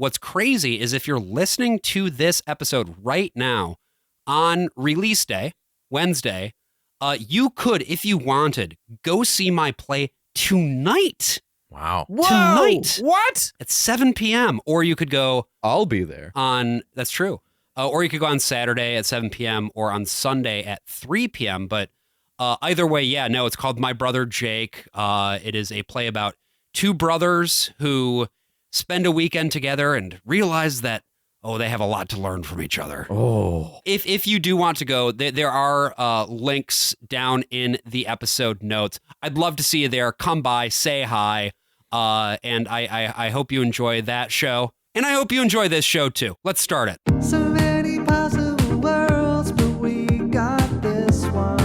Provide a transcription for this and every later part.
what's crazy is if you're listening to this episode right now on release day, Wednesday, you could, if you wanted, go see my play tonight. Wow. Whoa! Tonight. What? At 7 p.m. Or you could go I'll be there. that's true. Or you could go on Saturday at 7 p.m. or on Sunday at 3 p.m. But either way, yeah, no, it's called My Brother Jake. It is a play about two brothers who spend a weekend together and realize that, they have a lot to learn from each other. Oh. If you do want to go, there are links down in the episode notes. I'd love to see you there. Come by, say hi. And I hope you enjoy that show. And I hope you enjoy this show, too. Let's start it. So many possible worlds, but we got this one.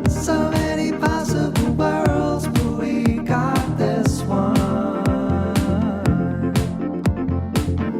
So many possible worlds, but we got this one.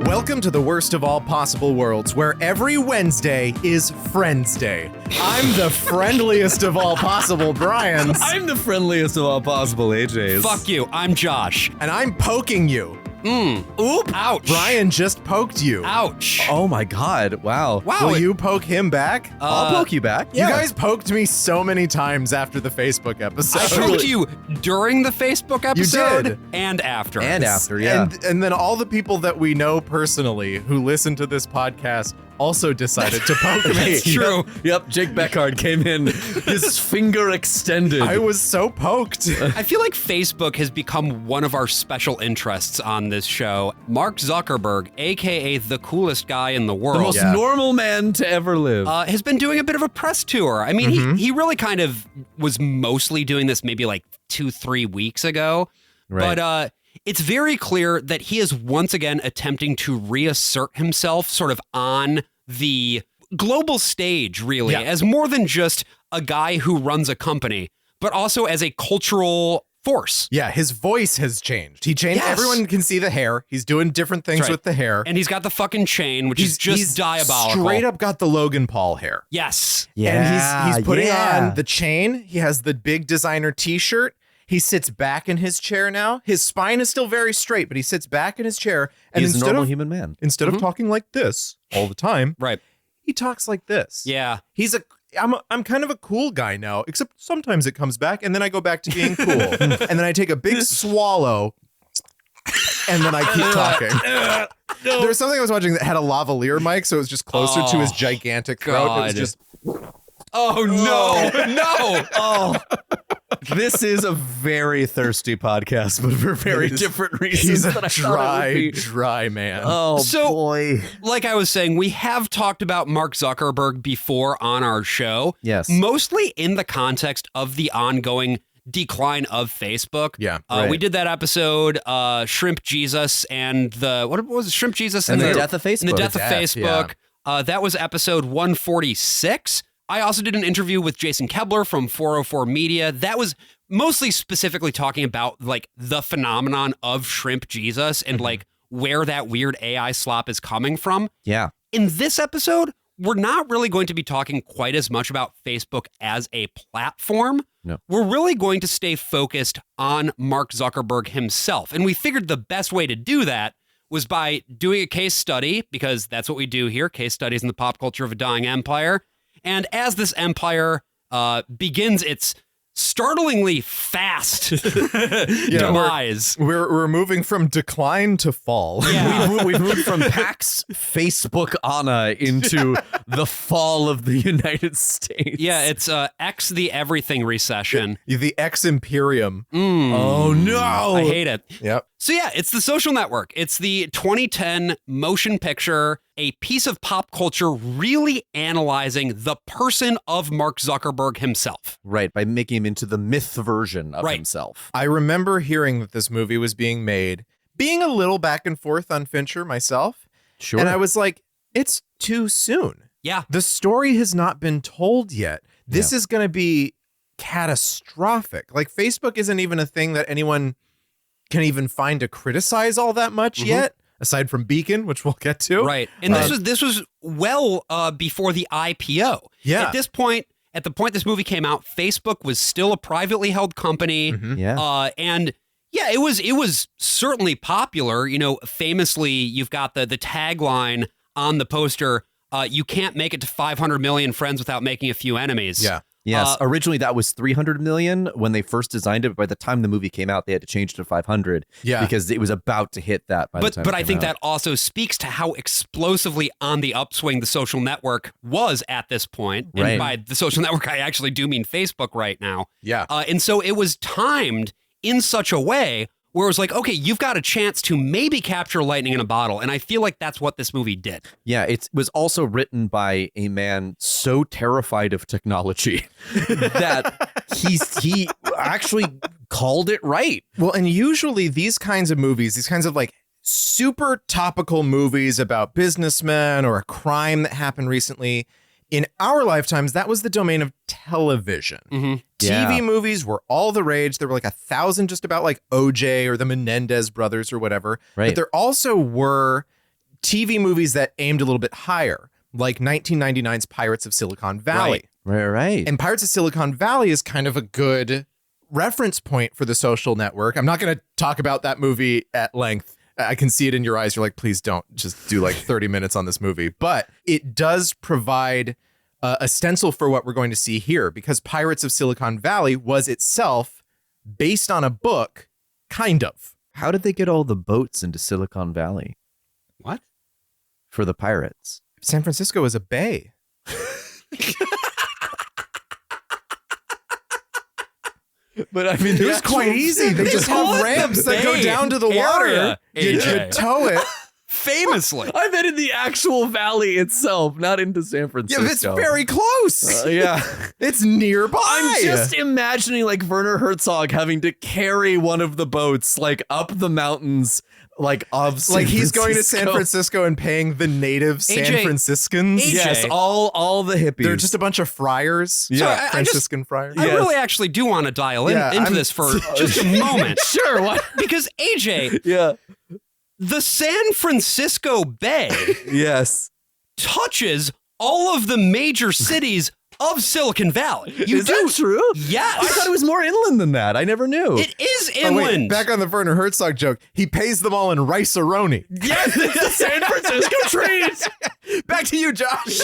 Welcome to the worst of all possible worlds, where every Wednesday is Friends Day. I'm the friendliest of all possible Brians. I'm the friendliest of all possible AJs. Fuck you. I'm Josh. And I'm poking you. Oop. Ouch. Brian just poked you. Ouch. Oh my God. Wow. Wow. Will you poke him back? I'll poke you back. You guys poked me so many times after the Facebook episode. I poked you during the Facebook episode did. and after. And after, yeah. And then all the people that we know personally who listen to this podcast also decided to poke me. That's true. Yep. Jake Beckard came in, his finger extended. I was so poked. I feel like Facebook has become one of our special interests on this show. Mark Zuckerberg, a.k.a. the coolest guy in the the world, most normal man to ever live. has been doing a bit of a press tour. I mean, he really kind of was mostly doing this maybe like 2-3 weeks ago. Right. But it's very clear that he is once again attempting to reassert himself sort of on the global stage, really, Yeah. as more than just a guy who runs a company, but also as a cultural force. Yeah, his voice has changed. He changed. Yes. Everyone can see the hair. He's doing different things That's right. with the hair. And he's got the fucking chain, which is just he's diabolical. Straight up got the Logan Paul hair. Yes. And he's putting on the chain. He has the big designer t-shirt. He sits back in his chair now. His spine is still very straight, but he sits back in his chair. And He's a instead normal of human man. instead of talking like this all the time, Right. he talks like this. Yeah. I'm kind of a cool guy now, except sometimes it comes back and then I go back to being cool. And then I take a big swallow and then I keep talking. There was something I was watching that had a lavalier mic, so it was just closer to his gigantic throat. It was God. just Oh, no. No. Oh, this is a very thirsty podcast, but for very different reasons. he's a than I thought it would be. dry man. Oh, So- boy. Like I was saying, we have talked about Mark Zuckerberg before on our show. Yes. Mostly in the context of the ongoing decline of Facebook. Yeah, right. We did that episode, Shrimp Jesus and what was it? Shrimp Jesus And the death of Facebook. And the death of The death, Facebook. That was episode 146. I also did an interview with Jason Kebler from 404 Media. That was mostly specifically talking about like the phenomenon of Shrimp Jesus and like where that weird AI slop is coming from. Yeah. In this episode, we're not really going to be talking quite as much about Facebook as a platform. No. We're really going to stay focused on Mark Zuckerberg himself. And we figured the best way to do that was by doing a case study, because that's what we do here, case studies in the pop culture of a dying empire. And as this empire begins its startlingly fast demise. We're moving from decline to fall. Yeah. We've moved from Pax Facebook Anna into the fall of the United States. Yeah, it's X the everything recession. The X Imperium. Oh, no. I hate it. Yep. So yeah, it's The Social Network. It's the 2010 motion picture, a piece of pop culture really analyzing the person of Mark Zuckerberg himself. Right, by making him into the myth version of Right. himself. I remember hearing that this movie was being made, being a little back and forth on Fincher myself. Sure. And I was like, it's too soon. Yeah. The story has not been told yet. This is going to be catastrophic. Like, Facebook isn't even a thing that anyone can even find to criticize all that much yet, aside from Beacon, which we'll get to. Right. And this was well before the IPO. Yeah. At this point, at the point this movie came out, Facebook was still a privately held company. Yeah. And Yeah, it was certainly popular. You know, famously, you've got the tagline on the poster, you can't make it to 500 million friends without making a few enemies. Yeah. Yes, originally that was 300 million when they first designed it. But by the time the movie came out, they had to change it to 500 because it was about to hit that by the time But I think that also speaks to how explosively on the upswing the social network was at this point. And Right. by the social network, I actually do mean Facebook right now. Yeah. And so it was timed in such a way where it was like, okay, you've got a chance to maybe capture lightning in a bottle. And I feel like that's what this movie did. Yeah, it was also written by a man so terrified of technology that he actually called it right. Well, and usually these kinds of movies, these kinds of like super topical movies about businessmen or a crime that happened recently, in our lifetimes, that was the domain of television. Mm-hmm. TV movies were all the rage. There were like 1,000 just about like OJ or the Menendez brothers or whatever. Right. But there also were TV movies that aimed a little bit higher, like 1999's Pirates of Silicon Valley. Right. And Pirates of Silicon Valley is kind of a good reference point for The Social Network. I'm not going to talk about that movie at length. I can see it in your eyes. You're like, please don't just do like 30 minutes on this movie. But it does provide a stencil for what we're going to see here, because Pirates of Silicon Valley was itself based on a book, kind of. How did they get all the boats into Silicon Valley What? for the pirates? San Francisco is a bay. But I mean, It was quite easy. They just have ramps that go down to the water. You tow it. Famously. I meant in the actual valley itself, not into San Francisco. Yeah, it's very close. Yeah. It's nearby. I'm just imagining like Werner Herzog having to carry one of the boats like up the mountains, like of San like he's going to Francisco. San Francisco and paying the native San AJ, Franciscans. AJ. Yes, all the hippies. They're just a bunch of friars. Yeah. So I Franciscan friars. I really actually do want to dial into this for just a moment. Sure. What? Because AJ, Yeah. the San Francisco Bay Yes. touches all of the major cities of Silicon Valley. You Is that true? Yes. I thought it was more inland than that. I never knew. It is Oh, wait, inland. back on the Werner Herzog joke. He pays them all in rice-a-roni. Yes, it's the San Francisco treat. Back to you, Josh.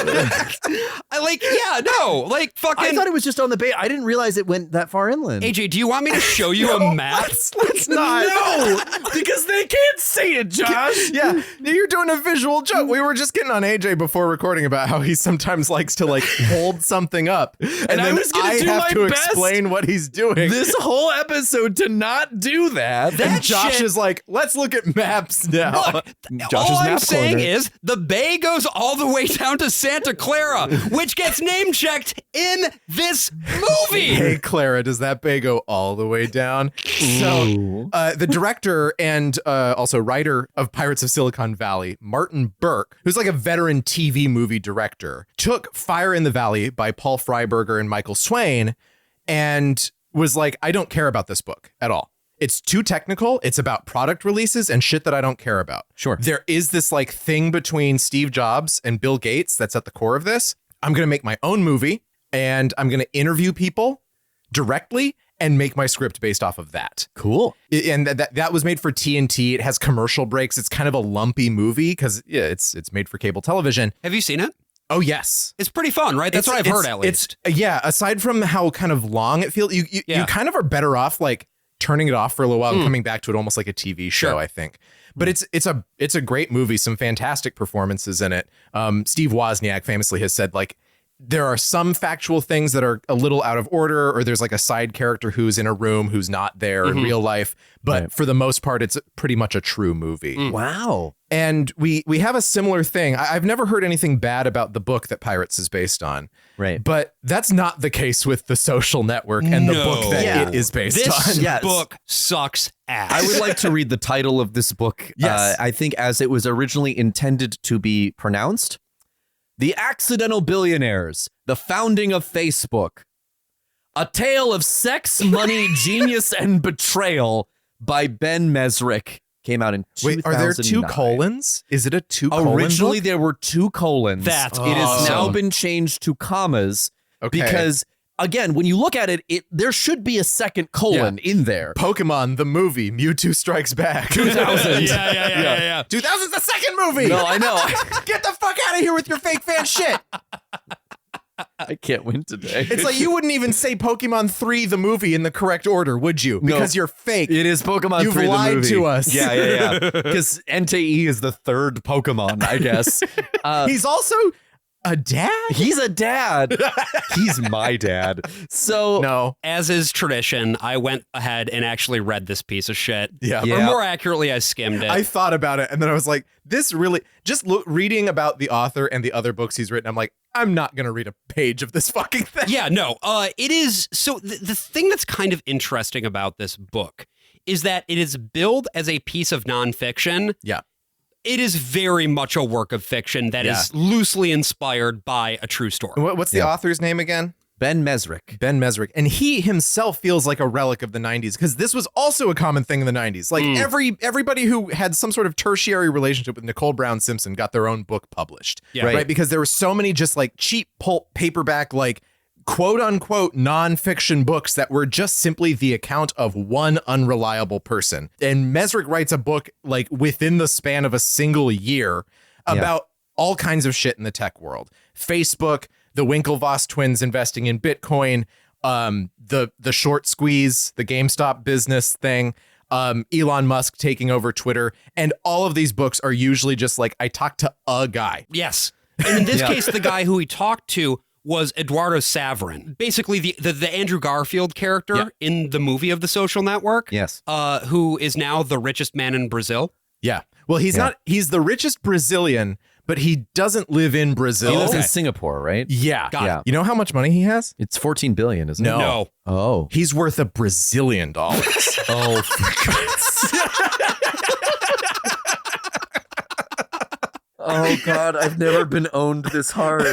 Fucking. I thought it was just on the bay. I didn't realize it went that far inland. AJ, do you want me to show you a map? Let's not. No, because they can't see it, Josh. Yeah, you're doing a visual joke. We were just getting on AJ before recording about how he sometimes likes to like hold something up, and I then was gonna do have my to best explain what he's doing. This whole episode to not do that. and Josh is like, let's look at maps now. Look, Josh's all I'm map saying corner. is the bay goes all the way down to Santa Clara, which gets name checked in this movie. Hey, Clara, does that bay go all the way down? So, the director and also writer of Pirates of Silicon Valley, Martin Burke, who's like a veteran TV movie director, took Fire in the Valley by Paul Freiberger and Michael Swain and was like, I don't care about this book at all. It's too technical. It's about product releases and shit that I don't care about. Sure. There is this like thing between Steve Jobs and Bill Gates that's at the core of this. I'm going to make my own movie and I'm going to interview people directly and make my script based off of that. Cool. And that was made for TNT. It has commercial breaks. It's kind of a lumpy movie because it's made for cable television. Have you seen it? Oh, yes. It's pretty fun, right? That's what I've heard, at least. Yeah, aside from how kind of long it feels, you kind of are better off like turning it off for a little while and coming back to it almost like a TV show, Sure. I think. But it's a great movie, some fantastic performances in it. Steve Wozniak famously has said like there are some factual things that are a little out of order, or there's like a side character who's in a room who's not there in real life. But for the most part, it's pretty much a true movie. Wow. And we have a similar thing. I've never heard anything bad about the book that Pirates is based on. Right. But that's not the case with The Social Network and the book that it is based This on. book sucks ass. I would like to read the title of this book. Yes. I think as it was originally intended to be pronounced. The Accidental Billionaires, The Founding of Facebook. A Tale of Sex, Money, Genius, and Betrayal by Ben Mesrick. Came out in 2009. Wait, are there two colons? Is it a two colon Originally, book? there were two colons. That's It has now awesome. been changed to commas Okay. because again, when you look at it, there should be a second colon in there. Pokemon, the movie, Mewtwo Strikes Back. 2000. Yeah. 2000's the second movie. No, I know. Get the fuck out of here with your fake fan shit. I can't win today. It's like you wouldn't even say Pokemon 3 the movie in the correct order, would you? Because you're fake. It is Pokemon You've 3 lied the movie. to us. Yeah. Because Entei is the third Pokemon, I guess. He's also a dad? He's a dad. He's my dad. So No. As is tradition, I went ahead and actually read this piece of shit. Yeah. Or more accurately, I skimmed it. I thought about it, and then I was like, this really, just reading about the author and the other books he's written, I'm like, I'm not going to read a page of this fucking thing. Yeah, no. It is. So the thing that's kind of interesting about this book is that it is billed as a piece of nonfiction. Yeah. It is very much a work of fiction that is loosely inspired by a true story. What's the author's name again? Ben Mesrick. Ben Mesrick. And he himself feels like a relic of the 90s because this was also a common thing in the 90s. Like everybody who had some sort of tertiary relationship with Nicole Brown Simpson got their own book published. Yeah. Right. Because there were so many just like cheap pulp paperback, like quote unquote nonfiction books that were just simply the account of one unreliable person. And Mesrick writes a book like within the span of a single year about all kinds of shit in the tech world. Facebook, the Winkle Voss twins investing in Bitcoin, the short squeeze, the GameStop business thing, Elon Musk taking over Twitter. And all of these books are usually just like, I talked to a guy. Yes. And in this case, the guy who he talked to was Eduardo Saverin, basically the Andrew Garfield character in the movie of The Social Network. Yes. Who is now the richest man in Brazil. Yeah. Well, he's not, he's the richest Brazilian, but he doesn't live in Brazil. He lives in Singapore, right? Yeah. Got it. You know how much money he has? It's 14 billion, isn't it? No. Oh. He's worth $1 Brazilian. Oh, for God's sake. Oh, God, I've never been owned this hard.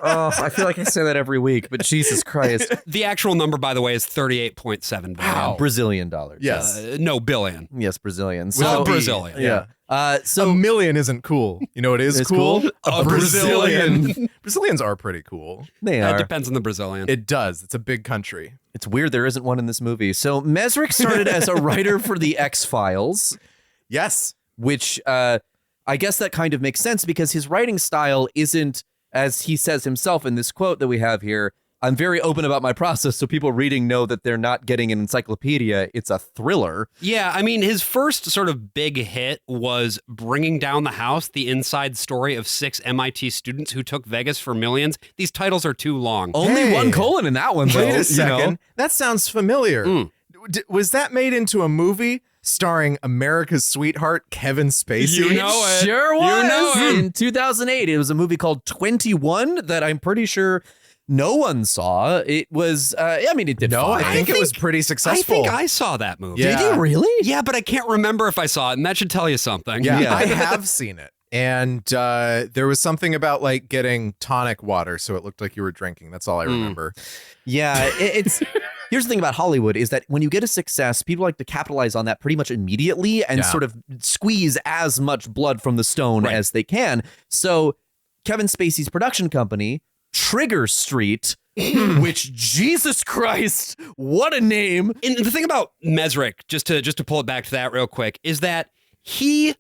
Oh, I feel like I say that every week, but Jesus Christ. The actual number, by the way, is 38.7 billion. Wow. Brazilian dollars. Yes. No, billion. Yes, Brazilian. With So, a B. Brazilian. yeah. So a million isn't cool. You know what is It's cool? cool? A A Brazilian. Brazilians are pretty cool. They It are. depends on the Brazilian. It does. It's a big country. It's weird there isn't one in this movie. So Mesrick started as a writer for the X-Files, Yes. which I guess that kind of makes sense because his writing style isn't, as he says himself in this quote that we have here, I'm very open about my process so people reading know that they're not getting an encyclopedia. It's a thriller. Yeah, I mean, his first sort of big hit was Bringing Down the House, the inside story of 6 MIT students who took Vegas for millions. These titles are too long. Only Hey. one colon in that one, though. Wait a you second. know? That sounds familiar. Was that made into a movie starring America's sweetheart, Kevin Spacey? You know it. Sure was. You know it. In 2008, it was a movie called 21 that I'm pretty sure no one saw. It was, I mean, it did No, fine. I think it was pretty I successful. think I saw that movie. Yeah. Did you really? Yeah, but I can't remember if I saw it, and that should tell you something. Yeah, Yeah. I have seen it. And there was something about like getting tonic water so it looked like you were drinking. That's all I remember. Yeah, it's... Here's the thing about Hollywood is that when you get a success, people like to capitalize on that pretty much immediately and sort of squeeze as much blood from the stone as they can. So Kevin Spacey's production company, Trigger Street, which, Jesus Christ, what a name. And the thing about Mesrick, just to pull it back to that real quick, is that he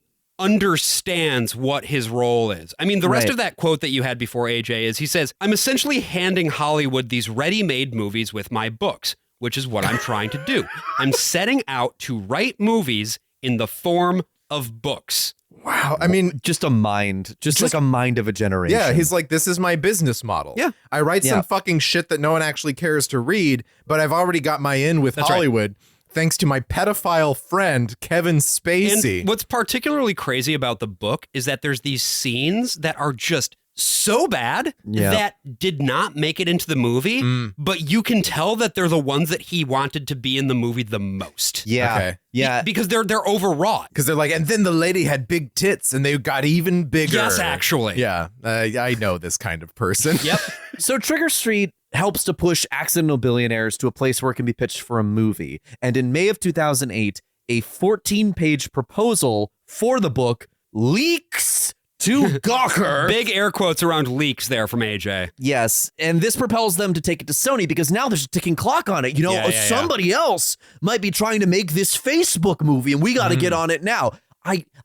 understands what his role is. I mean, the rest Right. of that quote that you had before, AJ, is he says, I'm essentially handing Hollywood these ready-made movies with my books, which is what I'm trying to do. I'm setting out to write movies in the form of books. Wow. I mean, Just a mind, just like a mind of a generation. yeah, he's like, this is my business model. Yeah. I write Yeah. some fucking shit that no one actually cares to read, but I've already got my in with That's right. Hollywood. Thanks to my pedophile friend, Kevin Spacey. And what's particularly crazy about the book is that there's these scenes that are just so bad Yeah. that did not make it into the movie, but you can tell that they're the ones that he wanted to be in the movie the most. Yeah. Okay. Yeah. Because they're overwrought. Because they're like, and then the lady had big tits and they got even bigger. Yes, actually. Yeah, I know this kind of person. Yep. So Trigger Street helps to push accidental billionaires to a place where it can be pitched for a movie. And in May of 2008, a 14-page proposal for the book leaks to Gawker. Big air quotes around leaks there from AJ. Yes, and this propels them to take it to Sony because now there's a ticking clock on it. You know, somebody else might be trying to make this Facebook movie, and we got to get on it now.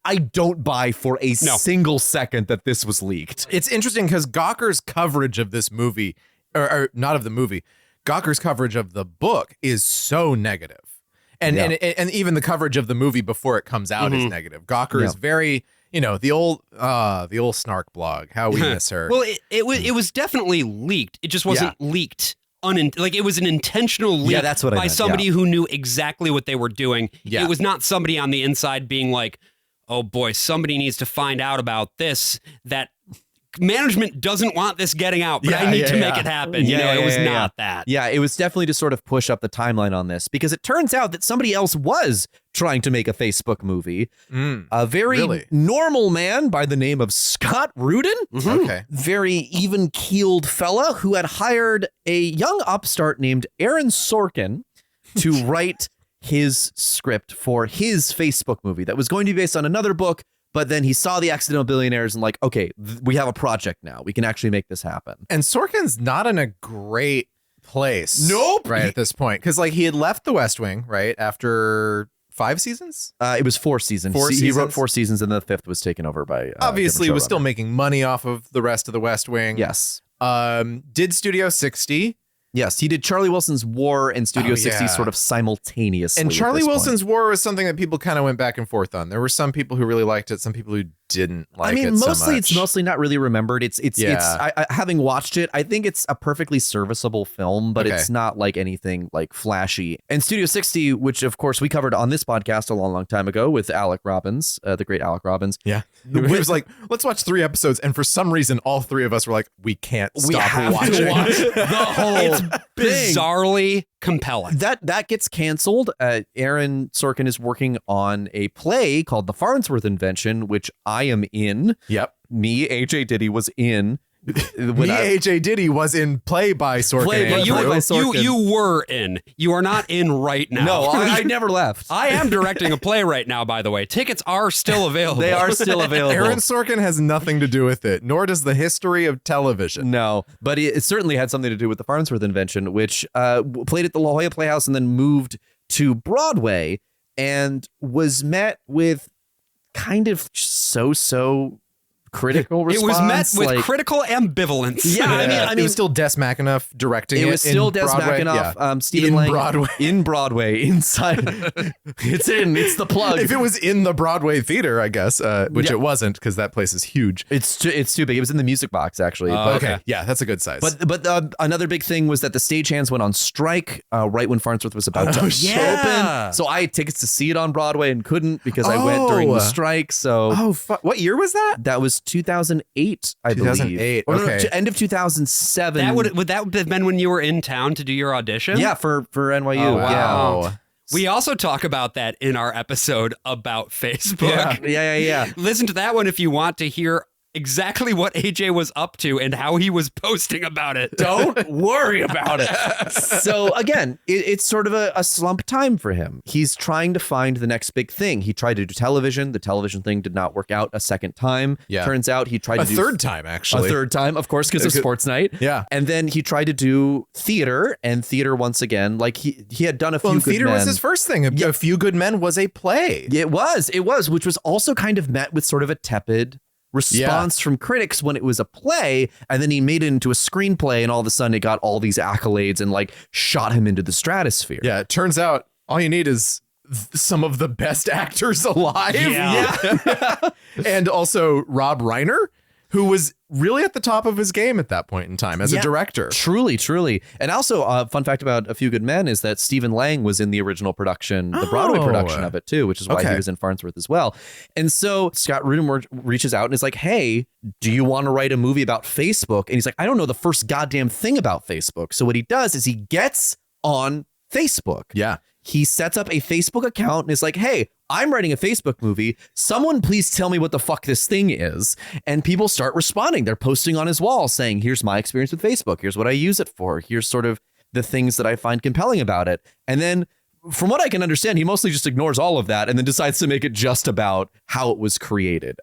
I don't buy for a single second that this was leaked. It's interesting because Gawker's coverage of this movie, or not of the movie, Gawker's coverage of the book is so negative. And even the coverage of the movie before it comes out is negative. Gawker is very, the old snark blog, how we miss her. Well, it was definitely leaked. It just wasn't leaked. It was an intentional leak by somebody who knew exactly what they were doing. Yeah. It was not somebody on the inside being like, oh boy, somebody needs to find out about this, that management doesn't want this getting out, but I need to make it happen. It was not that. Yeah, it was definitely to sort of push up the timeline on this because it turns out that somebody else was trying to make a Facebook movie. A very normal man by the name of Scott Rudin. Okay. Very even-keeled fella who had hired a young upstart named Aaron Sorkin to write his script for his Facebook movie that was going to be based on another book. But then he saw the Accidental Billionaires and like, okay, we have a project now. We can actually make this happen. And Sorkin's not in a great place. Nope. Right at this point. Because like he had left The West Wing, right? After 5 seasons? It was 4 seasons. He wrote 4 seasons and the 5th was taken over by obviously was still making money off of the rest of The West Wing. Yes. Did Studio 60. Yes, he did Charlie Wilson's War and Studio 60 sort of simultaneously. And Charlie Wilson's War was something that people kind of went back and forth on. There were some people who really liked it, some people who didn't like it so much. It's mostly not really remembered. It's having watched it, I think it's a perfectly serviceable film, but it's not like anything like flashy. And Studio 60, which of course we covered on this podcast a long time ago with Alec Robbins, the great Alec Robbins. Yeah. He was like, let's watch 3 episodes. And for some reason, all 3 of us were like, we can't stop watching the whole It's bizarrely compelling. That gets canceled. Aaron Sorkin is working on a play called The Farnsworth Invention, which I am in. Yep. Me, AJ Ditty, was in. AJ Ditty was in Play by Sorkin. You were in. You are not in right now. No, I never left. I am directing a play right now, by the way. Tickets are still available. They are still available. Aaron Sorkin has nothing to do with it, nor does the history of television. No, but it certainly had something to do with the Farnsworth Invention, which played at the La Jolla Playhouse and then moved to Broadway and was met with kind of so critical response. It was met with critical ambivalence. Yeah, I mean, it was still Des McAnuff directing it. It was still Des McAnuff. Stephen Lang in Broadway inside. It's the plug. If it was in the Broadway theater, I guess, which it wasn't because that place is huge. It's too big. It was in the Music Box actually. Okay, yeah, that's a good size. But another big thing was that the stagehands went on strike right when Farnsworth was about to open. So I had tickets to see it on Broadway and couldn't because I went during the strike. So what year was that? That was 2008, I believe. 2008. Or okay. No, end of 2007. Would that have been when you were in town to do your audition? Yeah, for NYU. Oh, wow. Yeah. We also talk about that in our episode about Facebook. Yeah. Listen to that one if you want to hear exactly what AJ was up to and how he was posting about it. Don't worry about it. So again, it's sort of a slump time for him. He's trying to find the next big thing. He tried to do television. The television thing did not work out a second time. Yeah. Turns out he tried to do a third time, actually. A third time, of course, because of Sports Night. Yeah. And then he tried to do theater, and theater once again, like he had done a few good theater men. was his first thing. A Few Good Men was a play. It was, which was also kind of met with sort of a tepid response from critics when it was a play, and then he made it into a screenplay, and all of a sudden it got all these accolades and like shot him into the stratosphere. Yeah, it turns out all you need is some of the best actors alive. Yeah. And also Rob Reiner, who was really at the top of his game at that point in time as a director. Truly. And also, a fun fact about A Few Good Men is that Stephen Lang was in the original production, the Broadway production of it too, which is why he was in Farnsworth as well. And so Scott Rudin reaches out and is like, hey, do you want to write a movie about Facebook? And he's like, I don't know the first goddamn thing about Facebook. So what he does is he gets on Facebook. Yeah. He sets up a Facebook account and is like, hey, I'm writing a Facebook movie. Someone please tell me what the fuck this thing is. And people start responding. They're posting on his wall saying, here's my experience with Facebook. Here's what I use it for. Here's sort of the things that I find compelling about it. And then from what I can understand, he mostly just ignores all of that and then decides to make it just about how it was created.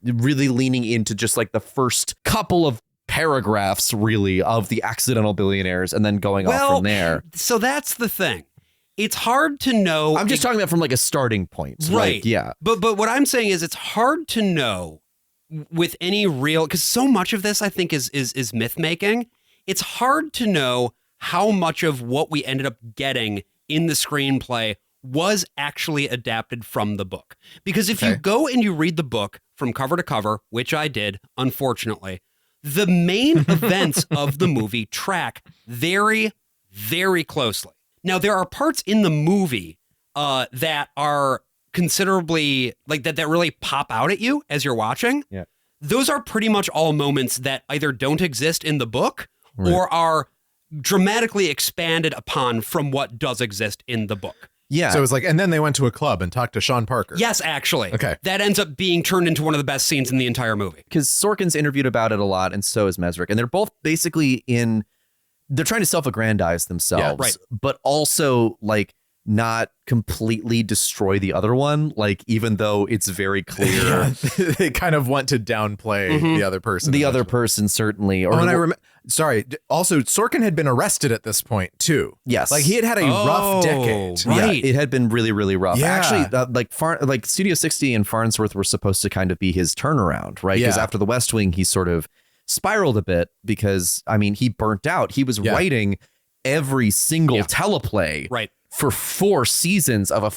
Really leaning into just like the first couple of paragraphs, really, of the accidental billionaires and then going off from there. So that's the thing. It's hard to know. I'm just talking about from like a starting point. Right. Like, yeah. But what I'm saying is it's hard to know with any real, because so much of this I think is myth making. It's hard to know how much of what we ended up getting in the screenplay was actually adapted from the book. Because if you go and you read the book from cover to cover, which I did, unfortunately, the main events of the movie track very, very closely. Now, there are parts in the movie that are considerably, like, that really pop out at you as you're watching. Yeah. Those are pretty much all moments that either don't exist in the book or are dramatically expanded upon from what does exist in the book. Yeah. So it was like, and then they went to a club and talked to Shawn Parker. Yes, actually. Okay. That ends up being turned into one of the best scenes in the entire movie. Because Sorkin's interviewed about it a lot, and so is Mesrick. And they're both basically they're trying to self-aggrandize themselves, but also like not completely destroy the other one. Like, even though it's very clear. They kind of want to downplay the other person. The other person, certainly. Or Sorry. Also, Sorkin had been arrested at this point, too. Yes. Like, he had a rough decade. Right. Yeah, it had been really, really rough. Yeah. Actually, like Studio 60 and Farnsworth were supposed to kind of be his turnaround, right? Because after The West Wing, he sort of spiraled a bit because, I mean, he burnt out. He was writing every single teleplay for 4 seasons of a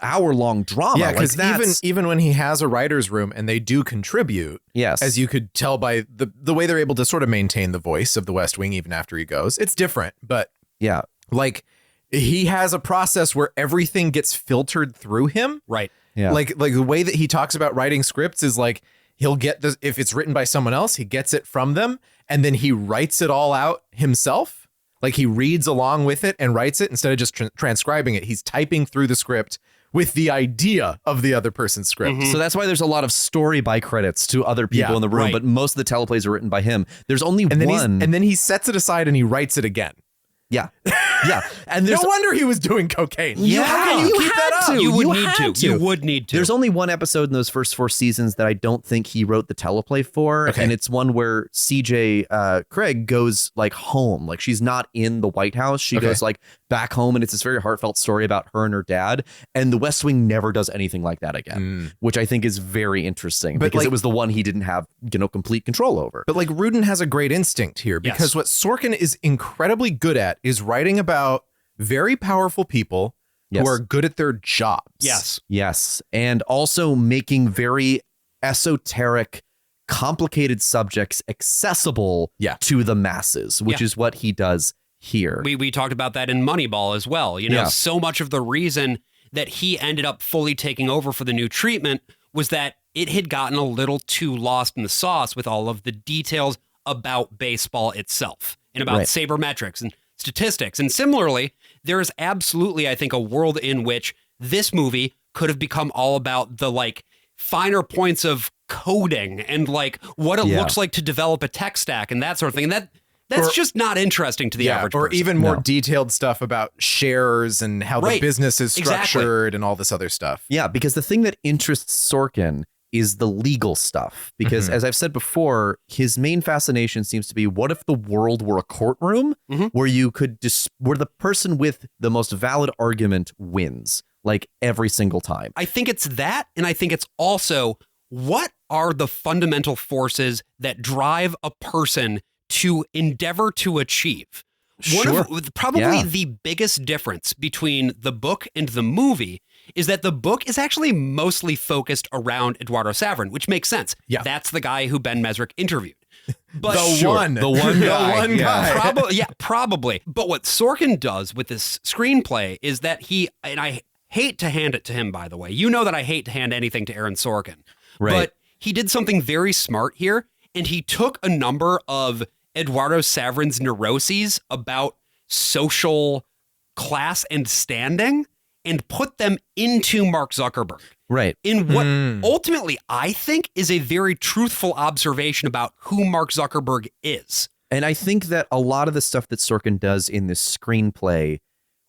hour-long drama. Yeah, because even when he has a writer's room and they do contribute, as you could tell by the way they're able to sort of maintain the voice of the West Wing even after he goes, it's different. But like, he has a process where everything gets filtered through him. Right. Yeah. Like the way that he talks about writing scripts is like, he'll get this, if it's written by someone else, he gets it from them, and then he writes it all out himself. Like, he reads along with it and writes it instead of just transcribing it. He's typing through the script with the idea of the other person's script. So that's why there's a lot of story by credits to other people in the room, but most of the teleplays are written by him. There's only one. And then he sets it aside and he writes it again. Yeah. Yeah. And no wonder he was doing cocaine. Yeah. How can you keep that up? You would need to. You would need to. There's only one episode in those first 4 seasons that I don't think he wrote the teleplay for. And it's one where CJ Craig goes like home. Like, she's not in the White House. She goes like back home, and it's this very heartfelt story about her and her dad. And the West Wing never does anything like that again, which I think is very interesting because it was the one he didn't have, complete control over. But like, Rudin has a great instinct here because what Sorkin is incredibly good at is writing about very powerful people who are good at their jobs. Yes. And also making very esoteric, complicated subjects accessible to the masses, which is what he does here. We talked about that in Moneyball as well. So much of the reason that he ended up fully taking over for the new treatment was that it had gotten a little too lost in the sauce with all of the details about baseball itself and about sabermetrics and statistics. And similarly, there is absolutely, I think, a world in which this movie could have become all about the like finer points of coding and like what it looks like to develop a tech stack and that sort of thing. And that's just not interesting to the average person. Or even more detailed stuff about shares and how the business is structured and all this other stuff. Yeah, because the thing that interests Sorkin is the legal stuff. Because as I've said before, his main fascination seems to be, what if the world were a courtroom where you could where the person with the most valid argument wins, like every single time? I think it's that, and I think it's also, what are the fundamental forces that drive a person to endeavor to achieve? Probably the biggest difference between the book and the movie is that the book is actually mostly focused around Eduardo Saverin, which makes sense. Yeah. That's the guy who Ben Mesrick interviewed. But the one guy. Probably. But what Sorkin does with this screenplay is that and I hate to hand it to him, by the way. You know that I hate to hand anything to Aaron Sorkin. Right. But he did something very smart here, and he took a number of Eduardo Saverin's neuroses about social class and standing and put them into Mark Zuckerberg. Right. In what ultimately I think is a very truthful observation about who Mark Zuckerberg is. And I think that a lot of the stuff that Sorkin does in this screenplay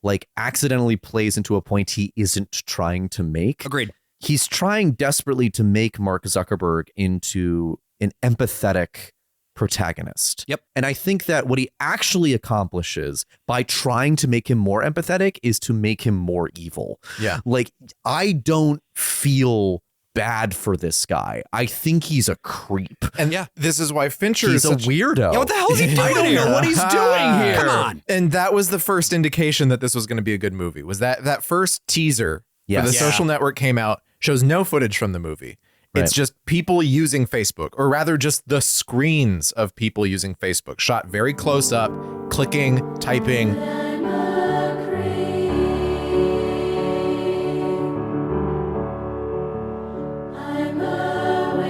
like accidentally plays into a point he isn't trying to make. Agreed. He's trying desperately to make Mark Zuckerberg into an empathetic protagonist. Yep. And I think that what he actually accomplishes by trying to make him more empathetic is to make him more evil. Yeah. Like, I don't feel bad for this guy. I think he's a creep. And this is why Fincher He's is a weirdo. Yeah, what the hell is he doing I don't know here? what he's doing here. Come on. And that was the first indication that this was going to be a good movie. Was that first teaser for the Social Network came out, shows no footage from the movie. It's just people using Facebook, or rather just the screens of people using Facebook, shot very close up, clicking, typing.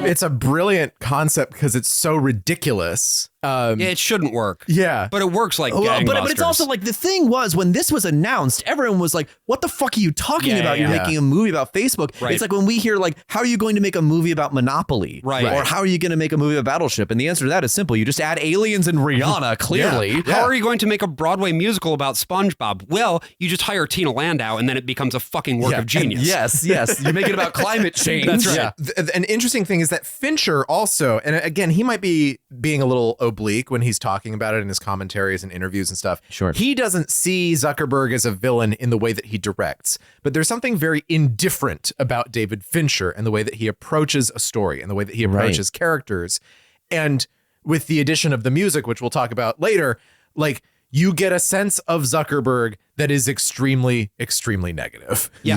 It's a brilliant concept because it's so ridiculous. Yeah, it shouldn't work. Yeah. But it works like Well, gangbusters. but it's also like the thing was when this was announced, everyone was like, what the fuck are you talking about? You're making a movie about Facebook. Right. It's like when we hear like, how are you going to make a movie about Monopoly? Right. Or how are you going to make a movie about Battleship? And the answer to that is simple. You just add aliens and Rihanna, clearly. How are you going to make a Broadway musical about SpongeBob? Well, you just hire Tina Landau and then it becomes a fucking work of genius. Yes. You make it about climate change. That's right. Yeah. An interesting thing is that Fincher also, and again, he might be being a little oblique when he's talking about it in his commentaries and interviews and stuff. Sure. He doesn't see Zuckerberg as a villain in the way that he directs, but there's something very indifferent about David Fincher and the way that he approaches a story and the way that he approaches characters. And with the addition of the music, which we'll talk about later, like you get a sense of Zuckerberg that is extremely, extremely negative. Yeah.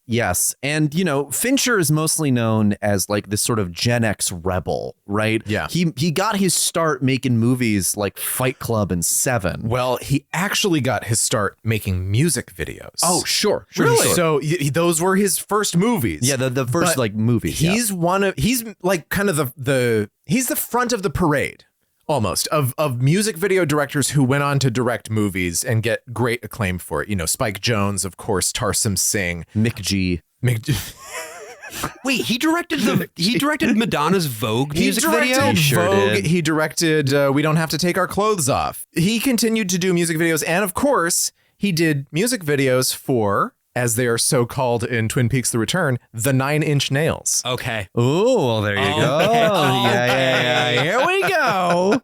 Yes. And, you know, Fincher is mostly known as like this sort of Gen X rebel, right? Yeah. He got his start making movies like Fight Club and Seven. Well, he actually got his start making music videos. Oh, sure. Really? So those were his first movies. Yeah, the first But like movies. He's he's like kind of he's the front of the parade almost of music video directors who went on to direct movies and get great acclaim for it. You know, Spike Jonze, of course, Tarsem Singh, Mick G. Wait, he directed Madonna's Vogue music video? He sure Vogue. did. He directed We Don't Have to Take Our Clothes Off. He continued to do music videos. And of course, he did music videos for, as they are so called in Twin Peaks The Return, the 9 Inch Nails. Okay. Oh, well, there you go. Okay. Yeah. Here we go.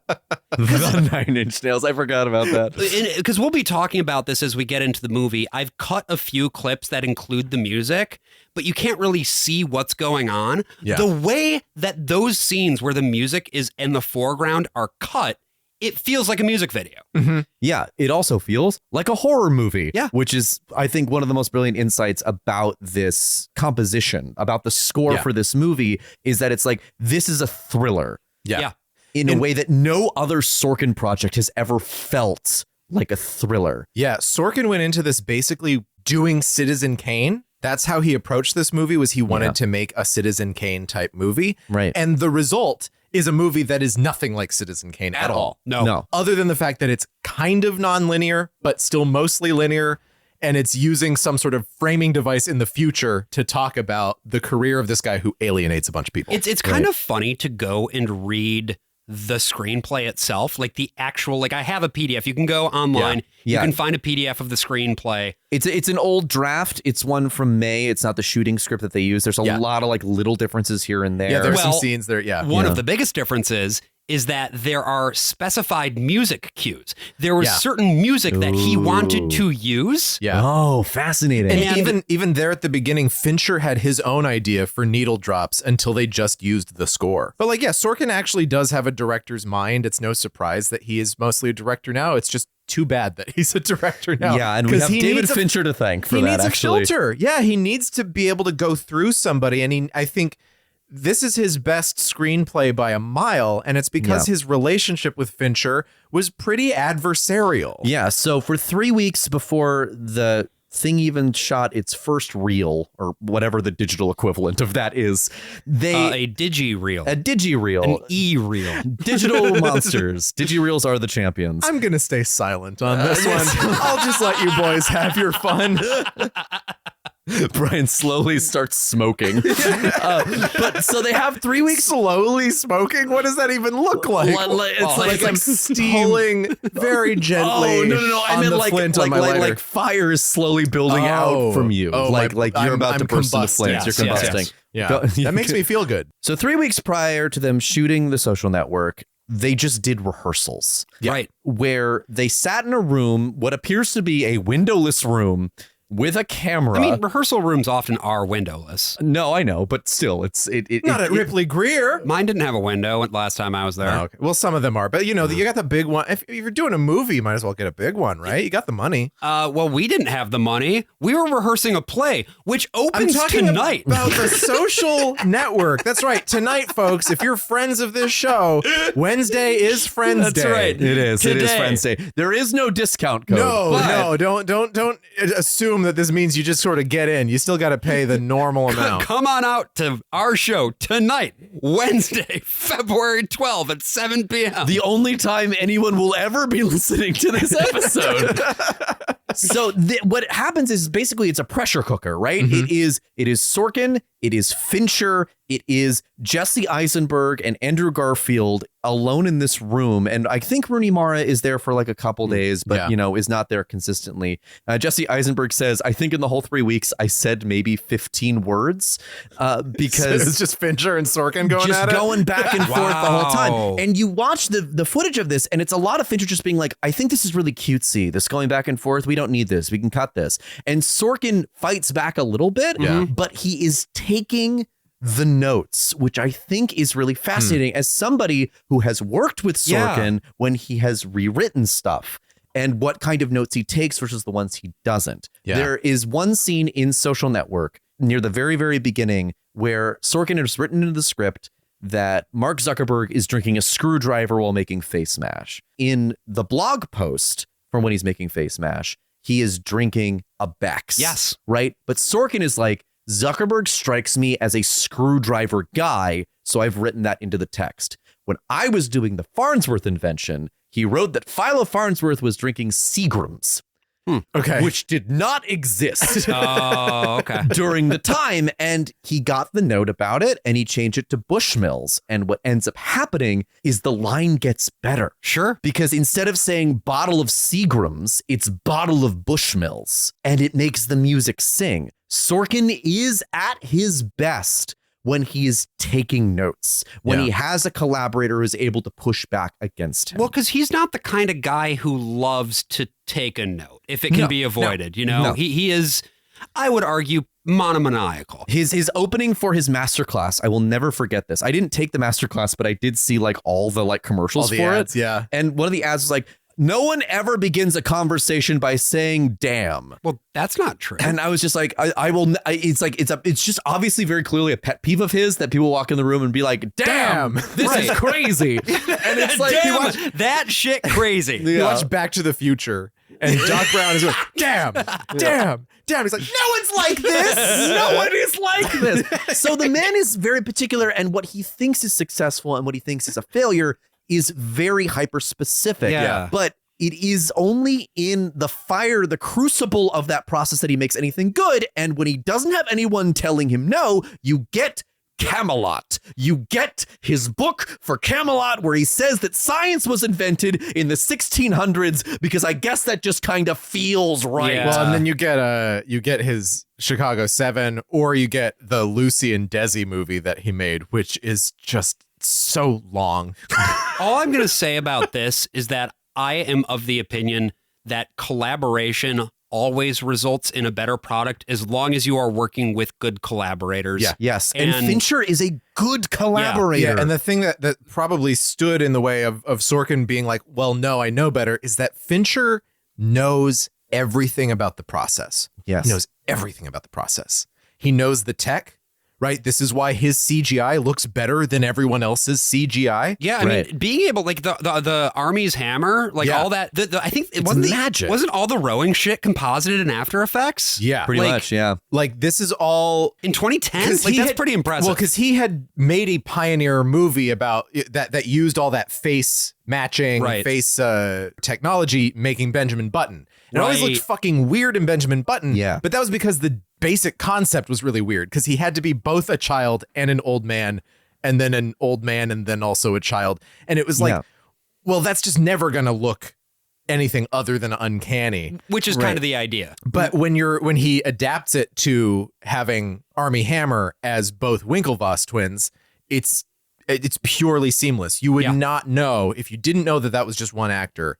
The 9 Inch Nails. I forgot about that. Because we'll be talking about this as we get into the movie. I've cut a few clips that include the music, but you can't really see what's going on. Yeah. The way that those scenes where the music is in the foreground are cut, it feels like a music video. Mm-hmm. Yeah, it also feels like a horror movie. Yeah. Which is, I think, one of the most brilliant insights about this composition, about the score for this movie, is that it's like, this is a thriller. Yeah. In a way that no other Sorkin project has ever felt like a thriller. Yeah, Sorkin went into this basically doing Citizen Kane. That's how he approached this movie, was he wanted to make a Citizen Kane type movie. Right. And the result is a movie that is nothing like Citizen Kane at all. No. Other than the fact that it's kind of non-linear, but still mostly linear. And it's using some sort of framing device in the future to talk about the career of this guy who alienates a bunch of people. It's kind of funny to go and read the screenplay itself, like the actual, like I have a PDF. You can go online. Yeah. You can find a PDF of the screenplay. It's an old draft. It's one from May. It's not the shooting script that they use. There's a lot of like little differences here and there. Yeah, there's Well, some scenes there. Yeah. One of the biggest differences is that there are specified music cues. There was certain music that he wanted to use. Yeah. Oh, fascinating. And even there at the beginning, Fincher had his own idea for needle drops until they just used the score. But like, yeah, Sorkin actually does have a director's mind. It's no surprise that he is mostly a director now. It's just too bad that he's a director now. Yeah, and we have David Fincher to thank for that, needs actually. a filter. Yeah, he needs to be able to go through somebody. And I think this is his best screenplay by a mile, and it's because his relationship with Fincher was pretty adversarial. Yeah, so for 3 weeks before the thing even shot its first reel, or whatever the digital equivalent of that is, A digi-reel. a digi-reel. An e-reel. Digital monsters. Digi-reels are the champions. I'm going to stay silent on this one. I'll just let you boys have your fun. Brian slowly starts smoking. But so they have 3 weeks. Slowly smoking? What does that even look like? It's like I'm pulling very gently. Oh no! I on meant the like flint on my lighter. like fire is slowly building out from you. Like you're about to burst into flames. You're combusting. Yeah, that makes me feel good. So 3 weeks prior to them shooting The Social Network, they just did rehearsals. Right. Where they sat in a room, what appears to be a windowless room, with a camera. I mean, rehearsal rooms often are windowless. No, I know, but still, it Not at Ripley Greer. Mine didn't have a window last time I was there. Oh, okay. Well, some of them are, but you know, you got the big one. If you're doing a movie, you might as well get a big one, right? You got the money. Well, we didn't have the money. We were rehearsing a play, which opens I'm talking tonight. about The Social Network. That's right. Tonight, folks, if you're friends of this show, Wednesday is Friends Day. That's right. It is. Today. It is Friends Day. There is no discount code. No, don't assume that this means you just sort of get in. You still got to pay the normal amount. Come on out to our show tonight, Wednesday, February 12th at 7 p.m. The only time anyone will ever be listening to this episode. So what happens is basically it's a pressure cooker, right? Mm-hmm. It is Sorkin, it is Fincher, it is Jesse Eisenberg and Andrew Garfield alone in this room. And I think Rooney Mara is there for like a couple days, but is not there consistently. Jesse Eisenberg says, I think in the whole 3 weeks, I said maybe 15 words because it's just Fincher and Sorkin going at it. Just going back and forth the whole time. And you watch the footage of this and it's a lot of Fincher just being like, I think this is really cutesy. This going back and forth. We don't need this. We can cut this. And Sorkin fights back a little bit, but he is taking the notes, which I think is really fascinating as somebody who has worked with Sorkin when he has rewritten stuff and what kind of notes he takes versus the ones he doesn't. Yeah. There is one scene in Social Network near the very, very beginning where Sorkin has written into the script that Mark Zuckerberg is drinking a screwdriver while making Face Mash. In the blog post from when he's making Face Mash, he is drinking a Beck's. Yes. Right? But Sorkin is like, Zuckerberg strikes me as a screwdriver guy, so I've written that into the text. When I was doing the Farnsworth invention, he wrote that Philo Farnsworth was drinking Seagrams. Okay. Which did not exist okay. during the time. And he got the note about it and he changed it to Bushmills. And what ends up happening is the line gets better. Sure. Because instead of saying bottle of Seagrams, it's bottle of Bushmills. And it makes the music sing. Sorkin is at his best when he is taking notes, when he has a collaborator who's able to push back against him. Well, because he's not the kind of guy who loves to take a note if it can be avoided. He is, I would argue, monomaniacal. His opening for his masterclass, I will never forget this. I didn't take the masterclass, but I did see like all the like commercials for ads, it. Yeah. And one of the ads was like, no one ever begins a conversation by saying damn. Well, that's not true. And I was just like, it's just obviously very clearly a pet peeve of his that people walk in the room and be like, damn. This is crazy. And it's like, damn, that shit crazy. You watch Back to the Future and Doc Brown is like, damn. He's like, no one's like this. No one is like this. So the man is very particular, and what he thinks is successful and what he thinks is a failure is very hyper specific. Yeah. But it is only in the fire, the crucible of that process that he makes anything good. And when he doesn't have anyone telling him no, you get Camelot. You get his book for Camelot where he says that science was invented in the 1600s because I guess that just kind of feels right. Yeah. Well, and then you get his Chicago 7, or you get the Lucy and Desi movie that he made, which is just so long. All I'm going to say about this is that I am of the opinion that collaboration always results in a better product as long as you are working with good collaborators. Yeah. Yes. And Fincher is a good collaborator. Yeah. And the thing that probably stood in the way of Sorkin being like, well, no, I know better, is that Fincher knows everything about the process. Yes. He knows everything about the process. He knows the tech. Right. This is why his CGI looks better than everyone else's CGI. Yeah. I mean, being able, like the Army's hammer, like all that. I think it wasn't magic. Wasn't all the rowing shit composited in After Effects? Yeah. Pretty much. Yeah. Like this is all in 2010. Like that's pretty impressive. Well, because he had made a pioneer movie about that used all that face matching, face technology, making Benjamin Button. It always looked fucking weird in Benjamin Button. Yeah. But that was because the basic concept was really weird because he had to be both a child and an old man, and then an old man and then also a child. And it was like, well, that's just never going to look anything other than uncanny, which is kind of the idea. But when he adapts it to having Armie Hammer as both Winklevoss twins, it's purely seamless. You would not know if you didn't know that was just one actor.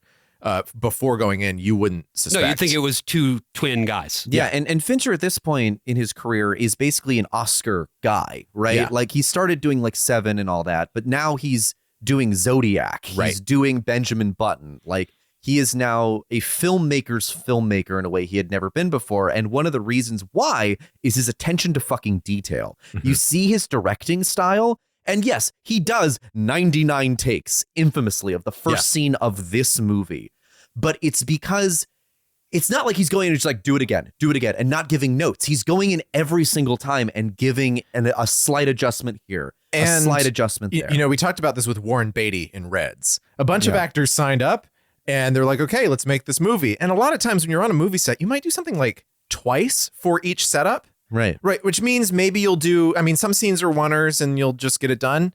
Before going in, you wouldn't suspect. No, you'd think it was two twin guys. Yeah, and Fincher at this point in his career is basically an Oscar guy, right? Yeah. Like he started doing like Seven and all that, but now he's doing Zodiac. He's doing Benjamin Button. Like he is now a filmmaker's filmmaker in a way he had never been before. And one of the reasons why is his attention to fucking detail. Mm-hmm. You see his directing style. And yes, he does 99 takes infamously of the first scene of this movie. But it's because it's not like he's going to just like do it again, and not giving notes. He's going in every single time and giving a slight adjustment here, and a slight adjustment there. You know, we talked about this with Warren Beatty in Reds. A bunch of actors signed up and they're like, okay, let's make this movie. And a lot of times when you're on a movie set, you might do something like twice for each setup. Right. Which means maybe you'll do, I mean, some scenes are oneers and you'll just get it done.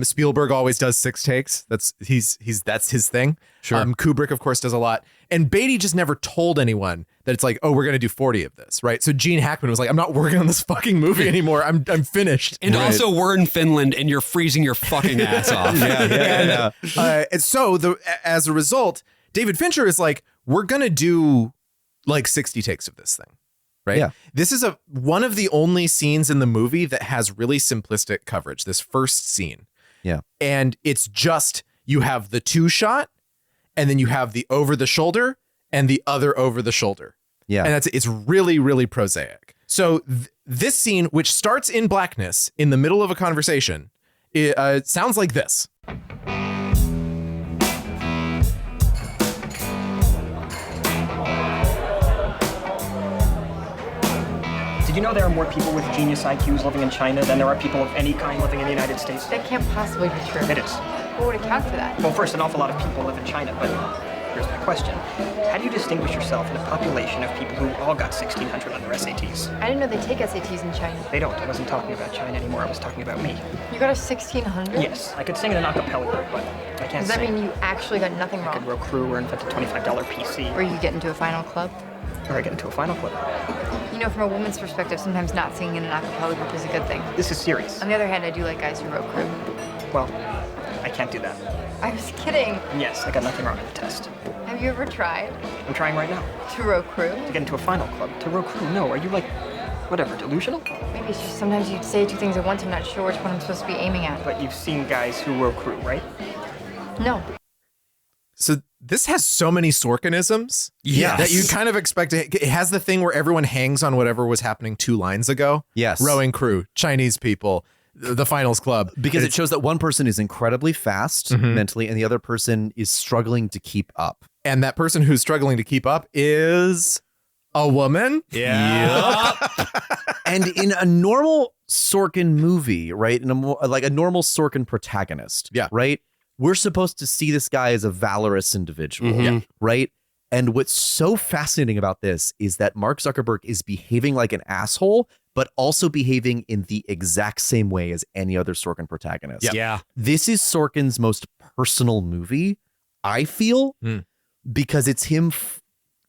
Spielberg always does 6 takes. That's his thing. Sure. Kubrick, of course, does a lot. And Beatty just never told anyone that it's like, oh, we're going to do 40 of this. Right. So Gene Hackman was like, I'm not working on this fucking movie anymore. I'm finished. And also we're in Finland and you're freezing your fucking ass off. And so as a result, David Fincher is like, we're going to do like 60 takes of this thing. Right. Yeah. This is one of the only scenes in the movie that has really simplistic coverage. This first scene. Yeah. And it's just, you have the 2 shot and then you have the over the shoulder and the other over the shoulder. Yeah. And it's really, really prosaic. So this scene, which starts in blackness in the middle of a conversation, it sounds like this. You know there are more people with genius IQs living in China than there are people of any kind living in the United States? That can't possibly be true. It is. What would account for that? Well, first, an awful lot of people live in China, but here's my question. How do you distinguish yourself in a population of people who all got 1,600 on their SATs? I didn't know they take SATs in China. They don't. I wasn't talking about China anymore. I was talking about me. You got a 1,600? Yes. I could sing in an acapella group, but I can't Does that sing. mean you actually got nothing I wrong? could row crew or invent a $25 PC. Or you get into a final club? Or I get into a final club. You know, from a woman's perspective, sometimes not singing in an acapella group is a good thing. This is serious. On the other hand, I do like guys who row crew. Well, I can't do that. I was kidding. Yes, I got nothing wrong on the test. Have you ever tried I'm trying right now. to row crew? To get into a final club. To row crew. No, are you like, whatever, delusional? Maybe it's just sometimes you say 2 things at once. I'm not sure which one I'm supposed to be aiming at. But you've seen guys who row crew, right? No. So this has so many Sorkinisms that you kind of expect it. It has the thing where everyone hangs on whatever was happening 2 lines ago. Yes. Rowing crew, Chinese people, the finals club. Because it shows that one person is incredibly fast mentally and the other person is struggling to keep up. And that person who's struggling to keep up is a woman. Yeah. And in a normal Sorkin movie, right? In a normal Sorkin protagonist, right? We're supposed to see this guy as a valorous individual, right? And what's so fascinating about this is that Mark Zuckerberg is behaving like an asshole, but also behaving in the exact same way as any other Sorkin protagonist. Yeah. This is Sorkin's most personal movie, I feel, because it's him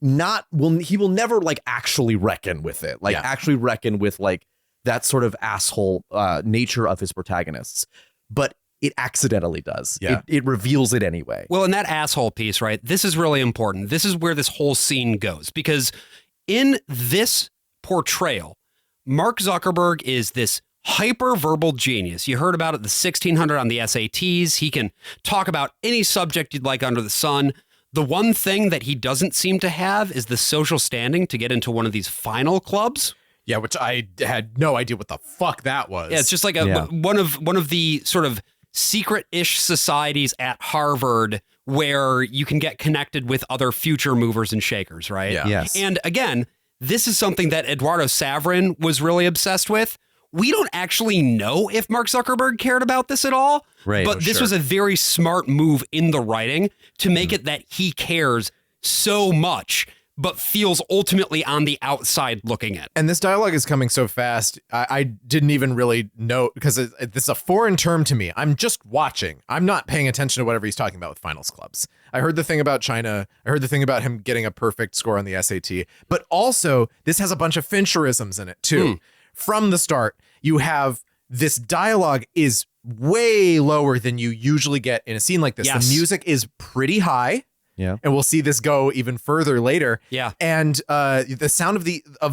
he will never like actually reckon with it, actually reckon with like that sort of asshole nature of his protagonists. But it accidentally does. Yeah. It reveals it anyway. Well, in that asshole piece, right, this is really important. This is where this whole scene goes, because in this portrayal, Mark Zuckerberg is this hyper-verbal genius. You heard about it, the 1,600 on the SATs. He can talk about any subject you'd like under the sun. The one thing that he doesn't seem to have is the social standing to get into one of these final clubs. Yeah, which I had no idea what the fuck that was. Yeah, it's just like one of the sort of secret-ish societies at Harvard where you can get connected with other future movers and shakers, right? Yeah. Yes. And again, this is something that Eduardo Saverin was really obsessed with. We don't actually know if Mark Zuckerberg cared about this at all, right? But this was a very smart move in the writing to make it that he cares so much but feels ultimately on the outside looking in. And this dialogue is coming so fast, I didn't even really know, because this is a foreign term to me. I'm just watching. I'm not paying attention to whatever he's talking about with finals clubs. I heard the thing about China. I heard the thing about him getting a perfect score on the SAT. But also, this has a bunch of Fincherisms in it, too. From the start, you have this dialogue is way lower than you usually get in a scene like this. Yes. The music is pretty high. Yeah. And we'll see this go even further later. Yeah. And the sound of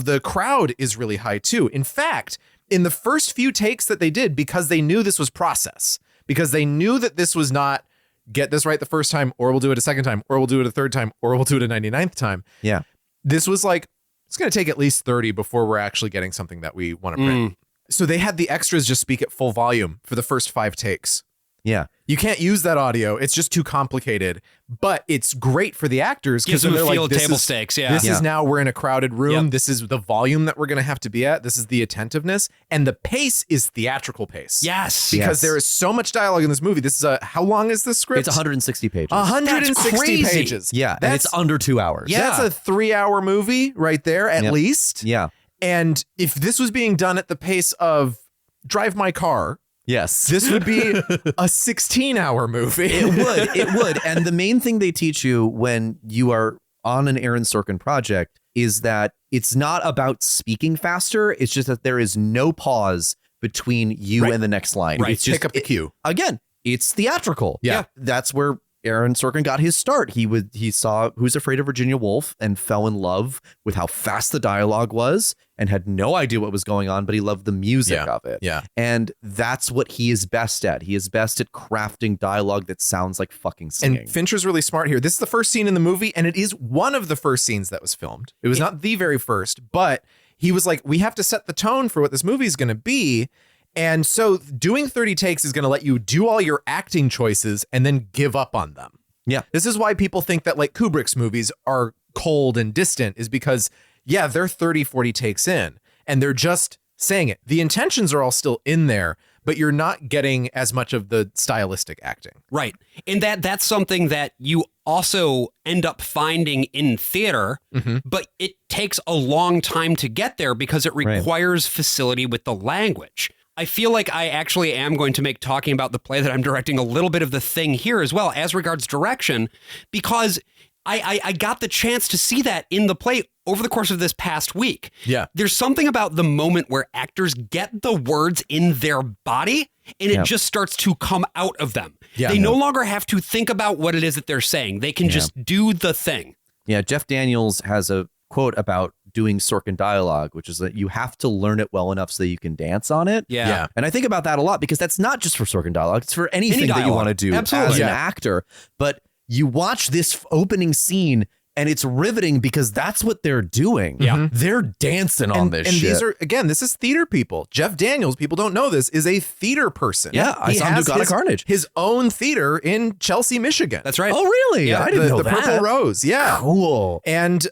the crowd is really high too. In fact, in the first few takes that they did, because they knew this was process, because they knew that this was not get this right the first time, or we'll do it a second time, or we'll do it a third time, or we'll do it a 99th time. Yeah. This was like, it's going to take at least 30 before we're actually getting something that we want to print. So they had the extras just speak at full volume for the first 5 takes. Yeah. You can't use that audio. It's just too complicated, but it's great for the actors Gives them a feel of table stakes. Yeah. This is now we're in a crowded room. Yep. This is the volume that we're going to have to be at. This is the attentiveness, and the pace is theatrical pace. Yes. Because there is so much dialogue in this movie. This is how long is this script? It's 160 pages. 160 That's crazy. pages. Yeah. And it's under 2 hours. Yeah. That's a 3-hour movie right there, at least. Yeah. And if this was being done at the pace of Drive My Car, Yes. this would be a 16-hour movie. It would. And the main thing they teach you when you are on an Aaron Sorkin project is that it's not about speaking faster. It's just that there is no pause between you and the next line. Right. It's just, Pick up the cue. Again, it's theatrical. Yeah. That's where Aaron Sorkin got his start. He saw Who's Afraid of Virginia Woolf and fell in love with how fast the dialogue was and had no idea what was going on, but he loved the music of it. Yeah. And that's what he is best at. He is best at crafting dialogue that sounds like fucking singing. And Fincher's really smart here. This is the first scene in the movie, and it is one of the first scenes that was filmed. It was not the very first, but he was like, we have to set the tone for what this movie is going to be. And so doing 30 takes is going to let you do all your acting choices and then give up on them. Yeah. This is why people think that like Kubrick's movies are cold and distant, is because, yeah, they're 30, 40 takes in and they're just saying it. The intentions are all still in there, but you're not getting as much of the stylistic acting. Right. And that's something that you also end up finding in theater, but it takes a long time to get there because it requires facility with the language. I feel like I actually am going to make talking about the play that I'm directing a little bit of the thing here as well as regards direction, because I got the chance to see that in the play over the course of this past week. Yeah. There's something about the moment where actors get the words in their body and it just starts to come out of them. Yeah. They no longer have to think about what it is that they're saying. They can just do the thing. Yeah, Jeff Daniels has a quote about doing Sorkin dialogue, which is that you have to learn it well enough so that you can dance on it. Yeah. And I think about that a lot because that's not just for Sorkin dialogue. It's for anything that you dialogue. want to do Absolutely. as an actor. But you watch this opening scene and it's riveting because that's what they're doing. Yeah. They're dancing on this and shit. these are, again, this is theater people. Jeff Daniels, people don't know this, is a theater person. Yeah, I He saw him do has God of Carnage. his own theater in Chelsea, Michigan. That's right. Oh, really? Yeah, I didn't know the that. Purple Rose. Yeah. Cool. And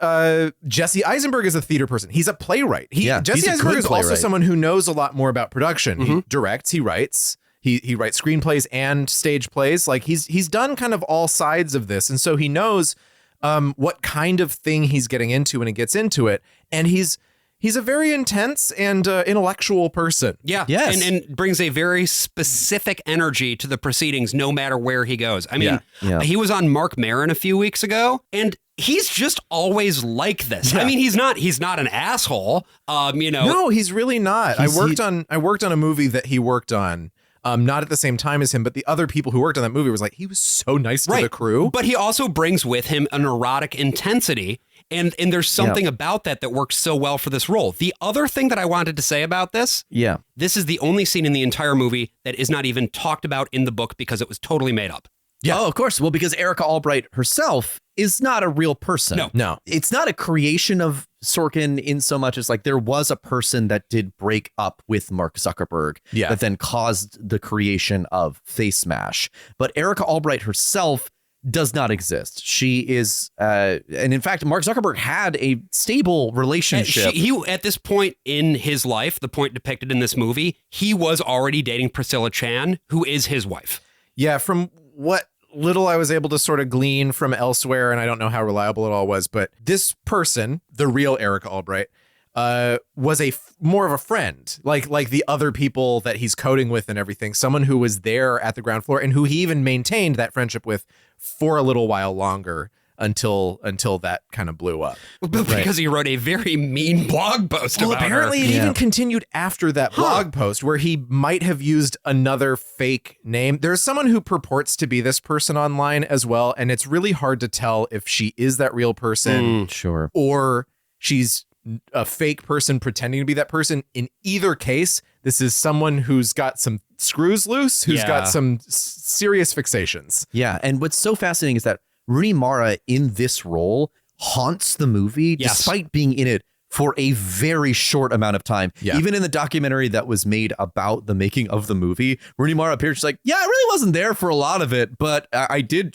Jesse Eisenberg is a theater person. He's a playwright. Jesse he's a Eisenberg good is also playwright. someone who knows a lot more about production. He directs, he writes. He writes screenplays and stage plays. Like he's done kind of all sides of this. And so he knows what kind of thing he's getting into when he gets into it. And he's a very intense and intellectual person. Yeah. Yes. And brings a very specific energy to the proceedings no matter where he goes. I mean, he was on Mark Maron a few weeks ago and he's just always like this. I mean, he's not an asshole. No, he's really not. I worked on a movie that he worked on. Not at the same time as him, but the other people who worked on that movie was like, he was so nice to the crew. But he also brings with him an erotic intensity. And there's something about that works so well for this role. The other thing that I wanted to say about this, this is the only scene in the entire movie that is not even talked about in the book because it was totally made up. Yeah. Oh, of course. Well, because Erica Albright herself is not a real person. No. It's not a creation of Sorkin in so much as like there was a person that did break up with Mark Zuckerberg that then caused the creation of Face Smash. But Erica Albright herself does not exist. She is, and in fact, Mark Zuckerberg had a stable relationship. He at this point in his life, the point depicted in this movie, he was already dating Priscilla Chan, who is his wife. Yeah, from what little I was able to sort of glean from elsewhere, and I don't know how reliable it all was, but this person, the real Eric Albright, was more of a friend, like the other people that he's coding with and everything, someone who was there at the ground floor and who he even maintained that friendship with for a little while longer until that kind of blew up. Because he wrote a very mean blog post about apparently her. it even continued after that blog post where he might have used another fake name. There's someone who purports to be this person online as well, and it's really hard to tell if she is that real person Sure. or she's a fake person pretending to be that person. In either case, this is someone who's got some screws loose, who's got some serious fixations. Yeah, and what's so fascinating is that Rooney Mara in this role haunts the movie despite being in it for a very short amount of time. Yeah. Even in the documentary that was made about the making of the movie, Rooney Mara appears, she's like, yeah, I really wasn't there for a lot of it, but I did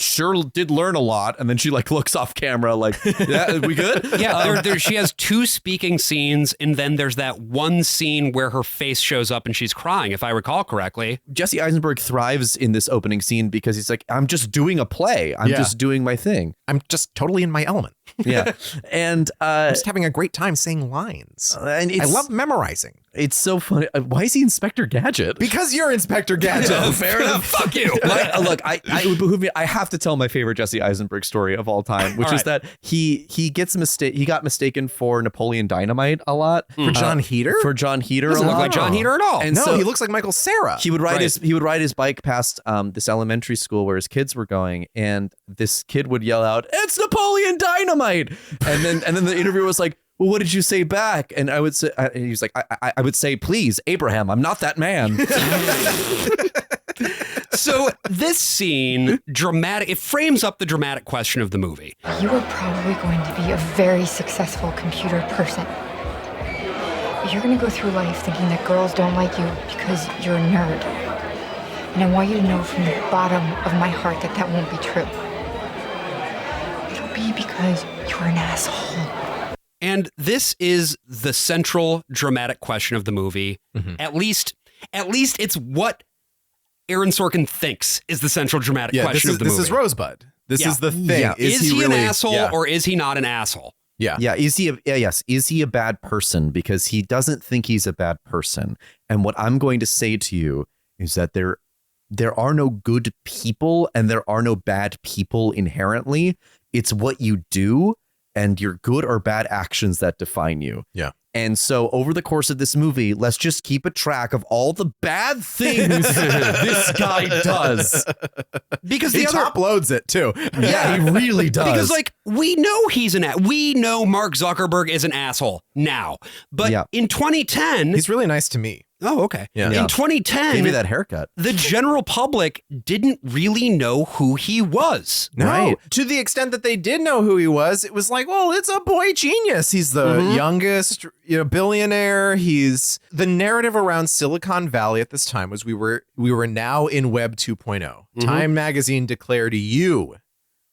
learn a lot. And then she like looks off camera like, yeah, we good? Yeah, she has 2 speaking scenes, and then there's that one scene where her face shows up and she's crying, if I recall correctly. Jesse Eisenberg thrives in this opening scene because he's like, I'm just doing a play. I'm just doing my thing. I'm just totally in my element. Yeah. And I'm just having a great time saying lines. And I love memorizing. It's so funny. Why is he Inspector Gadget? Because you're Inspector Gadget. Yeah, fair enough. Fuck you. Look, it would behoove me. I have to tell my favorite Jesse Eisenberg story of all time, which is that he got mistaken for Napoleon Dynamite a lot. For John Heater? For John Heater. Doesn't a look lot. like John Heater at all. And no, so he looks like Michael Cera. He would ride his bike past this elementary school where his kids were going, and this kid would yell out, "It's Napoleon Dynamite!" And then the interviewer was like, well, what did you say back? And I would say, he was like, I would say, please, Abraham, I'm not that man. So this scene, it frames up the dramatic question of the movie. You are probably going to be a very successful computer person. But you're going to go through life thinking that girls don't like you because you're a nerd. And I want you to know from the bottom of my heart that that won't be true. It'll be because you're an asshole. And this is the central dramatic question of the movie. Mm-hmm. At least it's what Aaron Sorkin thinks is the central dramatic question of the movie. This is Rosebud. This is the thing. Yeah. Is he really, an asshole or is he not an asshole? Yeah. Yeah. Is he a bad person? Because he doesn't think he's a bad person. And what I'm going to say to you is that there are no good people and there are no bad people inherently. It's what you do and your good or bad actions that define you. Yeah. And so over the course of this movie, let's just keep a track of all the bad things this guy does. Because he top loads it too. Yeah, he really does. Because we know we know Mark Zuckerberg is an asshole now. But in 2010, he's really nice to me. Oh, okay. Yeah. In 2010, gave me that haircut. The general public didn't really know who he was. No. Right. To the extent that they did know who he was, it was like, well, it's a boy genius. He's the youngest, billionaire. He's the narrative around Silicon Valley at this time was we were now in Web 2.0. Time magazine declared you,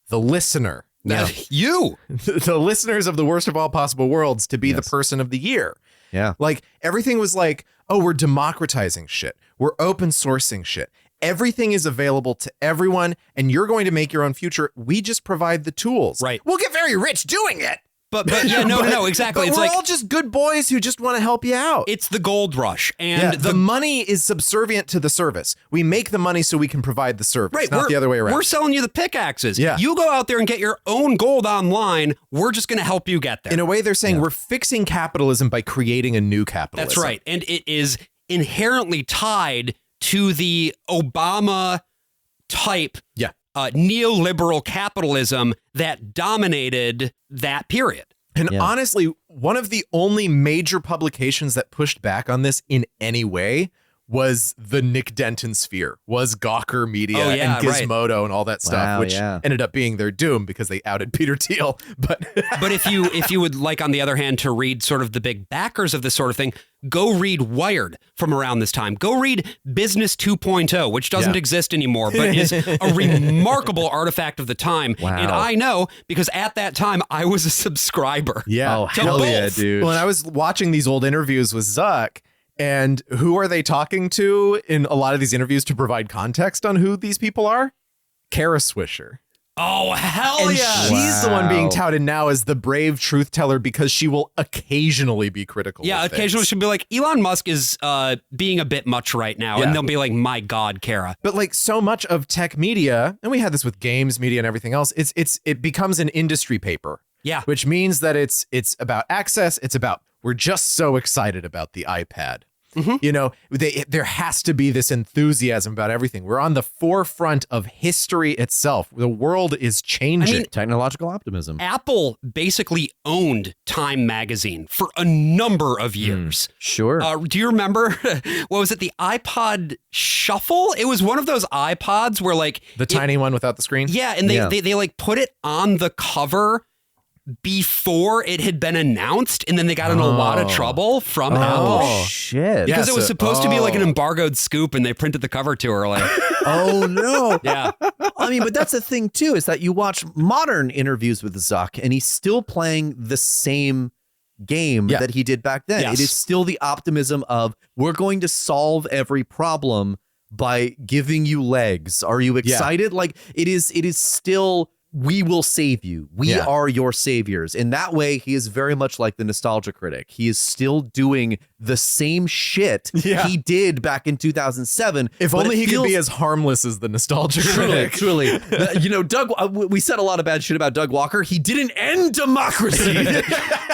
the listener. Now, you, the listeners of the worst of all possible worlds, to be the person of the year. Yeah. Like everything was like, oh, we're democratizing shit. We're open sourcing shit. Everything is available to everyone and you're going to make your own future. We just provide the tools. Right. We'll get very rich doing it. But yeah, no, exactly. But it's we're like all just good boys who just want to help you out. It's the gold rush. And the money is subservient to the service. We make the money so we can provide the service, not the other way around. We're selling you the pickaxes. Yeah. You go out there and get your own gold online. We're just going to help you get there. In a way, they're saying we're fixing capitalism by creating a new capitalism. That's right. And it is inherently tied to the Obama type neoliberal capitalism that dominated that period. And honestly, one of the only major publications that pushed back on this in any way was the Nick Denton sphere, was Gawker Media and Gizmodo and all that stuff, which ended up being their doom because they outed Peter Thiel. But if you would like, on the other hand, to read sort of the big backers of this sort of thing, go read Wired from around this time. Go read Business 2.0, which doesn't exist anymore, but is a remarkable artifact of the time. Wow. And I know because at that time I was a subscriber. Yeah. Oh, hell yeah, dude. When I was watching these old interviews with Zuck, and who are they talking to in a lot of these interviews to provide context on who these people are? Kara Swisher. Oh, hell And yeah. she's the one being Wow. touted now as the brave truth teller because she will occasionally be critical. Yeah, of occasionally things. she'll be like, Elon Musk is being a bit much right now. Yeah. And they'll be like, my God, Kara. But like so much of tech media, and we had this with games media and everything else, it becomes an industry paper. Yeah. Which means that it's about access. It's about we're just so excited about the iPad. Mm-hmm. You know, there has to be this enthusiasm about everything. We're on the forefront of history itself. The world is changing. I mean, Technological optimism. Apple basically owned Time magazine for a number of years. Sure. Do you remember, what was it, the iPod Shuffle? It was one of those iPods where like... the tiny one without the screen. Yeah, and they like put it on the cover before it had been announced, and then they got in a lot of trouble from Apple. Oh, shit. Yeah. Because it was so- supposed to be like an oh. embargoed scoop, and they printed the cover too early. Oh, no. Yeah. I mean, but that's the thing, too, is that you watch modern interviews with Zuck, and he's still playing the same game Yeah. that he did back then. Yes. It is still the optimism of, we're going to solve every problem by giving you legs. Are you excited? Like, it is still... we will save you. We are your saviors. In that way, he is very much like the nostalgia critic. He is still doing the same shit he did back in 2007. If but only it he could feels- be as harmless as the nostalgia Truly, critic. truly. You know, Doug, we said a lot of bad shit about Doug Walker. He didn't end democracy.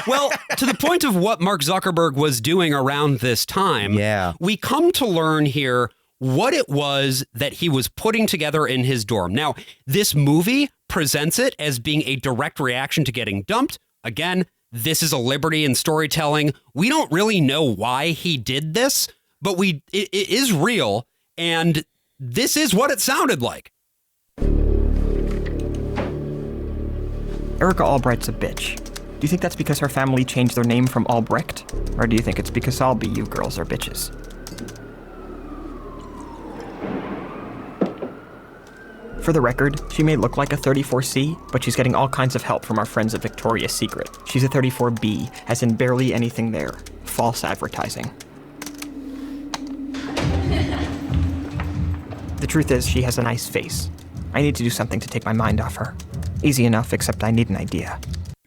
Well, to the point of what Mark Zuckerberg was doing around this time, we come to learn here what it was that he was putting together in his dorm. Now, this movie presents it as being a direct reaction to getting dumped. Again, this is a liberty in storytelling. We don't really know why he did this, but it is real, and this is what it sounded like. Erica Albright's a bitch. Do you think that's because her family changed their name from Albrecht? Or do you think it's because all BU girls are bitches? For the record, she may look like a 34C, but she's getting all kinds of help from our friends at Victoria's Secret. She's a 34B, as in barely anything there. False advertising. The truth is, she has a nice face. I need to do something to take my mind off her. Easy enough, except I need an idea.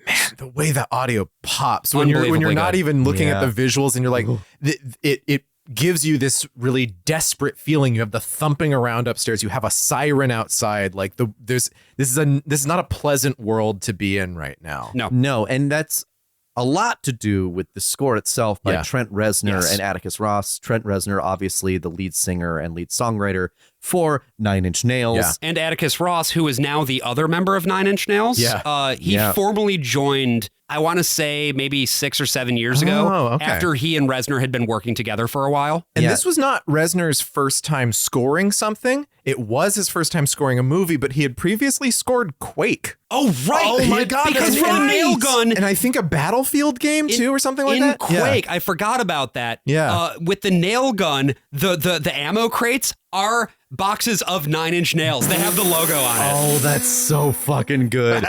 Man, the way that audio pops when you're Unbelievably not good. even looking at the visuals and you're like, it gives you this really desperate feeling. You have the thumping around upstairs. You have a siren outside. Like this is not a pleasant world to be in right now. No, and that's a lot to do with the score itself by Trent Reznor and Atticus Ross. Trent Reznor, obviously the lead singer and lead songwriter for Nine Inch Nails. Yeah. And Atticus Ross, who is now the other member of Nine Inch Nails. He formally joined, I want to say maybe 6 or 7 years ago, after he and Reznor had been working together for a while. And this was not Reznor's first time scoring something. It was his first time scoring a movie, but he had previously scored Quake. Oh, right. Oh, my God. Because that's from the nail gun. And I think a Battlefield game, too, or something like that. In Quake, I forgot about that. Yeah. With the nail gun, the ammo crates are boxes of 9 Inch Nails. They have the logo on it. Oh, that's so fucking good.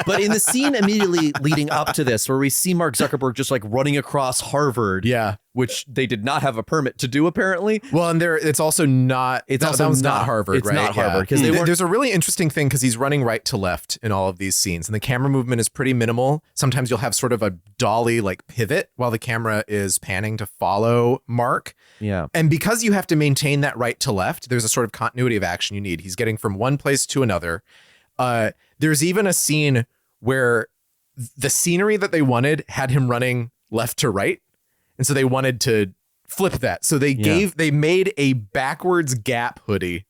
But in the scene immediately leading up to this, where we see Mark Zuckerberg just like running across Harvard, which they did not have a permit to do, apparently. Well, and it's also not. That one's not Harvard, it's right? not Harvard because there's a really interesting thing because he's running right to left in all of these scenes, and the camera movement is pretty minimal. Sometimes you'll have sort of a dolly like pivot while the camera is panning to follow Mark. Yeah. And because you have to maintain that right to left, there's a sort of continuity of action you need. He's getting from one place to another. There's even a scene where the scenery that they wanted had him running left to right. And so they wanted to flip that. So they made a backwards Gap hoodie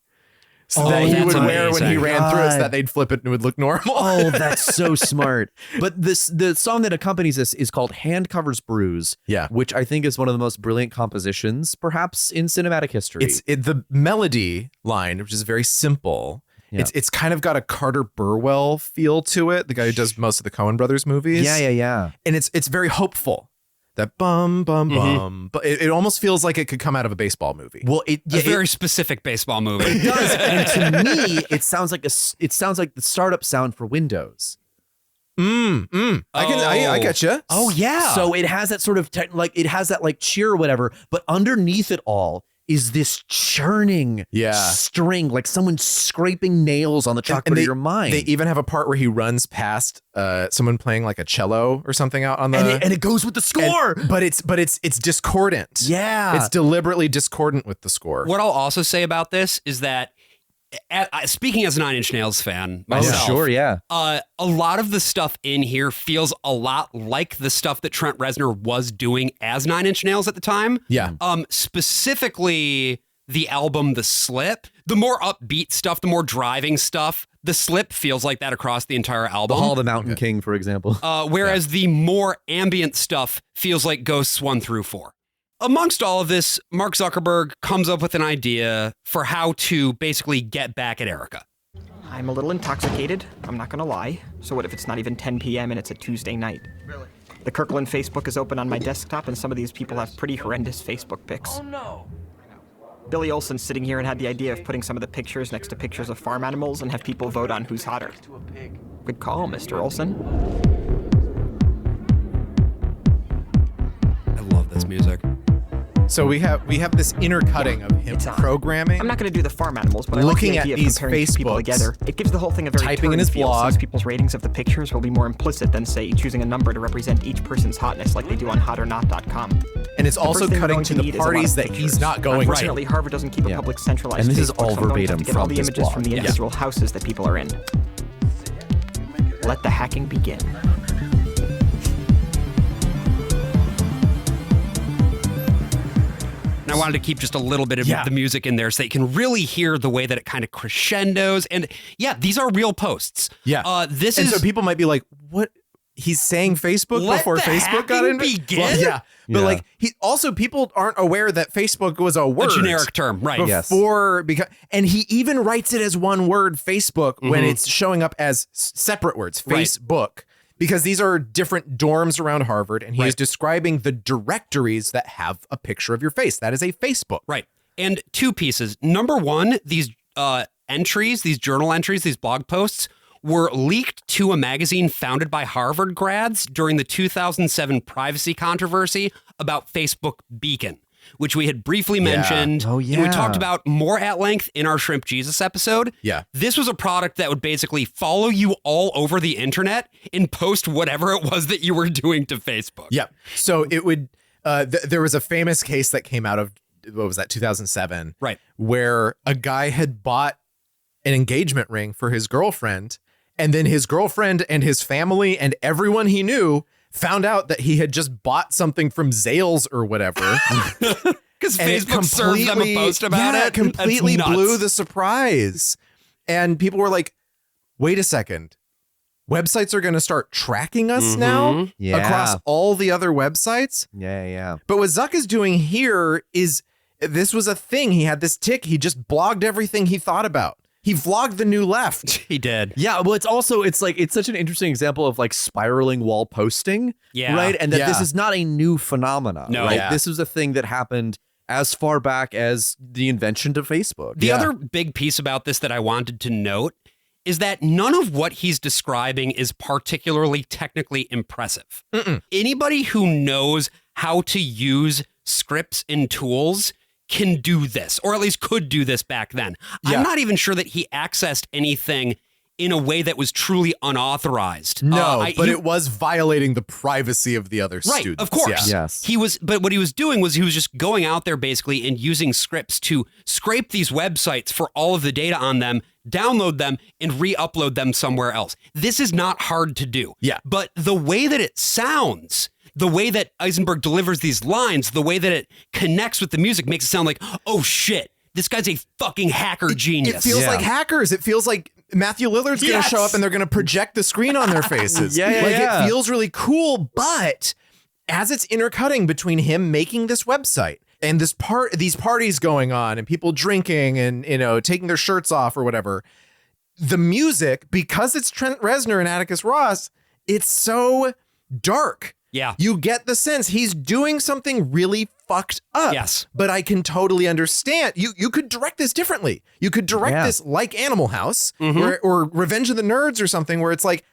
so that he would wear when he ran through it so that they'd flip it and it would look normal. Oh, that's so smart. But the song that accompanies this is called Hand Covers Bruise, which I think is one of the most brilliant compositions, perhaps in cinematic history. The melody line, which is very simple. Yeah. It's kind of got a Carter Burwell feel to it, the guy who does most of the Coen Brothers movies. Yeah. And it's very hopeful. That bum bum, but it almost feels like it could come out of a baseball movie. Well, a very specific baseball movie. It does, and to me, it sounds like the startup sound for Windows. I get you. Oh yeah. So it has that sort of it has that like cheer or whatever, but underneath it all is this churning string, like someone scraping nails on the chalkboard of your mind. They even have a part where he runs past someone playing like a cello or something out on the, and it goes with the score. But it's discordant. Yeah, it's deliberately discordant with the score. What I'll also say about this is that, speaking as a Nine Inch Nails fan myself, a lot of the stuff in here feels a lot like the stuff that Trent Reznor was doing as Nine Inch Nails at the time. Yeah. Specifically the album The Slip. The more upbeat stuff, the more driving stuff, The Slip feels like that across the entire album. The Hall of the Mountain King, for example. Whereas the more ambient stuff feels like Ghosts 1 through 4. Amongst all of this, Mark Zuckerberg comes up with an idea for how to basically get back at Erica. I'm a little intoxicated, I'm not gonna lie. So what if it's not even 10 p.m. and it's a Tuesday night? Really? The Kirkland Facebook is open on my desktop, and some of these people have pretty horrendous Facebook pics. Oh no! Billy Olson's sitting here and had the idea of putting some of the pictures next to pictures of farm animals and have people vote on who's hotter. Good call, Mr. Olson. I love this music. So we have this intercutting of him programming. I'm not going to do the farm animals, but looking I like the idea at these of comparing people together. It gives the whole thing a very typing in his feel, blog. since people's ratings of the pictures will be more implicit than, say, choosing a number to represent each person's hotness like they do on hotornot.com. And it's also cutting to the parties that he's not going to. Unfortunately, Harvard doesn't keep a public centralized And this is Facebook, all so I'm going to have verbatim to get from all the this images blog. from the individual houses that people are in. Let the hacking begin. And I wanted to keep just a little bit of the music in there so that you can really hear the way that it kind of crescendos. And these are real posts. Yeah. So people might be like, what? He's saying Facebook before Facebook got in? Begin? Well, but like people aren't aware that Facebook was a word. A generic term, right. Before, and he even writes it as one word, Facebook, when it's showing up as separate words, Facebook. Because these are different dorms around Harvard, and he is describing the directories that have a picture of your face. That is a Facebook. Right. And two pieces. Number one, these entries, these journal entries, these blog posts were leaked to a magazine founded by Harvard grads during the 2007 privacy controversy about Facebook Beacon, which we had briefly mentioned. Oh, yeah. And we talked about more at length in our Shrimp Jesus episode. Yeah. This was a product that would basically follow you all over the internet and post whatever it was that you were doing to Facebook. Yeah. So it would, there was a famous case that came out of, what was that, 2007? Right. Where a guy had bought an engagement ring for his girlfriend, and then his girlfriend and his family and everyone he knew found out that he had just bought something from Zales or whatever. Because Facebook served them a post about it. Completely blew the surprise. And people were like, wait a second. Websites are going to start tracking us now across all the other websites? Yeah. But what Zuck is doing here is, this was a thing. He had this tick. He just blogged everything he thought about. He vlogged the new left. He did. Yeah, well, it's such an interesting example of like spiraling wall posting. Yeah. Right. And that this is not a new phenomenon. No. Right? Yeah. This was a thing that happened as far back as the invention of Facebook. The other big piece about this that I wanted to note is that none of what he's describing is particularly technically impressive. Anybody who knows how to use scripts and tools can do this, or at least could do this back then. I'm not even sure that he accessed anything in a way that was truly unauthorized. No, it was violating the privacy of the other students. Right, of course. Yes. But what he was doing was he was just going out there basically and using scripts to scrape these websites for all of the data on them, download them, and re-upload them somewhere else. This is not hard to do. Yeah. But the way that it sounds, the way that Eisenberg delivers these lines, the way that it connects with the music makes it sound like, oh shit, this guy's a fucking hacker genius. It feels like hackers. It feels like Matthew Lillard's going to show up and they're going to project the screen on their faces. It feels really cool, but as it's intercutting between him making this website and these parties going on and people drinking and, taking their shirts off or whatever, the music, because it's Trent Reznor and Atticus Ross, it's so dark. Yeah. You get the sense he's doing something really fucked up. Yes. But I can totally understand. You could direct this differently. You could direct this like Animal House or Revenge of the Nerds or something where it's like,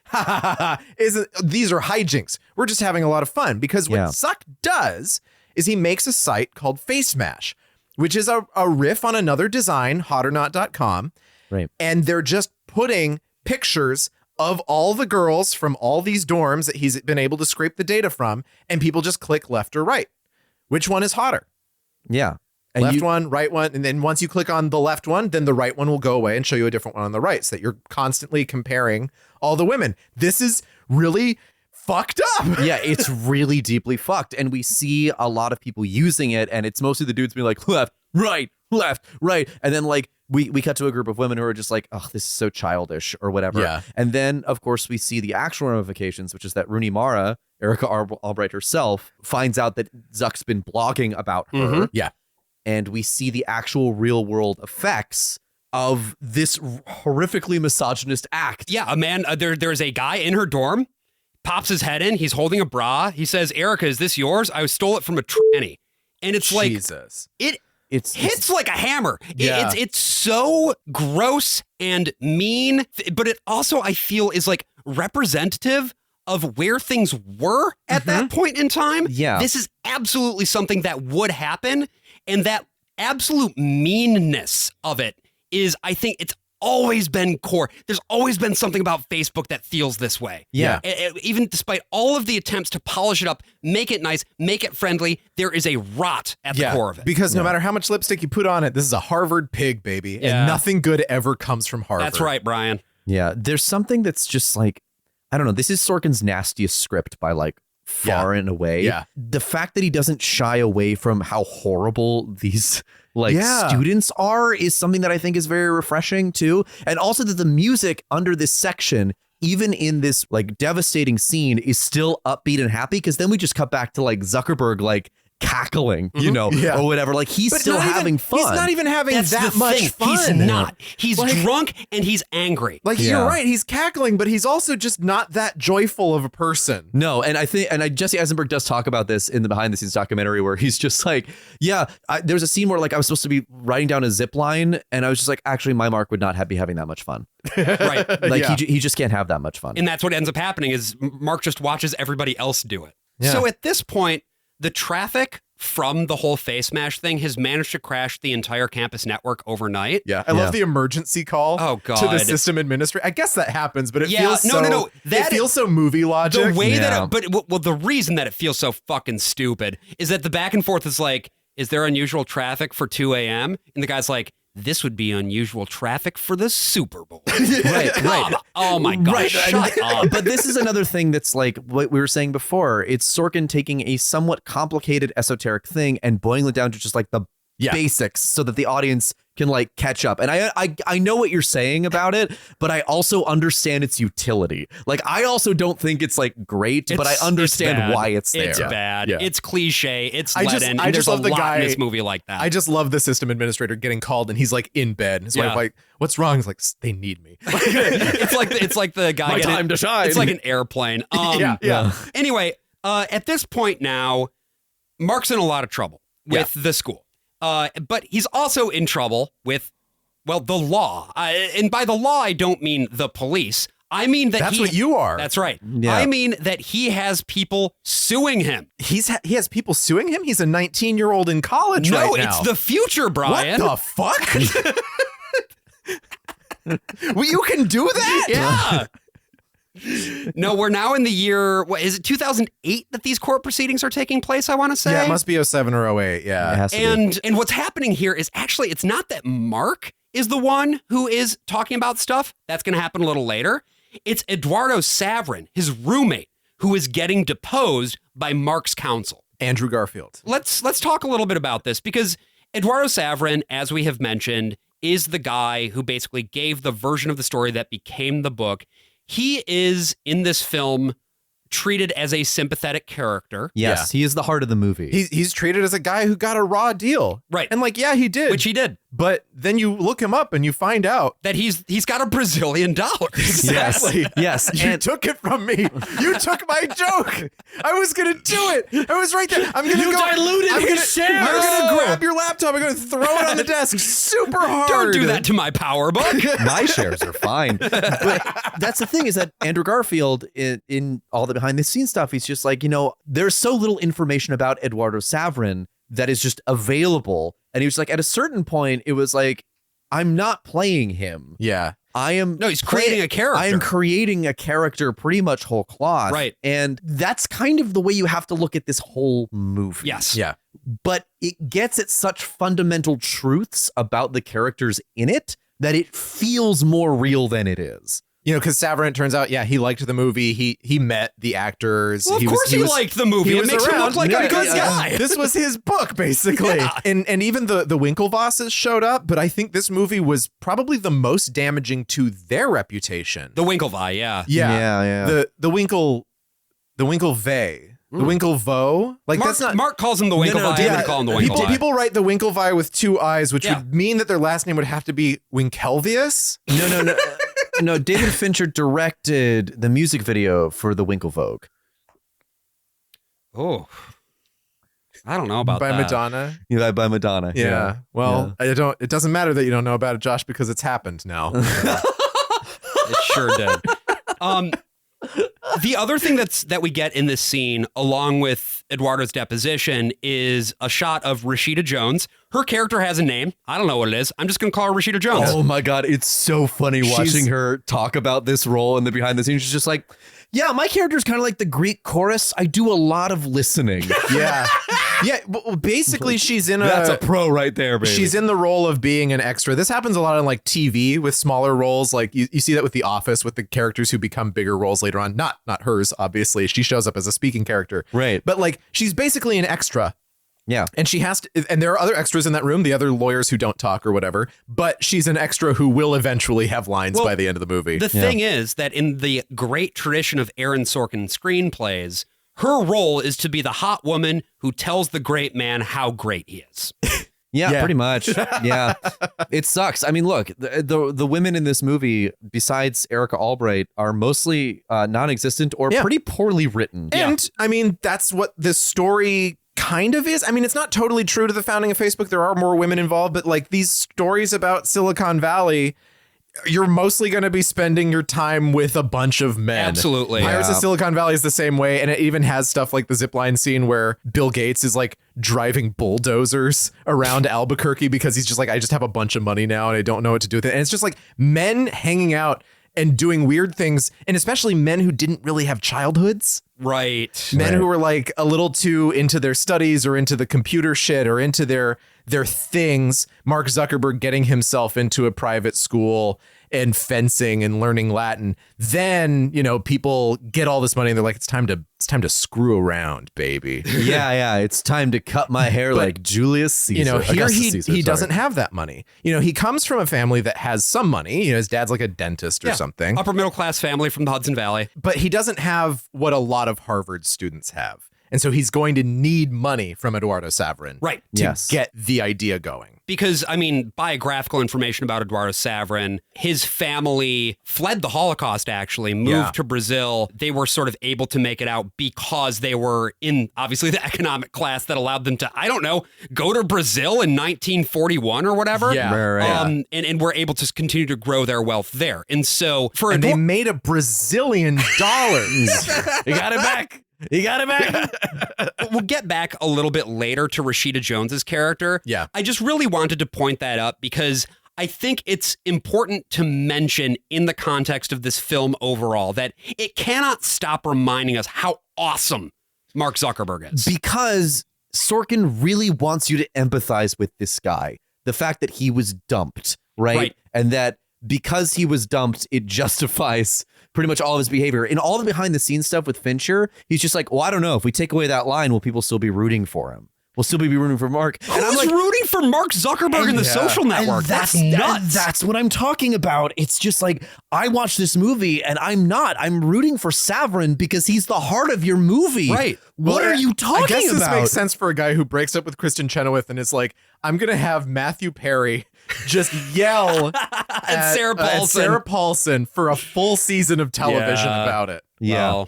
these are hijinks. We're just having a lot of fun. Because what Zuck does is he makes a site called Face Mash, which is a riff on another design, hotornot.com. Right. And they're just putting pictures of all the girls from all these dorms that he's been able to scrape the data from, and people just click left or right. Which one is hotter? Yeah. And Left one, right one, and then once you click on the left one, then the right one will go away and show you a different one on the right, so that you're constantly comparing all the women. This is really fucked up. Yeah, it's really deeply fucked. And we see a lot of people using it, and it's mostly the dudes being like, left, right. And then like we cut to a group of women who are just like, oh, this is so childish or whatever. Yeah. And then, of course, we see the actual ramifications, which is that Rooney Mara, Erica Albright herself, finds out that Zuck's been blogging about her. Mm-hmm. Yeah. And we see the actual real world effects of this horrifically misogynist act. Yeah, a man, there's a guy in her dorm, pops his head in, he's holding a bra. He says, Erica, is this yours? I stole it from a tranny. And it's Jesus. like, It's hits like a hammer. Yeah. It's so gross and mean, but it also, I feel, is like representative of where things were at that point in time. Yeah. This is absolutely something that would happen. And that absolute meanness of it is, I think it's always been core. There's always been something about Facebook that feels this way. Yeah. Even despite all of the attempts to polish it up, make it nice, make it friendly, there is a rot at the core of it. Because no matter how much lipstick you put on it, this is a Harvard pig, baby. Yeah. And nothing good ever comes from Harvard. That's right, Brian. Yeah, there's something that's just like, I don't know, this is Sorkin's nastiest script by like far and away. Yeah. The fact that he doesn't shy away from how horrible these like students are is something that I think is very refreshing too. And also that the music under this section, even in this like devastating scene, is still upbeat and happy, because then we just cut back to like Zuckerberg like cackling, you know, or whatever. Like he's But still not having even, fun. He's not even having That's that the much thing. fun. He's not. He's Like- drunk and he's angry. Like, you're right. He's cackling, but he's also just not that joyful of a person. No, and I think, Jesse Eisenberg does talk about this in the behind the scenes documentary where he's just like, yeah, there's a scene where like I was supposed to be writing down a zip line, and I was just like, actually, my Mark would not be having that much fun. Right. Like he just can't have that much fun. And that's what ends up happening is Mark just watches everybody else do it. Yeah. So at this point, the traffic from the whole face mash thing has managed to crash the entire campus network overnight. Yeah, I love the emergency call Oh, to the God. system administrator. I guess that happens, but it Yeah, feels no. It feels so movie logic. The way Yeah. that the reason that it feels so fucking stupid is that the back and forth is like, is there unusual traffic for 2 a.m.? And the guy's like, this would be unusual traffic for the Super Bowl. right. Oh my God. Right. Shut up. But this is another thing that's like what we were saying before. It's Sorkin taking a somewhat complicated esoteric thing and boiling it down to just like the basics so that the audience can like catch up. And I know what you're saying about it, but I also understand its utility. Like I also don't think it's like great, but I understand why it's there. It's bad. Yeah. It's cliche. It's I let just- in. I And just there's love a the lot in guy- this movie like that. I just love the system administrator getting called and he's like in bed. His wife like, what's wrong? He's like, they need me. it's like the guy. My getting- time to shine. It's like an airplane. Yeah. Anyway, at this point now, Mark's in a lot of trouble with the school. But he's also in trouble with, well, the law. And by the law, I don't mean the police. I mean that That's what you are. That's right. Yeah. I mean that he has people suing him. He has people suing him. He's a 19-year-old in college No, right now. it's the future, Brian. What the fuck? Well, you can do that? Yeah. No, we're now in the year, what is it, 2008 that these court proceedings are taking place, I want to say? Yeah, it must be 07 or 08. Yeah. It has to be. And what's happening here is actually, it's not that Mark is the one who is talking about stuff. That's going to happen a little later. It's Eduardo Savrin, his roommate, who is getting deposed by Mark's counsel. Andrew Garfield. Let's talk a little bit about this, because Eduardo Savrin, as we have mentioned, is the guy who basically gave the version of the story that became the book. He is, in this film, treated as a sympathetic character. Yes, he is the heart of the movie. He's treated as a guy who got a raw deal. Right. And like, yeah, he did. Which he did. But then you look him up and you find out That he's got $1 brazilian. Exactly. Yes. You And took it from me. You took my joke. I was gonna do it. I was right there. I'm gonna You go. diluted I'm his gonna, shares. I'm gonna grab your laptop. I'm gonna throw it on the desk super hard. Don't do that to my power book. my shares are fine. But that's the thing, is that Andrew Garfield in all the behind the scenes stuff, he's just like, you know, there's so little information about Eduardo Savrin that is just available. And he was like, at a certain point, it was like, I'm not playing him. Yeah. He's creating a character. I am creating a character pretty much whole cloth. Right. And that's kind of the way you have to look at this whole movie. Yes. Yeah. But it gets at such fundamental truths about the characters in it that it feels more real than it is. You know, because Savarant turns out, he liked the movie. He met the actors. Well, of course he liked the movie. It makes him look like a good guy. This was his book, basically. Yeah. And even the Winkle vosses showed up, but I think this movie was probably the most damaging to their reputation. The Winklevi, yeah. Yeah. The Winkle vey. The Winklevo. Like Mark, that's not Mark calls him the Winklevi. I'm going to call him the Winklevi. People write the Winklevi with 2 eyes, which would mean that their last name would have to be Winkelvius. No. No, David Fincher directed the music video for the Winkle Vogue. Oh, I don't know about by that. Madonna. Yeah, by Madonna. Yeah. Well, it doesn't matter that you don't know about it, Josh, because it's happened now. It sure did. The other thing that we get in this scene, along with Eduardo's deposition, is a shot of Rashida Jones. Her character has a name. I don't know what it is. I'm just going to call her Rashida Jones. Oh my God. It's so funny watching her talk about this role in the behind the scenes. She's just like, yeah, my character's kind of like the Greek chorus. I do a lot of listening. Yeah. Yeah. Well, basically, she's in That's a pro right there, baby. She's in the role of being an extra. This happens a lot on like TV with smaller roles. Like you see that with The Office with the characters who become bigger roles later on. Not hers, obviously. She shows up as a speaking character. Right. But like she's basically an extra. Yeah. And she has to, and there are other extras in that room, the other lawyers who don't talk or whatever, but she's an extra who will eventually have lines by the end of the movie. The thing is that in the great tradition of Aaron Sorkin screenplays, her role is to be the hot woman who tells the great man how great he is. Yeah, pretty much. Yeah. It sucks. I mean, look, the women in this movie, besides Erica Albright, are mostly non-existent or pretty poorly written. And I mean, that's what this story kind of is. I mean, it's not totally true to the founding of Facebook. There are more women involved, but like these stories about Silicon Valley, you're mostly going to be spending your time with a bunch of men. Absolutely. Pirates of Silicon Valley is the same way. And it even has stuff like the zipline scene where Bill Gates is like driving bulldozers around Albuquerque because he's just like, I just have a bunch of money now and I don't know what to do with it. And it's just like men hanging out and doing weird things, and especially men who didn't really have childhoods. Right. Men who were like a little too into their studies or into the computer shit or into their things. Mark Zuckerberg getting himself into a private school and fencing and learning Latin. Then, you know, people get all this money and they're like, it's time to screw around, baby. Yeah. It's time to cut my hair like Julius Caesar. You know, here Augustus Caesar, he doesn't have that money. You know, he comes from a family that has some money. You know, his dad's like a dentist or something. Upper middle class family from the Hudson Valley. But he doesn't have what a lot of Harvard students have. And so he's going to need money from Eduardo Saverin to get the idea going. Because, I mean, biographical information about Eduardo Saverin, his family fled the Holocaust, actually, moved to Brazil. They were sort of able to make it out because they were in, obviously, the economic class that allowed them to, I don't know, go to Brazil in 1941 or whatever. Yeah. Right. And were able to continue to grow their wealth there. And so, they made $1 Brazilian. You got it back. You got it back. We'll get back a little bit later to Rashida Jones's character. Yeah. I just really wanted to point that up because I think it's important to mention in the context of this film overall that it cannot stop reminding us how awesome Mark Zuckerberg is. Because Sorkin really wants you to empathize with this guy. The fact that he was dumped, right? And that because he was dumped, it justifies pretty much all of his behavior. In all the behind the scenes stuff with Fincher, he's just like, well, I don't know. If we take away that line, will people still be rooting for him? We'll still be rooting for Mark. And I'm like, rooting for Mark Zuckerberg in the social network. That's nuts. That's what I'm talking about. It's just like, I watched this movie and I'm rooting for Saverin because he's the heart of your movie. Right. What are you talking about? I guess this makes sense for a guy who breaks up with Kristen Chenoweth and is like, I'm going to have Matthew Perry just yell at Sarah Paulson for a full season of television about it. Yeah.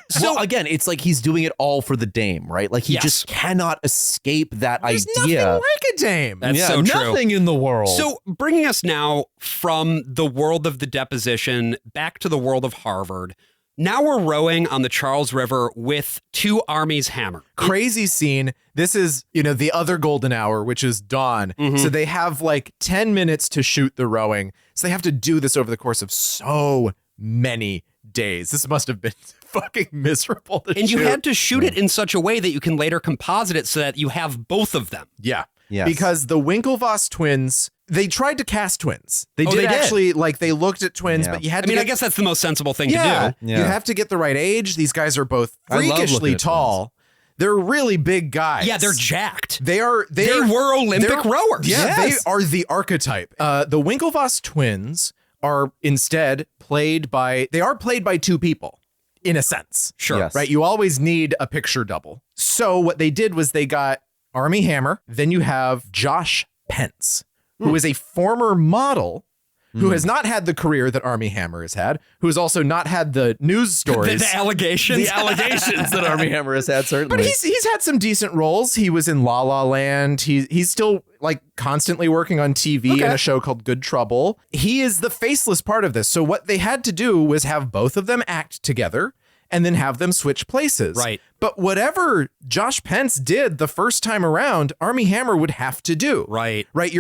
So again, it's like he's doing it all for the dame, right? Like he just cannot escape that There's idea. Nothing like a dame. That's so true. Nothing in the world. So bringing us now from the world of the deposition back to the world of Harvard. Now we're rowing on the Charles River with two armies hammered. Crazy scene. This is, the other golden hour, which is dawn. So they have like 10 minutes to shoot the rowing. So they have to do this over the course of so many days. This must have been fucking miserable to And shoot. you had to shoot it in such a way that you can later composite it so that you have both of them. Yeah. Yes. Because the Winklevoss twins, they tried to cast twins. They did actually, like, they looked at twins, but you had to I guess that's the most sensible thing to do. Yeah. You have to get the right age. These guys are both I love looking freakishly at tall. They're really big guys. Yeah, they're jacked. They were Olympic rowers. Yeah, Yes. they are the archetype. The Winklevoss twins are instead played by two people, in a sense. Sure. Yes. Right? You always need a picture double. So what they did was they got Armie Hammer. Then you have Josh Pence, who is a former model who has not had the career that Armie Hammer has had, who has also not had the news stories. The allegations. The allegations that Armie Hammer has had, certainly. But he's had some decent roles. He was in La La Land. He's still like constantly working on TV in a show called Good Trouble. He is the faceless part of this. So what they had to do was have both of them act together and then have them switch places. Right. But whatever Josh Pence did the first time around, Armie Hammer would have to do. Right. Right.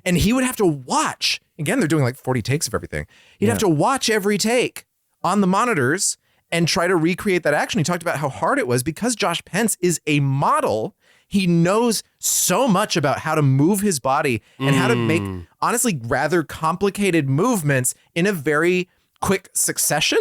And he would have to watch. Again, they're doing like 40 takes of everything. He'd have to watch every take on the monitors and try to recreate that action. He talked about how hard it was because Josh Pence is a model. He knows so much about how to move his body and how to make, honestly, rather complicated movements in a very quick succession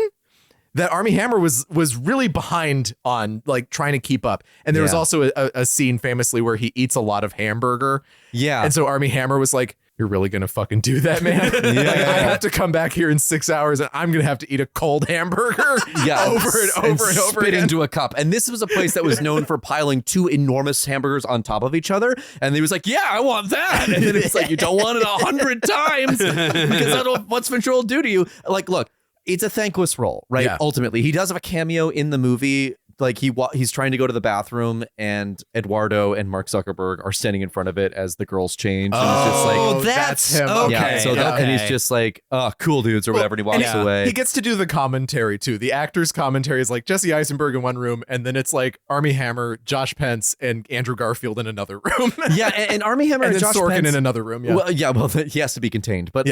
that Armie Hammer was really behind on, like, trying to keep up. And there was also a scene famously where he eats a lot of hamburger. Yeah. And so Armie Hammer was like, you're really going to fucking do that, man? I have to come back here in 6 hours and I'm going to have to eat a cold hamburger over and over spit again. into a cup. And this was a place that was known for piling two enormous hamburgers on top of each other. And he was like, yeah, I want that. And then it's like, you don't want it 100 times because what's Fincher will do to you? Like, look, it's a thankless role, right? Yeah. Ultimately, he does have a cameo in the movie. Like he's trying to go to the bathroom and Eduardo and Mark Zuckerberg are standing in front of it as the girls change. And it's just like, that's him. Okay. yeah. So that, and he's just like, cool dudes or whatever. And he walks away. He gets to do the commentary too. The actor's commentary is like Jesse Eisenberg in one room, and then it's like Armie Hammer, Josh Pence, and Andrew Garfield in another room. Yeah, and Armie Hammer and and then Josh Sorkin Pence, in another room. Yeah. Well, he has to be contained. But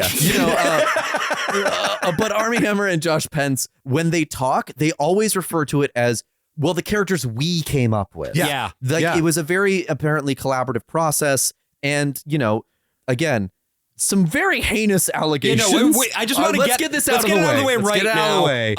but Armie Hammer and Josh Pence, when they talk, they always refer to it as, well, the characters we came up with. Yeah. It was a very apparently collaborative process. And, again, some very heinous allegations. Wait, I just want to get this out out of the way. Let's get it out of the way Let's right get it out of now. the way.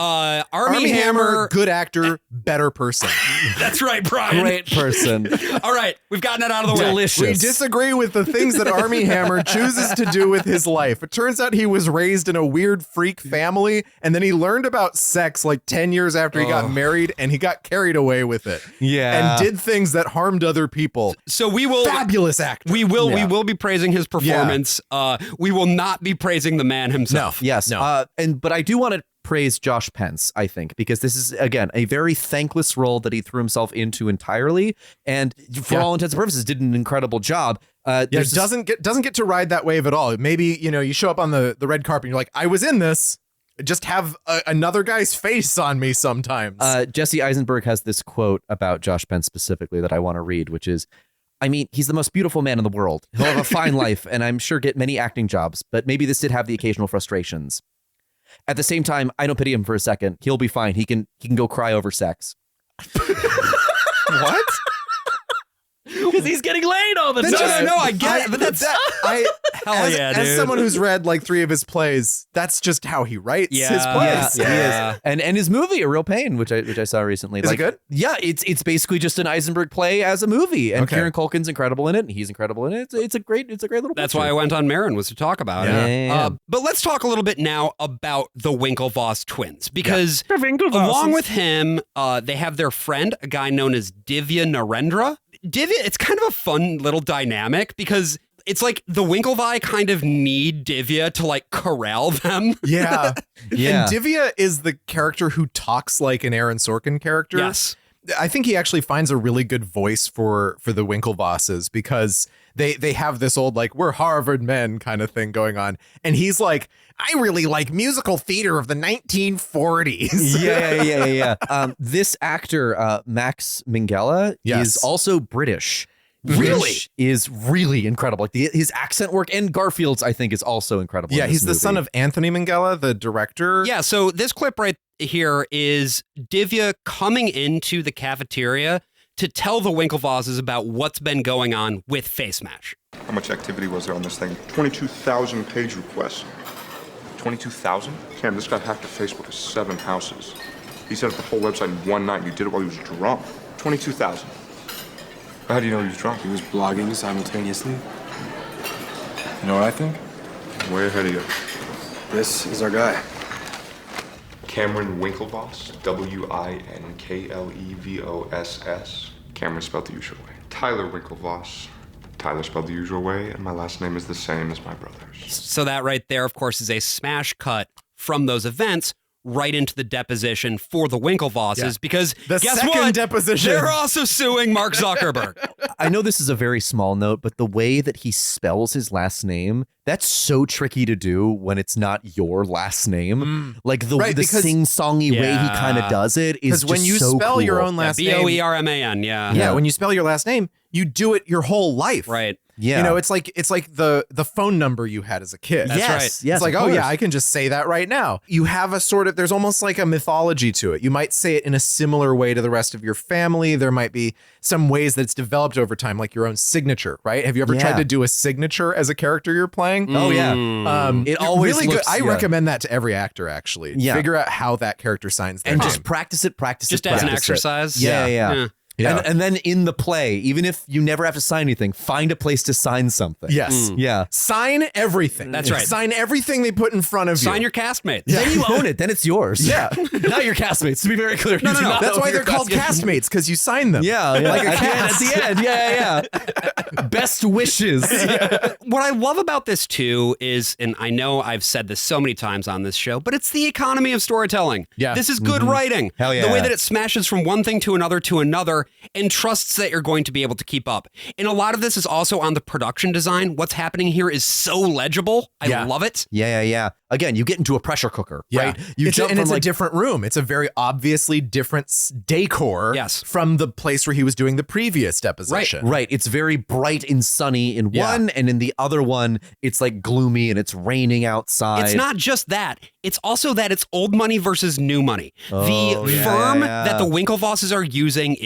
Armie Hammer, good actor, better person. That's right, Brian. Great person. All right, we've gotten it out of the way. Delicious. We disagree with the things that Armie Hammer chooses to do with his life. It turns out he was raised in a weird freak family, and then he learned about sex like 10 years after he got married, and he got carried away with it. Yeah. And did things that harmed other people. So we will Fabulous actor. We will be praising his performance. We will not be praising the man himself. Yes. No. But I do want to praise Josh Pence, I think, because this is, again, a very thankless role that he threw himself into entirely. And for all intents and purposes, did an incredible job. Doesn't get to ride that wave at all. Maybe, you show up on the red carpet and you're like, I was in this. Just have another guy's face on me sometimes. Jesse Eisenberg has this quote about Josh Pence specifically that I want to read, which is, I mean, he's the most beautiful man in the world. He'll have a fine life and I'm sure get many acting jobs, but maybe this did have the occasional frustrations. At the same time, I don't pity him for a second. He'll be fine. He can go cry over sex. What? Because he's getting laid all the time. No, I get it, but that's as someone who's read like 3 of his plays, that's just how he writes his plays. He is. And his movie, A Real Pain, which I saw recently. Is it good? Yeah, it's basically just an Eisenberg play as a movie, and Kieran Culkin's incredible in it, and he's incredible in it. It's a great little. That's picture. why I went on M.A.R.K was to talk about it. Yeah. But let's talk a little bit now about the Winklevoss twins, because along with him, they have their friend, a guy known as Divya Narendra. Divya, it's kind of a fun little dynamic because it's like the Winklevi kind of need Divya to like corral them. Yeah. Yeah. And Divya is the character who talks like an Aaron Sorkin character. Yes. I think he actually finds a really good voice for the Winklevosses because they have this old like we're Harvard men kind of thing going on, and he's like, I really like musical theater of the 1940s. Yeah. This actor, Max Minghella, is also British. Really? Which is really incredible. Like his accent work, and Garfield's, I think, is also incredible. Yeah, he's the son of Anthony Minghella, the director. Yeah, so this clip right here is Divya coming into the cafeteria to tell the Winklevosses about what's been going on with Face Mash. How much activity was there on this thing? 22,000 page requests. 22,000? Cam, this guy hacked the Facebook of 7 houses. He set up the whole website in one night, and he did it while he was drunk. 22,000. How do you know he was drunk? He was blogging simultaneously. You know what I think? Way ahead of you. This is our guy. Cameron Winklevoss, Winklevoss. Cameron spelled the usual way. Tyler Winklevoss. Tyler spelled the usual way, and my last name is the same as my brother's. So that right there, of course, is a smash cut from those events right into the deposition for the Winklevosses, because the guess second what? deposition. They're also suing Mark Zuckerberg. I know this is a very small note, but the way that he spells his last name, that's so tricky to do when it's not your last name. Like the sing-songy way he kind of does it is just when you so spell cool. your own last name, Boerman, yeah, when you spell your last name, you do it your whole life. Right. Yeah. You know, it's like the phone number you had as a kid. That's yes, right. yes, it's like, of oh course. yeah, I can just say that right now. You have a sort of, there's almost like a mythology to it. You might say it in a similar way to the rest of your family. There might be some ways that it's developed over time, like your own signature, right? Have you ever tried to do a signature as a character you're playing? Oh yeah. It always really looks- good. I yeah. recommend that to every actor, actually. Yeah. Figure out how that character signs their And name. just practice it, Just as an exercise. Yeah. Yeah. And then in the play, even if you never have to sign anything, find a place to sign something. Yes. Yeah. Sign everything. That's right. Sign everything they put in front of you. Sign your castmates. Then you own it. Then it's yours. Yeah. Not your castmates, to be very clear. No. That's why they're called castmates, because you sign them. Yeah. Like a at cast. the end. Yeah. Best wishes. What I love about this too is, and I know I've said this so many times on this show, but it's the economy of storytelling. Yeah. This is good writing. Hell yeah. The way that it smashes from one thing to another and trusts that you're going to be able to keep up. And a lot of this is also on the production design. What's happening here is so legible. I love it. Yeah. Again, you get into a pressure cooker, right? You It's jump and from it's like a different room. It's a very obviously different decor from the place where he was doing the previous deposition. Right. It's very bright and sunny in one, and in the other one, it's like gloomy and it's raining outside. It's not just that. It's also that it's old money versus new money. The firm that the Winklevosses are using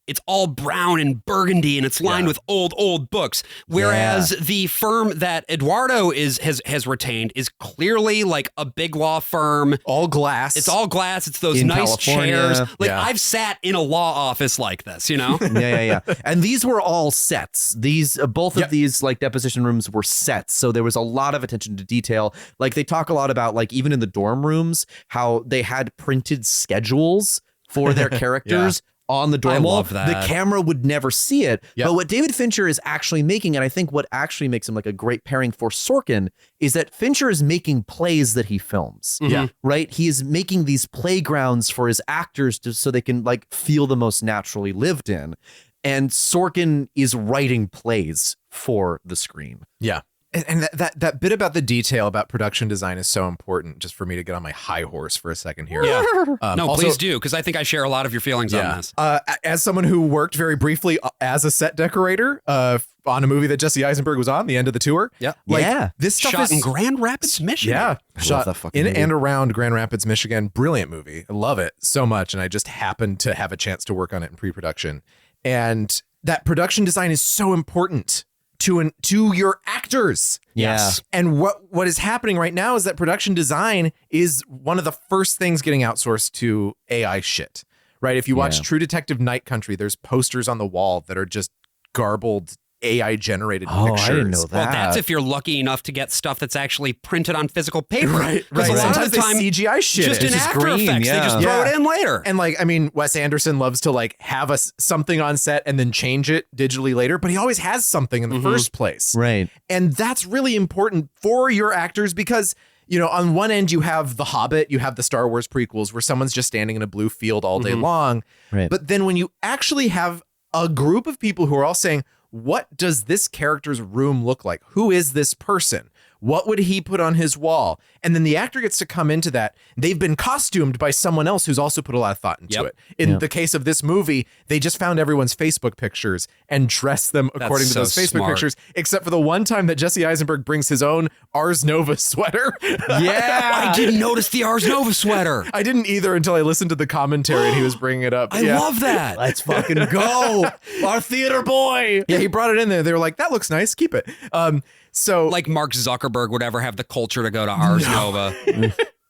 it's all brown and burgundy, and it's lined with old books. Whereas the firm that Eduardo has retained is clearly like a big law firm. All glass. It's all glass. It's those In nice California. chairs. Like I've sat in a law office like this, you know? Yeah. And these were all sets. These both of these like deposition rooms were sets. So there was a lot of attention to detail. Like they talk a lot about like even in the dorm rooms, how they had printed schedules for their characters. On the dorm wall. love that. The camera would never see it. But what David Fincher is actually making, and I think what actually makes him like a great pairing for Sorkin, is that Fincher is making plays that he films. Yeah. Right? He is making these playgrounds for his actors so they can like feel the most naturally lived in. And Sorkin is writing plays for the screen. Yeah. And that bit about the detail about production design is so important, just for me to get on my high horse for a second here. Yeah. No, also, please do, because I think I share a lot of your feelings on this. As someone who worked very briefly as a set decorator on a movie that Jesse Eisenberg was on, the end of the tour. Yeah. This stuff Shot is in Grand Rapids, Michigan. Yeah. Shot that fucking in movie. and around Grand Rapids, Michigan. Brilliant movie. I love it so much. And I just happened to have a chance to work on it in pre-production. And that production design is so important to your actors. Yes. And what is happening right now is that production design is one of the first things getting outsourced to AI shit, right? If you watch True Detective Night Country, there's posters on the wall that are just garbled AI generated pictures. I didn't know that. Well, that's if you're lucky enough to get stuff that's actually printed on physical paper. Right. Because a lot Sometimes of the time, they CGI shit. just in It's just After green, Effects, they just throw it in later. And like, I mean, Wes Anderson loves to like have something on set and then change it digitally later, but he always has something in the first place. Right. And that's really important for your actors because, you know, on one end you have The Hobbit, you have the Star Wars prequels where someone's just standing in a blue field all day long. Right. But then when you actually have a group of people who are all saying, what does this character's room look like? Who is this person? What would he put on his wall? And then the actor gets to come into that. They've been costumed by someone else who's also put a lot of thought into it. In the case of this movie, they just found everyone's Facebook pictures and dressed them according to those Facebook pictures, except for the one time that Jesse Eisenberg brings his own Ars Nova sweater. I didn't notice the Ars Nova sweater. I didn't either until I listened to the commentary and he was bringing it up. I love that. Let's fucking go. Our theater boy. Yeah, he brought it in there. They were like, that looks nice. Keep it. So like Mark Zuckerberg would ever have the culture to go to Ars Nova.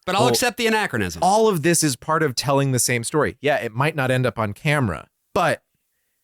But I'll accept the anachronism. All of this is part of telling the same story. Yeah, it might not end up on camera, but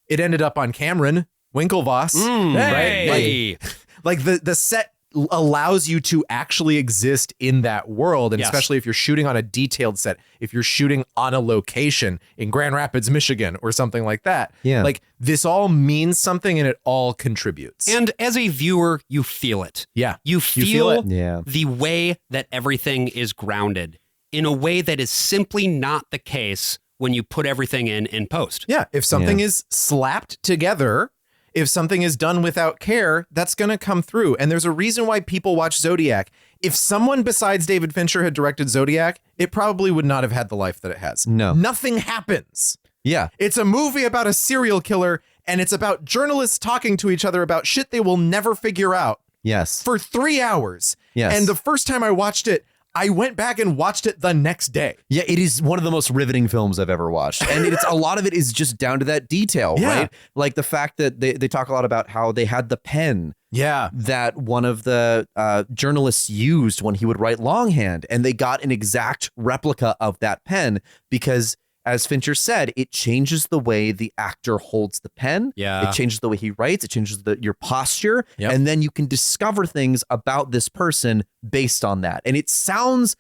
it ended up on Cameron, Winkle voss, right? Like the set allows you to actually exist in that world. And especially if you're shooting on a detailed set, if you're shooting on a location in Grand Rapids, Michigan, or something like that. Yeah. Like this all means something and it all contributes. And as a viewer, you feel it. Yeah. You feel it. Yeah. the way that everything is grounded in a way that is simply not the case when you put everything in post. Yeah. If something is slapped together, if something is done without care, that's going to come through. And there's a reason why people watch Zodiac. If someone besides David Fincher had directed Zodiac, it probably would not have had the life that it has. No. Nothing happens. Yeah. It's a movie about a serial killer, and it's about journalists talking to each other about shit they will never figure out. Yes. For 3 hours. Yes. And the first time I watched it, I went back and watched it the next day. Yeah, it is one of the most riveting films I've ever watched. And it's a lot of it is just down to that detail, right? Like the fact that they talk a lot about how they had the pen that one of the journalists used when he would write longhand. And they got an exact replica of that pen because, as Fincher said, it changes the way the actor holds the pen. Yeah. It changes the way he writes. It changes your posture. And then you can discover things about this person based on that. And it sounds,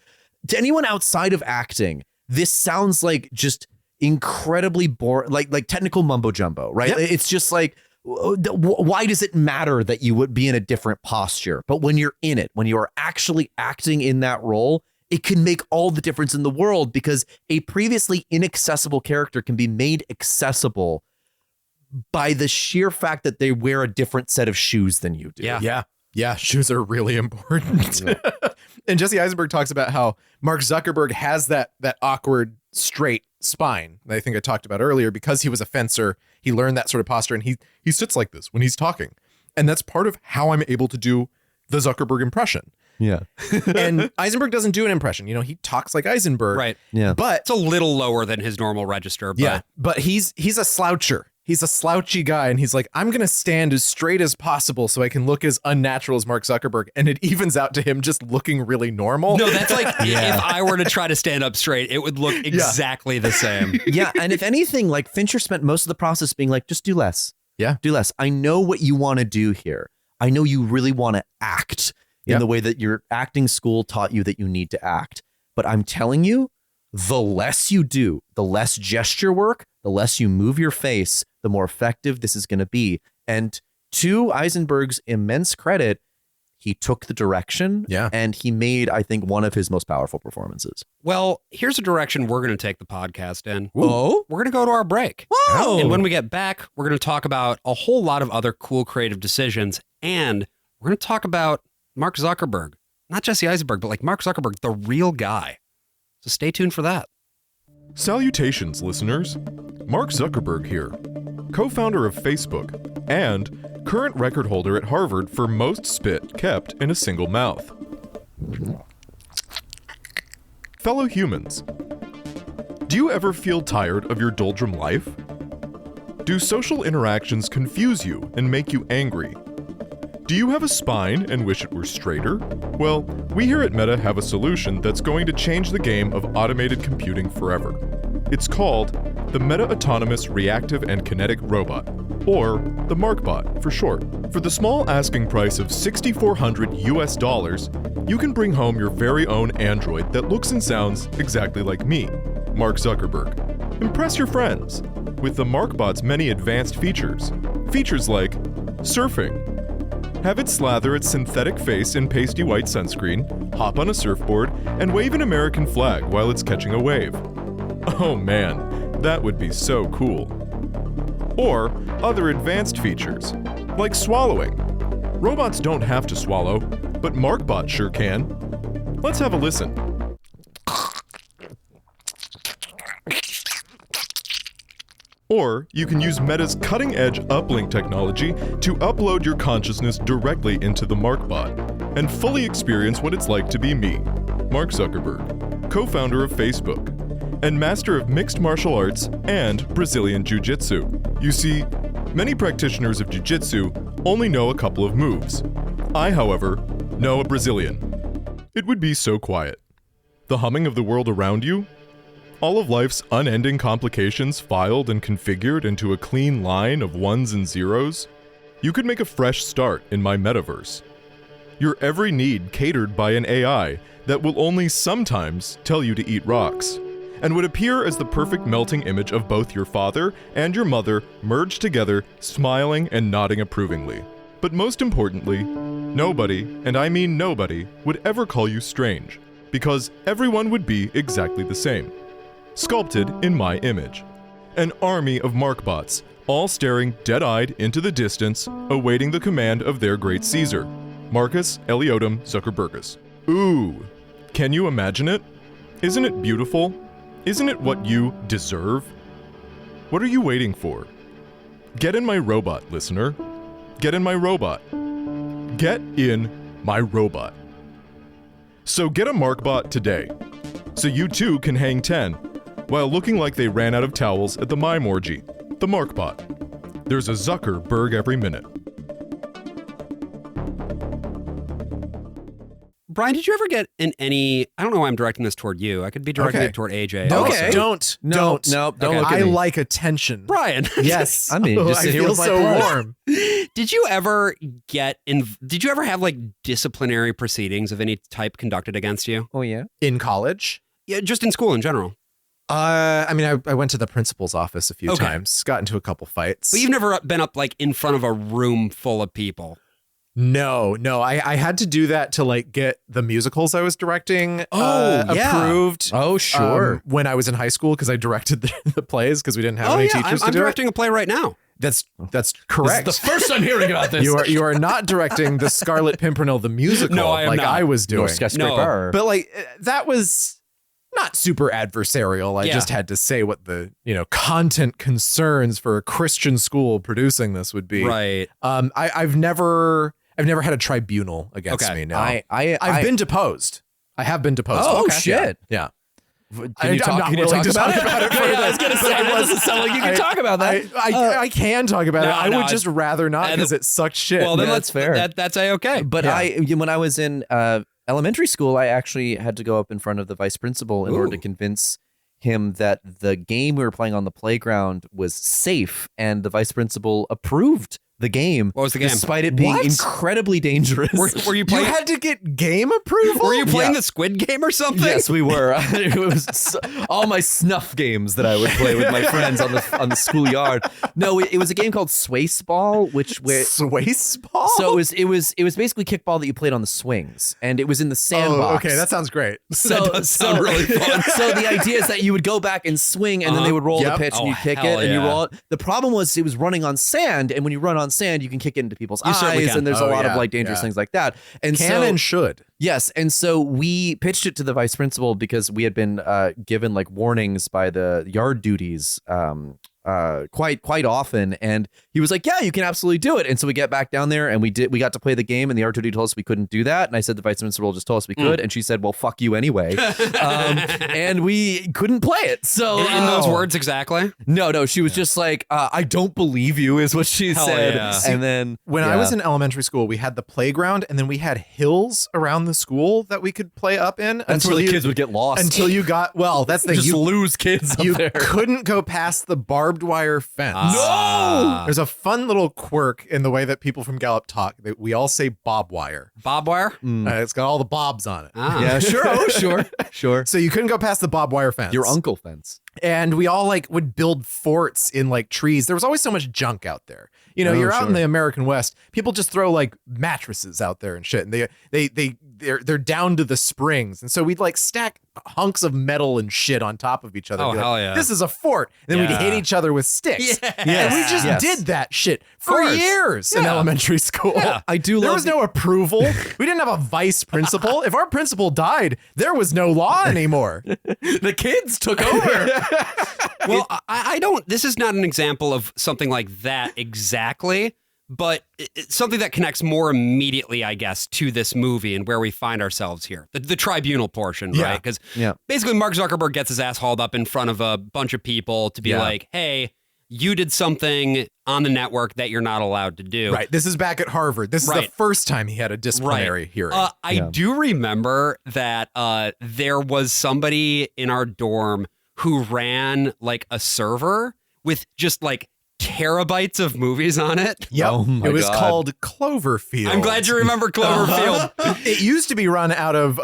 to anyone outside of acting, this sounds like just incredibly boring, like technical mumbo jumbo, right? Yep. It's just like, why does it matter that you would be in a different posture? But when you're in it, when you are actually acting in that role, it can make all the difference in the world because a previously inaccessible character can be made accessible by the sheer fact that they wear a different set of shoes than you do. Yeah, shoes are really important. And Jesse Eisenberg talks about how Mark Zuckerberg has that awkward straight spine that I think I talked about earlier because he was a fencer. He learned that sort of posture and he sits like this when he's talking. And that's part of how I'm able to do the Zuckerberg impression. Yeah. And Eisenberg doesn't do an impression. You know, he talks like Eisenberg. Right. Yeah. But It's a little lower than his normal register. But but he's a sloucher. He's a slouchy guy. And he's like, I'm going to stand as straight as possible so I can look as unnatural as Mark Zuckerberg. And it evens out to him just looking really normal. No, that's like if I were to try to stand up straight, it would look exactly the same. Yeah. And if anything, like Fincher spent most of the process being like, just do less. Yeah. Do less. I know what you want to do here. I know you really want to act in the way that your acting school taught you that you need to act. But I'm telling you, the less you do, the less gesture work, the less you move your face, the more effective this is going to be. And to Eisenberg's immense credit, he took the direction and he made, I think, one of his most powerful performances. Well, here's a direction we're going to take the podcast in. Oh? We're going to go to our break. Whoa. And when we get back, we're going to talk about a whole lot of other cool creative decisions. And we're going to talk about Mark Zuckerberg. Not Jesse Eisenberg, but like Mark Zuckerberg, the real guy. So stay tuned for that. Salutations, listeners. Mark Zuckerberg here, co-founder of Facebook and current record holder at Harvard for most spit kept in a single mouth. Fellow humans, do you ever feel tired of your doldrum life? Do social interactions confuse you and make you angry? Do you have a spine and wish it were straighter? Well, we here at Meta have a solution that's going to change the game of automated computing forever. It's called the Meta Autonomous Reactive and Kinetic Robot, or the M.A.R.K bot for short. For the small asking price of $6,400 US, you can bring home your very own android that looks and sounds exactly like me, Mark Zuckerberg. Impress your friends with the M.A.R.K bot's many advanced features. Features like surfing, have it slather its synthetic face in pasty white sunscreen, hop on a surfboard, and wave an American flag while it's catching a wave. Oh man, that would be so cool. Or other advanced features. Like swallowing. Robots don't have to swallow, but MARKbot sure can. Let's have a listen. Or you can use Meta's cutting-edge uplink technology to upload your consciousness directly into the MARKbot and fully experience what it's like to be me, Mark Zuckerberg, co-founder of Facebook, and master of mixed martial arts and Brazilian Jiu-Jitsu. You see, many practitioners of Jiu-Jitsu only know a couple of moves. I, however, know a Brazilian. It would be so quiet. The humming of the world around you, all of life's unending complications filed and configured into a clean line of ones and zeros. You could make a fresh start in my metaverse. Your every need catered by an AI that will only sometimes tell you to eat rocks, and would appear as the perfect melting image of both your father and your mother merged together, smiling and nodding approvingly. But most importantly, nobody, and I mean nobody, would ever call you strange, because everyone would be exactly the same. Sculpted in my image. An army of MARKbots, all staring dead-eyed into the distance, awaiting the command of their great Caesar, Marcus Eliotum Zuckerbergus. Ooh, can you imagine it? Isn't it beautiful? Isn't it what you deserve? What are you waiting for? Get in my robot, listener. Get in my robot. Get in my robot. So get a MARKbot today, so you too can hang 10, while looking like they ran out of towels at the mime orgy. The MARKbot. There's a Zuckerberg every minute. Brian, did you ever get in any? I don't know why I'm directing this toward you. I could be directing it toward AJ. Okay. Don't. No, Look at I me. like attention. Brian. Yes. I mean, just I sit here feel with my so blood. warm. Did you ever get in? Did you ever have like disciplinary proceedings of any type conducted against you? Oh, yeah? In college? Yeah, just in school in general. I mean, I went to the principal's office a few Okay. times, got into a couple fights. But you've never been up like in front of a room full of people. No. I had to do that to like get the musicals I was directing approved. Oh, sure. When I was in high school, because I directed the plays because we didn't have Oh any yeah, teachers I'm to do directing a play right now. it. That's correct. This is the first I'm hearing about this. You are not directing the Scarlet Pimpernel the musical No, I am like not. I was doing. Skyscraper. But like that was not super adversarial. I Yeah. just had to say what the content concerns for a Christian school producing this would be. Right. I've never had a tribunal against Okay. me. No, I've I've been deposed. I have been deposed. Oh, Okay. shit. Yeah. Can you talk, I'm not can you willing talk to about talk it? about it Yeah, further. I was going to say, But it doesn't sound like you can talk about that. I can talk about it. I would just rather not and because it sucks shit. Well, then Yeah, that's that's fair. That's A-okay. But Yeah. when I was in elementary school, I actually had to go up in front of the vice principal in order to convince him that the game we were playing on the playground was safe, and the vice principal approved the game. What was the game? Despite it being What? incredibly dangerous. Were you you playing? had to get game approval. Were you playing Yeah. the Squid Game or something? Yes, we were. It was all my snuff games that I would play with my friends on the schoolyard. No, it was a game called Swace Ball, Swace ball. so it was basically kickball that you played on the swings, and it was in the sandbox. Oh, okay, that sounds great. That does sound really fun. So the idea is that you would go back and swing, and then they would roll Yep. the pitch, and Oh, you kick hell it, and you yeah. roll it. The problem was it was running on sand, and when you run on sand, you can kick it into people's You certainly eyes, can. and there's a Oh, lot of yeah, like dangerous yeah. things like that. And Can so and should. yes, and so we pitched it to the vice principal because we had been given like warnings by the yard duties quite often, and he was like, yeah, you can absolutely do it. And so we get back down there, and we got to play the game, and the R2D told us we couldn't do that, and I said the vice principal just told us we could, and she said, well, fuck you anyway. And we couldn't play it. So In those words exactly. no, she was just like, I don't believe you is what she Hell said. yeah. And then When I was in elementary school, we had the playground, and then we had hills around the school that we could play up in. that's where the kids would get lost. Until you got that's the just you lose kids up you there. couldn't go past the barbed wire fence. No! There's a fun little quirk in the way that people from Gallup talk. That we all say bob wire. Bob wire? It's got all the bobs on it. Ah. Yeah, sure. Oh, sure. So you couldn't go past the barbed wire fence. Your uncle fence. And we all like would build forts in like trees. There was always so much junk out there. You're out in the American West. People just throw like mattresses out there and shit, and they're down to the springs. And so we'd like stack hunks of metal and shit on top of each other. Oh, Be like, hell yeah. This is a fort. Then we'd Yeah. hit each other with sticks. Yes. And we just Yes. did that shit for course. years in Yeah. elementary school. Yeah. I do There love was no approval. We didn't have a vice principal. If our principal died, there was no law anymore. the kids took over. Well, I don't. This is not an example of something like that exactly, but it's something that connects more immediately, I guess, to this movie and where we find ourselves here. The tribunal portion, Yeah. right? Because Yeah. basically Mark Zuckerberg gets his ass hauled up in front of a bunch of people to be Yeah. like, hey, you did something on the network that you're not allowed to do. Right. This is back at Harvard. This is the Right. first time he had a disciplinary hearing. I Yeah. do remember that there was somebody in our dorm who ran like a server with just like terabytes of movies on it. Yep. Oh my it was God. called Cloverfield. I'm glad you remember Cloverfield. It used to be run out of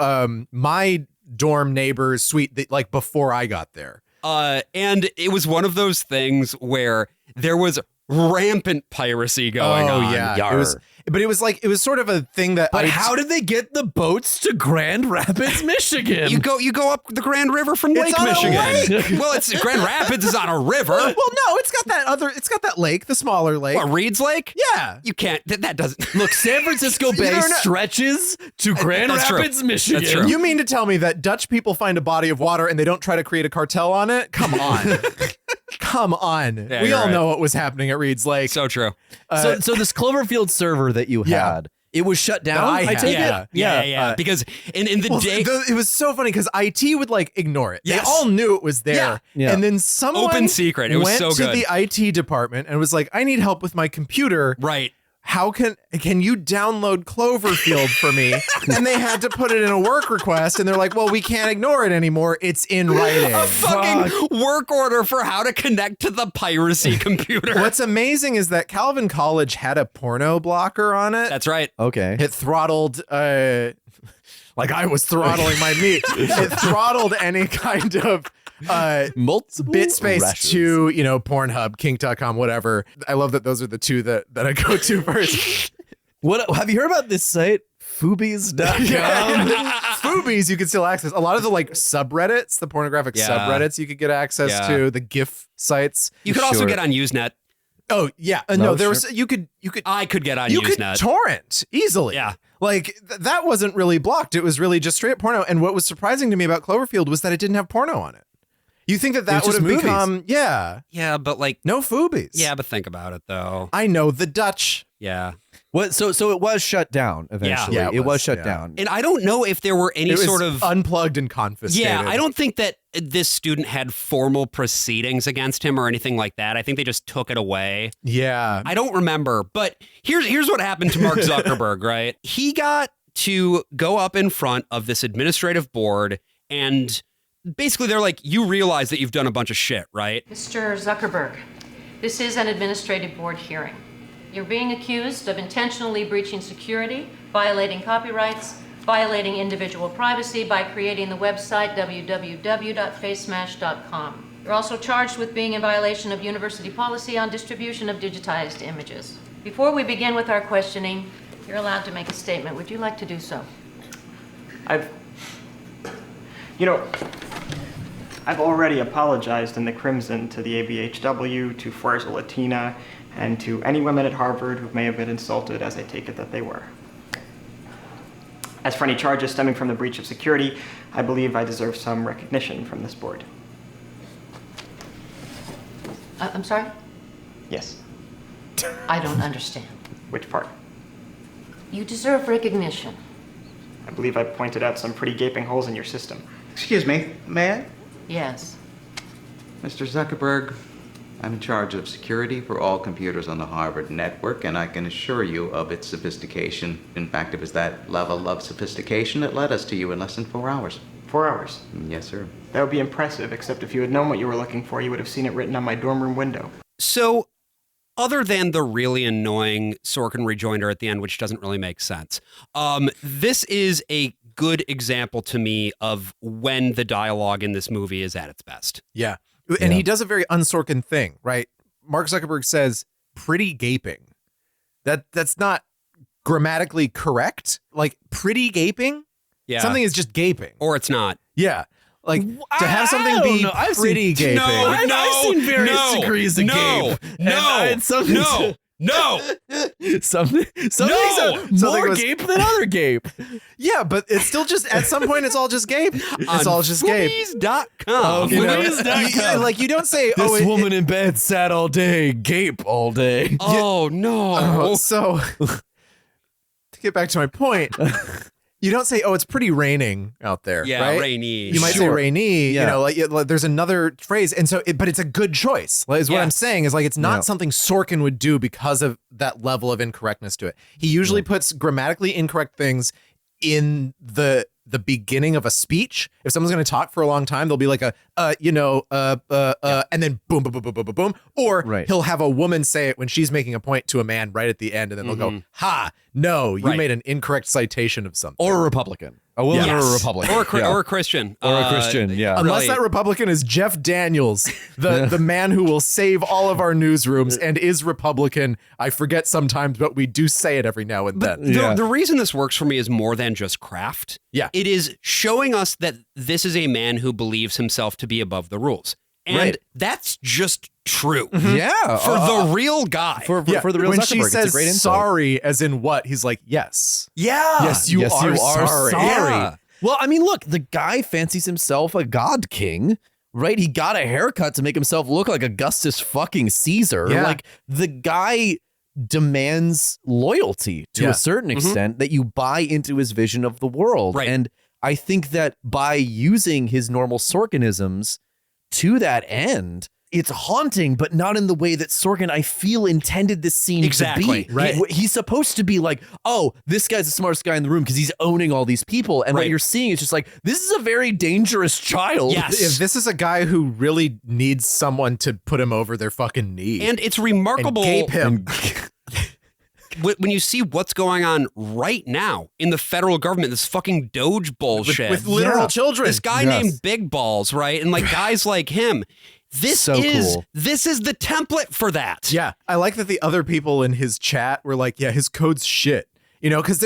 my dorm neighbor's suite that, like before I got there. And it was one of those things where there was rampant piracy going on. yeah. Yar. It was sort of a thing that But I how did they get the boats to Grand Rapids, Michigan? You go up the Grand River from Lake on a Michigan. Well, it's Grand Rapids is on a river. Well, no, it's got that lake, the smaller lake. What, Reed's Lake? Yeah. You can't. That doesn't. Look, San Francisco Bay don't know. stretches to Grand That's true. Rapids, Michigan. That's true. You mean to tell me that Dutch people find a body of water and they don't try to create a cartel on it? Come on. Come on. Yeah, we you're all right. know what was happening at Reed's Lake. So true. So this Cloverfield server that you Yeah. had, it was shut down. I had, take yeah. it. Yeah. Because in the Well, day. it was so funny because IT would like ignore it. Yes. They all knew it was there. Yeah. Yeah. And then someone Open secret. It was went so to good. the IT department and was like, I need help with my computer. Right. How can you download Cloverfield for me? And they had to put it in a work request and they're like, well, we can't ignore it anymore. It's in writing. A fucking work order for how to connect to the piracy computer. What's amazing is that Calvin College had a porno blocker on it. That's right. Okay. It throttled like I was throttling my meat. It throttled any kind of Multiple bit space rushes. to, Pornhub, kink.com, whatever. I love that those are the two that I go to first. What have you heard about this site? Foobies.com. Foobies you can still access. A lot of the like subreddits, the pornographic Yeah. subreddits you could get access Yeah. to, the GIF sites. You could also Sure. get on Usenet. Oh yeah. No, No, there sure. was you could I could get on you could Usenet. torrent easily. Yeah. Like that wasn't really blocked. It was really just straight porno. And what was surprising to me about Cloverfield was that it didn't have porno on it. You think that was would just have movies. become Yeah, but like, no foobies. yeah, but think about it though. I know the Dutch. Yeah. What? So it was shut down eventually. Yeah, it was was, shut yeah. down. And I don't know if there were any It was sort of unplugged and confiscated. Yeah, I don't think that this student had formal proceedings against him or anything like that. I think they just took it away. Yeah. I don't remember, but here's what happened to Mark Zuckerberg, right? He got to go up in front of this administrative board and basically they're like, you realize that you've done a bunch of shit, right? Mr. Zuckerberg, this is an administrative board hearing. You're being accused of intentionally breaching security, violating copyrights, violating individual privacy by creating the website www.facemash.com. You're also charged with being in violation of university policy on distribution of digitized images. Before we begin with our questioning, you're allowed to make a statement. Would you like to do so? I've already apologized in the Crimson to the ABHW, to Forza Latina, and to any women at Harvard who may have been insulted, as I take it that they were. As for any charges stemming from the breach of security, I believe I deserve some recognition from this board. I'm sorry? Yes. I don't understand. Which part? You deserve recognition. I believe I pointed out some pretty gaping holes in your system. Excuse me, may I? Yes. Mr. Zuckerberg, I'm in charge of security for all computers on the Harvard network, and I can assure you of its sophistication. In fact, it was that level of sophistication that led us to you in less than 4 hours. 4 hours. Yes, sir. That would be impressive, except if you had known what you were looking for, you would have seen it written on my dorm room window. So other than the really annoying Sorkin rejoinder at the end, which doesn't really make sense, this is a good example to me of when the dialogue in this movie is at its best. Yeah. And he does a very unsorkin thing, right? Mark Zuckerberg says pretty gaping. That's not grammatically correct. Like pretty gaping? Yeah. Something is just gaping. Or it's not. Yeah. Like to have something I don't be know. I've pretty seen- gaping. I've seen various degrees of gape. Some things are more gape than other gape. Yeah, but it's still just at some point it's all just gape. It's all just gape. Footies.com. You know? Footies.com. Like you don't say, This woman in bed sat all day, gape all day. Oh no. So to get back to my point, you don't say, "Oh, it's pretty raining out there." Yeah, right? rainy. You might say Sure. rainy. Yeah. You know, like there's another phrase, and so, but it's a good choice. Is what Yeah. I'm saying is like it's not Yeah. something Sorkin would do because of that level of incorrectness to it. He usually puts grammatically incorrect things in the beginning of a speech. If someone's going to talk for a long time, there'll be like a and then boom, boom, boom, boom, boom, boom, boom. Or Right. he'll have a woman say it when she's making a point to a man right at the end, and then they'll go, "Ha, no, you Right. made an incorrect citation of something." Or a Republican. A woman Yes. or a Republican. Or a Yeah. or a Christian. Or a Christian, yeah. Unless really- that Republican is Jeff Daniels, the man who will save all of our newsrooms and is Republican. I forget sometimes, but we do say it every now and then. The reason this works for me is more than just craft. Yeah. It is showing us that this is a man who believes himself to be above the rules. And Right. that's just true. Yeah. For the real guy. for the real when Zuckerberg, she it's a says great insight. sorry, as in what? He's like, yes. yeah. Yes, you are sorry. Yeah. Well, I mean, look, the guy fancies himself a god king, right? He got a haircut to make himself look like Augustus fucking Caesar. Yeah. Like the guy demands loyalty to Yeah. a certain extent that you buy into his vision of the world. Right. And I think that by using his normal Sorkinisms to that end, it's haunting, but not in the way that Sorkin, I feel, intended this scene Exactly, to be. right. He's supposed to be like, oh, this guy's the smartest guy in the room because he's owning all these people. And what Right. you're seeing is just like, this is a very dangerous child. Yes. If this is a guy who really needs someone to put him over their fucking knee And it's and remarkable gape him. when you see what's going on right now in the federal government, this fucking Doge bullshit. with literal Yeah. children. This guy Yes. named Big Balls, right? And like guys like him. This So is cool. this is the template for that. Yeah, I like that the other people in his chat were like, "Yeah, his code's shit." You know, because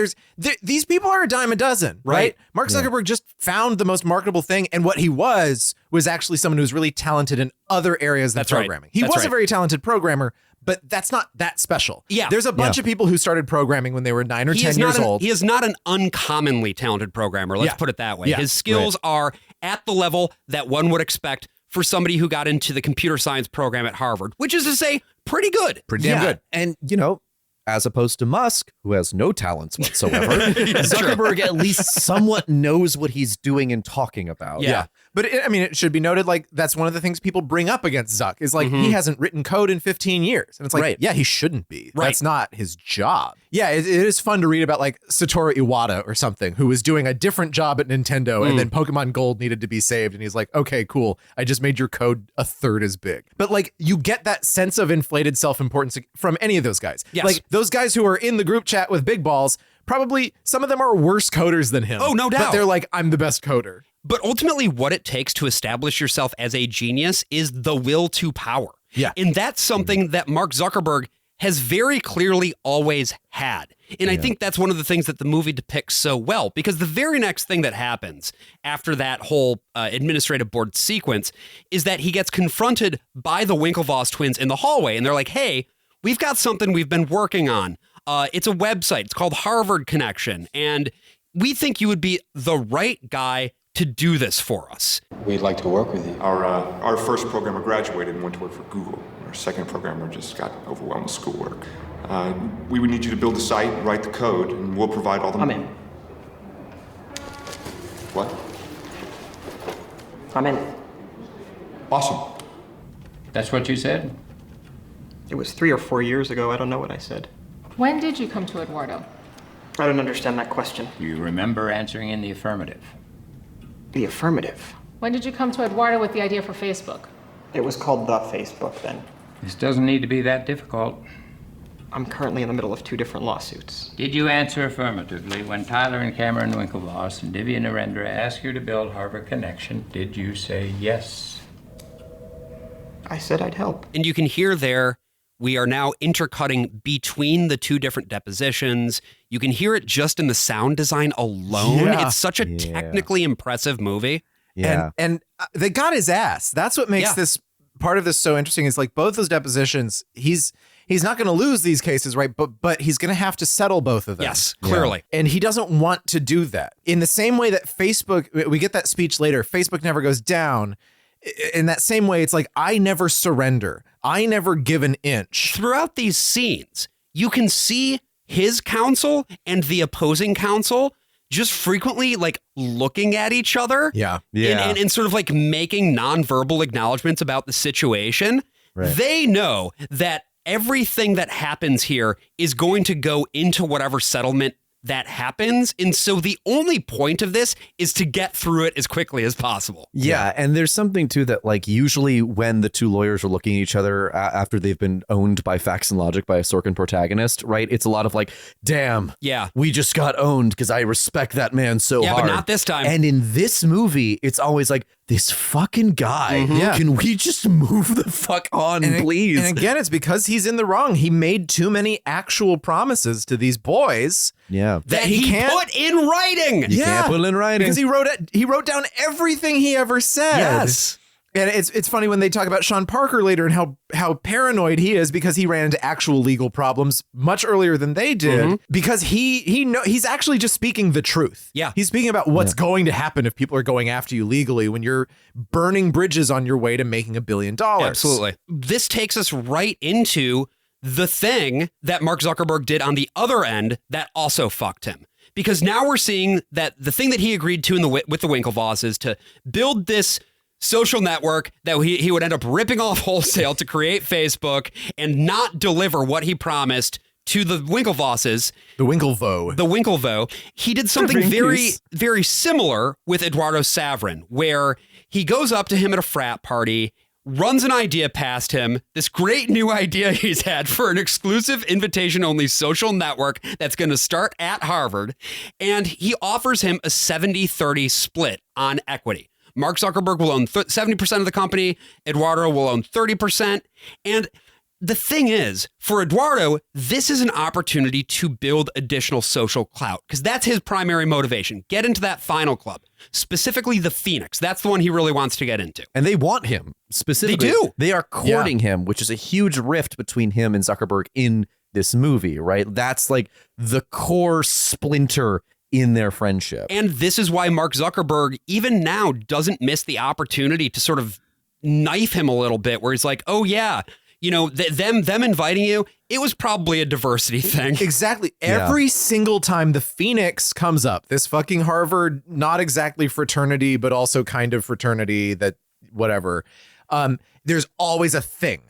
these people are a dime a dozen, right? Right. Mark Zuckerberg just found the most marketable thing, and what he was actually someone who was really talented in other areas than That's right. programming. He That's was a right. very talented programmer, but that's not that special. Yeah. There's a bunch of people who started programming when they were 9 or 10 years old. He is not an uncommonly talented programmer. Let's Yeah. put it that way. Yeah. His skills are at the level that one would expect for somebody who got into the computer science program at Harvard, which is to say, pretty good. Pretty damn good. And, you know, as opposed to Musk, who has no talents whatsoever, Zuckerberg at least somewhat knows what he's doing and talking about. Yeah. But it should be noted, like, that's one of the things people bring up against Zuck is like, he hasn't written code in 15 years. And it's like, Right. yeah, he shouldn't be. Right. That's not his job. Yeah, it is fun to read about like Satoru Iwata or something who was doing a different job at Nintendo and then Pokemon Gold needed to be saved. And he's like, okay, cool. I just made your code a third as big. But like, you get that sense of inflated self-importance from any of those guys. Yes. Like those guys who are in the group chat with Big Balls, probably some of them are worse coders than him. Oh, no But doubt. they're like, I'm the best coder. But ultimately, what it takes to establish yourself as a genius is the will to power. Yeah. And that's something that Mark Zuckerberg has very clearly always had. And I think that's one of the things that the movie depicts so well, because the very next thing that happens after that whole administrative board sequence is that he gets confronted by the Winklevoss twins in the hallway. And they're like, hey, we've got something we've been working on. It's a website. It's called Harvard Connection. And we think you would be the right guy to do this for us. We'd like to work with you. Our first programmer graduated and went to work for Google. Our second programmer just got overwhelmed with schoolwork. We would need you to build the site, write the code, and we'll provide all the... I'm in. What? I'm in. Awesome. That's what you said? It was 3 or 4 years ago. I don't know what I said. When did you come to Eduardo? I don't understand that question. You remember answering in the affirmative. The affirmative. When did you come to Eduardo with the idea for Facebook? It was called the Facebook then. This doesn't need to be that difficult. I'm currently in the middle of 2 different lawsuits. Did you answer affirmatively when Tyler and Cameron Winklevoss and Divya Narendra asked you to build Harvard Connection? Did you say yes? I said I'd help. And you can hear there, we are now intercutting between the 2 different depositions. You can hear it just in the sound design alone. Yeah. It's such a technically impressive movie. Yeah. And they got his ass. That's what makes this part of this so interesting is like both those depositions, he's not going to lose these cases, right? But he's going to have to settle both of them. Yes, clearly. And he doesn't want to do that. In the same way that Facebook, we get that speech later, Facebook never goes down. In that same way, it's like, I never surrender. I never give an inch. Throughout these scenes, you can see his counsel and the opposing counsel just frequently like looking at each other. Yeah. And sort of like making nonverbal acknowledgments about the situation. Right. They know that everything that happens here is going to go into whatever settlement that happens. And so the only point of this is to get through it as quickly as possible. Yeah. And there's something too that like usually when the two lawyers are looking at each other after they've been owned by facts and logic by a Sorkin protagonist, right? It's a lot of like, damn, we just got owned because I respect that man so hard. But not this time. And in this movie, it's always like, this fucking guy, can we just move the fuck on, please? And again, it's because he's in the wrong. He made too many actual promises to these boys. Yeah. That he can't put in writing. You can't put it in writing. Because he wrote down everything he ever said. Yes. And it's funny when they talk about Shawn Parker later and how paranoid he is because he ran into actual legal problems much earlier than they did because he's actually just speaking the truth. Yeah. He's speaking about what's going to happen if people are going after you legally when you're burning bridges on your way to making $1 billion. Absolutely. This takes us right into the thing that Mark Zuckerberg did on the other end that also fucked him. Because now we're seeing that the thing that he agreed to with the Winkle voss is to build this social network that he would end up ripping off wholesale to create Facebook and not deliver what he promised to the Winkle vosses. The Winklevo. He did something very, very similar with Eduardo Saverin, where he goes up to him at a frat party, runs an idea past him, this great new idea he's had for an exclusive invitation-only social network that's going to start at Harvard, and he offers him a 70-30 split on equity. Mark Zuckerberg will own 70% of the company. Eduardo will own 30%. And the thing is, for Eduardo, this is an opportunity to build additional social clout because that's his primary motivation. Get into that final club, specifically the Phoenix. That's the one he really wants to get into. And they want him specifically. They do. They are courting him, which is a huge rift between him and Zuckerberg in this movie, right? That's like the core splinter in their friendship. And this is why Mark Zuckerberg, even now, doesn't miss the opportunity to sort of knife him a little bit, where he's like, oh, yeah, you know, them inviting you, it was probably a diversity thing. Exactly. Every single time the Phoenix comes up, this fucking Harvard, not exactly fraternity, but also kind of fraternity that whatever, there's always a thing.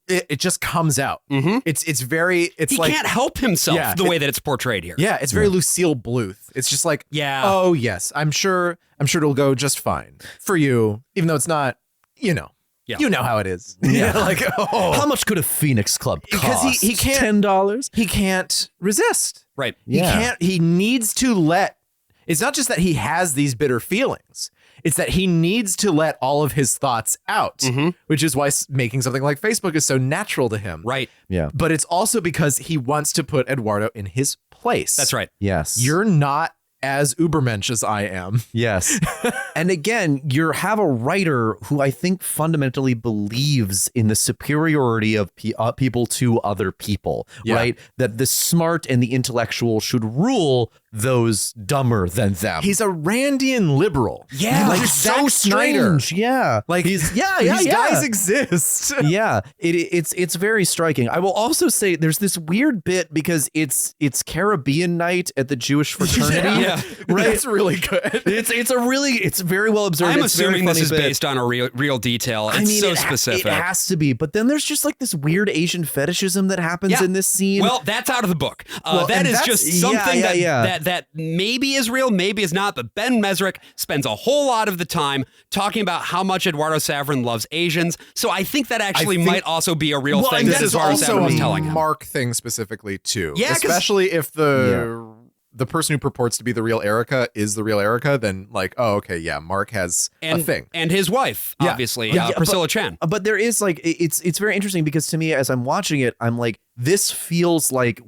It just comes out. It's he like can't help himself the way that it's portrayed here. Yeah, it's very Lucille Bluth. It's just like, oh yes, I'm sure it'll go just fine for you, even though it's not, you know how it is. Like, how much could a Phoenix Club cost? Because he can't $10. He can't resist. Right. He needs to let. It's not just that he has these bitter feelings. It's that he needs to let all of his thoughts out, which is why making something like Facebook is so natural to him. Right. Yeah. But it's also because he wants to put Eduardo in his place. That's right. Yes. You're not as Ubermensch as I am. Yes. And again, you have a writer who I think fundamentally believes in the superiority of people to other people, right? That the smart and the intellectual should rule those dumber than them. He's a Randian liberal. Yeah, like so strange. Yeah, like these guys exist. Yeah, it's very striking. I will also say there's this weird bit because it's Caribbean night at the Jewish fraternity. Right. It's really good. It's very well observed. I'm it's assuming this is bit. based on a real detail. It's so specific. It has to be. But then there's just like this weird Asian fetishism that happens in this scene. Well, that's out of the book. That is just something that maybe is real, maybe is not. But Ben Mesrick spends a whole lot of the time talking about how much Eduardo Saverin loves Asians. So I think that actually might also be a real thing. This is Eduardo also Saverin was a telling him. Mark thing specifically too. Yeah, especially if the person who purports to be the real Erica is the real Erica, then like, oh, okay, yeah, Mark has a thing. And his wife, obviously, Priscilla Chan. But there is like, it's very interesting because to me, as I'm watching it, I'm like, this feels like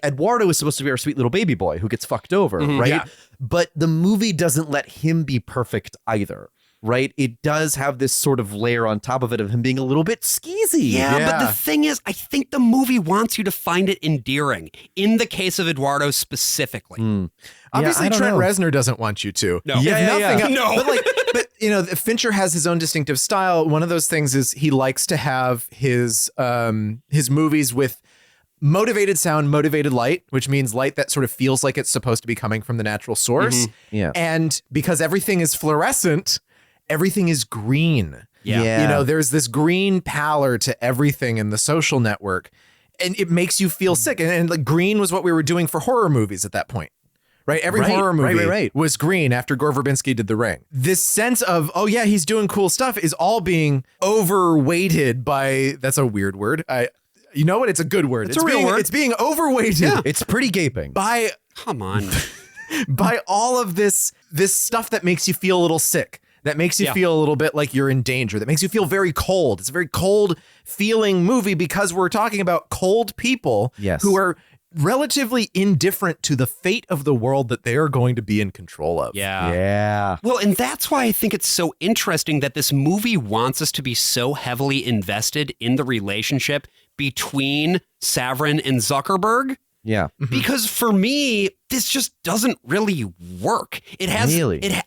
Eduardo is supposed to be our sweet little baby boy who gets fucked over, right? Yeah. But the movie doesn't let him be perfect either. right? It does have this sort of layer on top of it of him being a little bit skeezy. Yeah, but the thing is, I think the movie wants you to find it endearing. In the case of Eduardo specifically. Obviously, I don't Trent know. Reznor doesn't want you to. No. If Yeah, nothing No. But Fincher has his own distinctive style. One of those things is he likes to have his movies with motivated sound, motivated light, which means light that sort of feels like it's supposed to be coming from the natural source. Yeah. And because everything is fluorescent, everything is green. Yeah. There's this green pallor to everything in the Social Network, and it makes you feel sick. And like green was what we were doing for horror movies at that point. Right? Every horror movie was green after Gore Verbinski did The Ring. This sense of, oh yeah, he's doing cool stuff is all being overweighted by, that's a weird word. You know what? It's a good word. It's a real word. It's being overweighted. Yeah. It's pretty gaping. Come on. By all of this stuff that makes you feel a little sick, that makes you feel a little bit like you're in danger, that makes you feel very cold. It's a very cold feeling movie because we're talking about cold people who are relatively indifferent to the fate of the world that they are going to be in control of. Yeah. Well, and that's why I think it's so interesting that this movie wants us to be so heavily invested in the relationship between Savrin and Zuckerberg. Yeah. Because for me, this just doesn't really work. It has,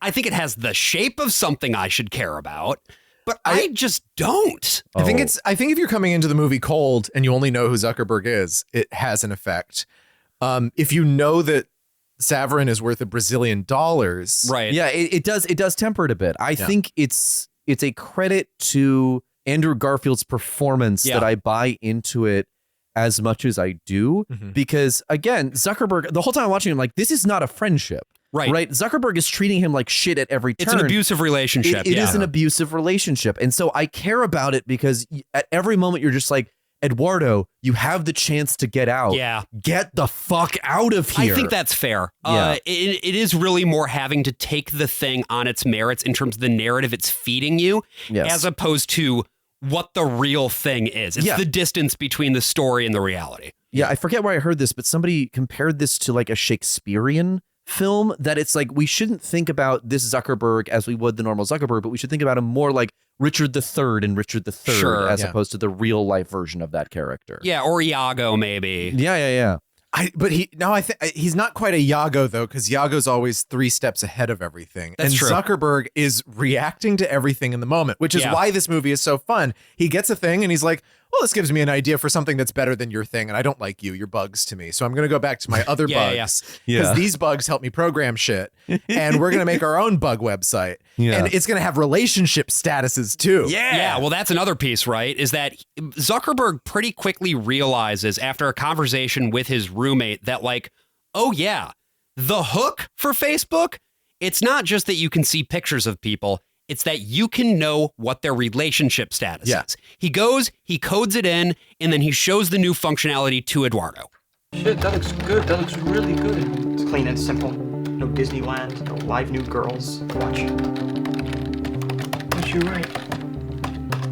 I think it has the shape of something I should care about, but I just don't. I think if you're coming into the movie cold and you only know who Zuckerberg is, it has an effect. If you know that Savrin is worth $1 Brazilian, right? Yeah, it does temper it a bit. I think it's a credit to Andrew Garfield's performance that I buy into it as much as I do, because again, Zuckerberg, the whole time I'm watching him, like, this is not a friendship. Right. Zuckerberg is treating him like shit at every turn. It's an abusive relationship. It is an abusive relationship. And so I care about it because at every moment you're just like, Eduardo, you have the chance to get out. Yeah. Get the fuck out of here. I think that's fair. Yeah. It is really more having to take the thing on its merits in terms of the narrative it's feeding you, as opposed to what the real thing is. It's the distance between the story and the reality. Yeah, I forget where I heard this, but somebody compared this to like a Shakespearean film, that it's like we shouldn't think about this Zuckerberg as we would the normal Zuckerberg, but we should think about him more like Richard III and Richard III as opposed to the real life version of that character. Yeah, or Iago maybe. Yeah. He's not quite a Iago though, because Iago's always 3 steps ahead of everything. That's true. Zuckerberg is reacting to everything in the moment, which is why this movie is so fun. He gets a thing and he's like, well, this gives me an idea for something that's better than your thing, and I don't like you. You're bugs to me. So I'm going to go back to my other bugs because these bugs help me program shit, and we're going to make our own bug website. And it's going to have relationship statuses too. Yeah. Well, that's another piece, right? Is that Zuckerberg pretty quickly realizes after a conversation with his roommate that, like, oh yeah, the hook for Facebook, it's not just that you can see pictures of people. It's that you can know what their relationship status is. He goes, he codes it in, and then he shows the new functionality to Eduardo. Shit, that looks good. That looks really good. It's clean and simple. No Disneyland, no live new girls. Watch. But you're right.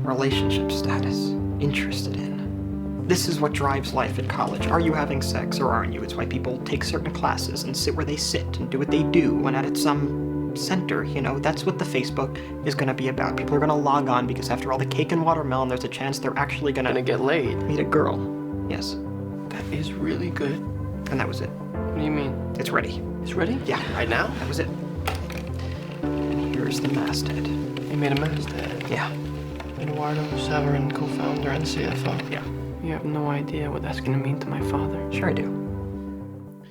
Relationship status. Interested in. This is what drives life at college. Are you having sex or aren't you? It's why people take certain classes and sit where they sit and do what they do when at some center, that's what the Facebook is going to be about. People are going to log on because after all the cake and watermelon, there's a chance they're actually going to get laid. Meet a girl. Yes. That is really good. And that was it. What do you mean? It's ready. It's ready? Yeah. Right now? That was it. And here's the masthead. You made a masthead? Yeah. Eduardo, Savrin, co-founder and CFO. Yeah. You have no idea what that's going to mean to my father. Sure I do.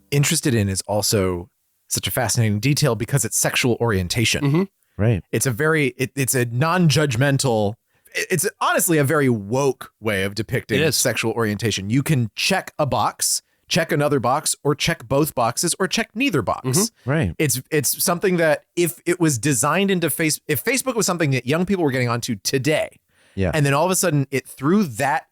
Interested in is also such a fascinating detail because it's sexual orientation. Right. It's it's a non-judgmental, it's honestly a very woke way of depicting sexual orientation. You can check a box, check another box, or check both boxes, or check neither box. Right. It's something that if it was designed into if Facebook was something that young people were getting onto today, and then all of a sudden it threw that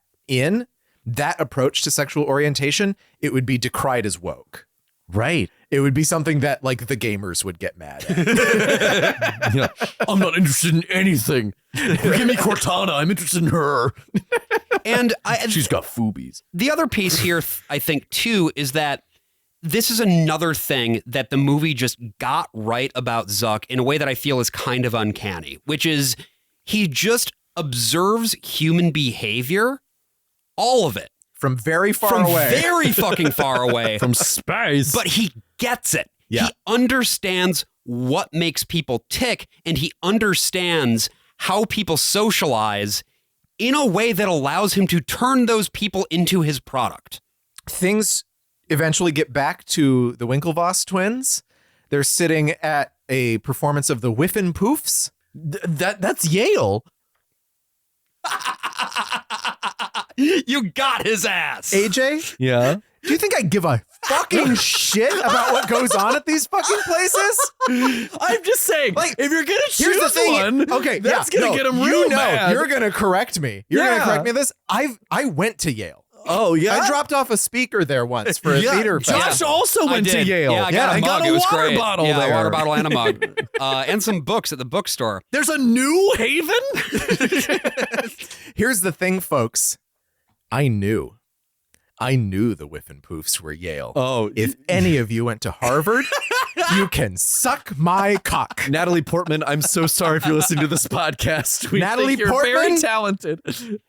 approach to sexual orientation, it would be decried as woke. Right. It would be something that like the gamers would get mad at. I'm not interested in anything. Give me Cortana. I'm interested in her. And she's got foobies. The other piece here, I think, too, is that this is another thing that the movie just got right about Zuck in a way that I feel is kind of uncanny, which is he just observes human behavior, all of it. From very far away. From very fucking far away. From space. But he gets it. Yeah. He understands what makes people tick, and he understands how people socialize in a way that allows him to turn those people into his product. Things eventually get back to the Winklevoss twins. They're sitting at a performance of the Whiffin' Poofs. That's Yale. You got his ass. AJ? Yeah. Do you think I give a fucking shit about what goes on at these fucking places? I'm just saying, Like, if you're gonna Here's choose the thing. one, Okay, that's gonna get him you real know, mad. You're gonna correct me. You're gonna correct me on this. I went to Yale. Oh yeah. I dropped off a speaker there once for a theater Josh festival. also went to Yale. Yeah, I got a and mug. got a It was water great. bottle yeah, there. a water bottle and a mug. And some books at the bookstore. There's a New Haven? Here's the thing, folks. I knew the Whiffin' Poofs were Yale. Oh, If any of you went to Harvard, you can suck my cock. Natalie Portman, I'm so sorry if you're listening to this podcast. We Natalie think you're Portman? very talented.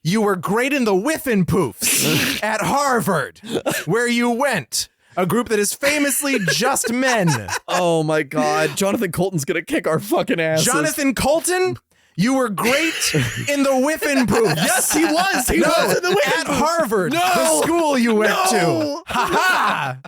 You were great in the Whiffin' Poofs at Harvard, where you went. A group that is famously just men. Oh my God. Jonathan Colton's gonna kick our fucking asses. Jonathan Colton, you were great in the Whiffin' Poofs. Yes, he was. He was in the Whiffin' at Poofs. Harvard, No. the school you went No. to. Ha ha.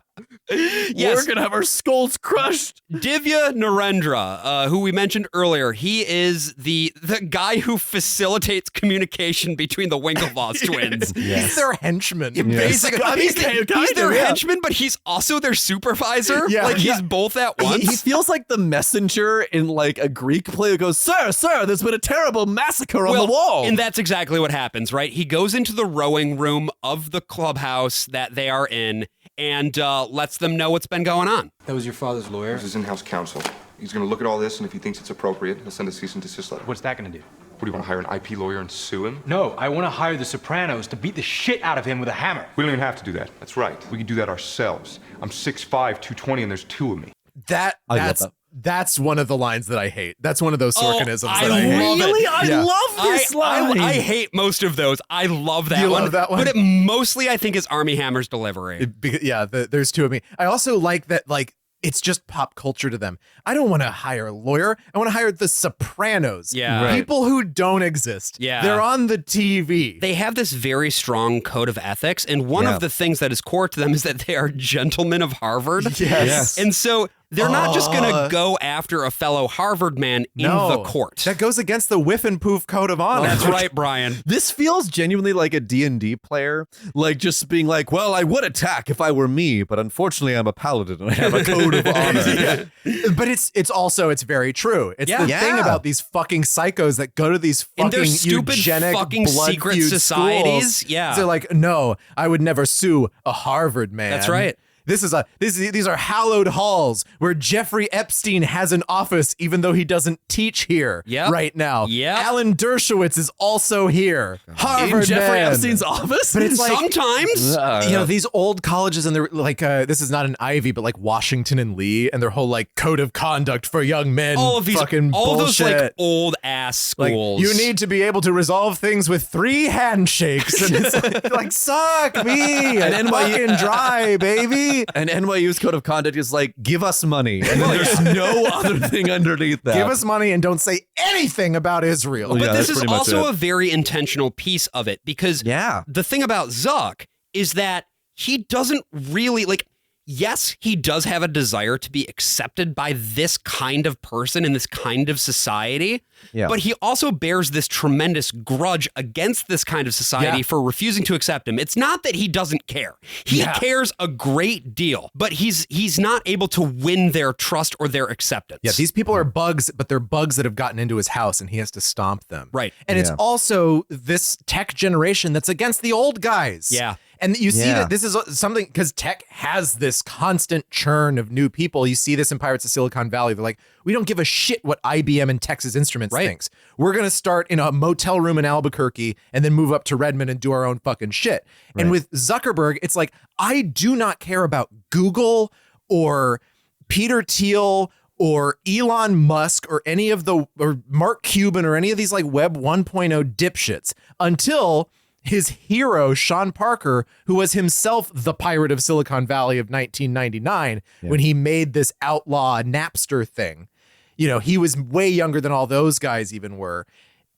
Yes. We're gonna have our skulls crushed. Divya Narendra, who we mentioned earlier, he is the guy who facilitates communication between the Winklevoss twins. He's their henchman. Basically, I mean, he's kind their of, yeah. henchman, but he's also their supervisor. Yeah. Like he's Yeah. both at once. He feels like the messenger in like a Greek play that goes, Sir, there's been a terrible massacre on the wall. And that's exactly what happens, right? He goes into the rowing room of the clubhouse that they are in and lets them know what's been going on. That was your father's lawyer? This is in-house counsel. He's gonna look at all this, and if he thinks it's appropriate, he'll send a cease and desist letter. What's that gonna do? What, do you want to hire an IP lawyer and sue him? No, I want to hire the Sopranos to beat the shit out of him with a hammer. We don't even have to do that. That's right. We can do that ourselves. I'm 6'5", 220, and there's two of me. I love that. That's one of the lines that I hate. That's one of those Sorkinisms I that I hate. love it. Really? I Yeah. love this line. I hate most of those. I love that You one. love that one? But it mostly, I think, is Army Hammer's delivery. There's two of me. I also like that, like, it's just pop culture to them. I don't want to hire a lawyer. I want to hire the Sopranos. Yeah. Right. People who don't exist. Yeah. They're on the TV. They have this very strong code of ethics, and one of the things that is core to them is that they are gentlemen of Harvard. Yes. And so they're not just going to go after a fellow Harvard man in the court. That goes against the Whiffin' Poof code of honor. That's right, Brian. This feels genuinely like a D&D player, like just being like, well, I would attack if I were me, but unfortunately I'm a paladin and I have a code of honor. But it's very true. It's the thing about these fucking psychos that go to these In fucking their stupid eugenic fucking blood secret feud societies. schools. Yeah. They're like, no, I would never sue a Harvard man. That's right. These are hallowed halls where Jeffrey Epstein has an office, even though he doesn't teach here right now. Yep. Alan Dershowitz is also here. Harvard In Jeffrey man. Epstein's office? But it's like sometimes these old colleges, and they're like, this is not an Ivy, but like Washington and Lee, and their whole like code of conduct for young men. all of these, fucking all of those bullshit. like old ass Like, schools. you need to be able to resolve things with 3 handshakes. And it's like suck me and fucking dry, baby. And NYU's code of conduct is like, give us money. And then there's no other thing underneath that. Give us money and don't say anything about Israel. But Yeah, this that's is pretty much also it. a very intentional piece of it because the thing about Zuck is that he doesn't really like. Yes, he does have a desire to be accepted by this kind of person in this kind of society, but he also bears this tremendous grudge against this kind of society for refusing to accept him. It's not that he doesn't care. He cares a great deal, but he's not able to win their trust or their acceptance. Yeah, these people are bugs, but they're bugs that have gotten into his house and he has to stomp them. Right. And it's also this tech generation that's against the old guys. Yeah. And you see Yeah. that this is something, because tech has this constant churn of new people. You see this in Pirates of Silicon Valley. They're like, we don't give a shit what IBM and Texas Instruments thinks. We're going to start in a motel room in Albuquerque and then move up to Redmond and do our own fucking shit. Right. And with Zuckerberg, it's like, I do not care about Google or Peter Thiel or Elon Musk or any of the, or Mark Cuban or any of these like Web 1.0 dipshits until his hero, Shawn Parker, who was himself the pirate of Silicon Valley of 1999, when he made this outlaw Napster thing. You know, he was way younger than all those guys even were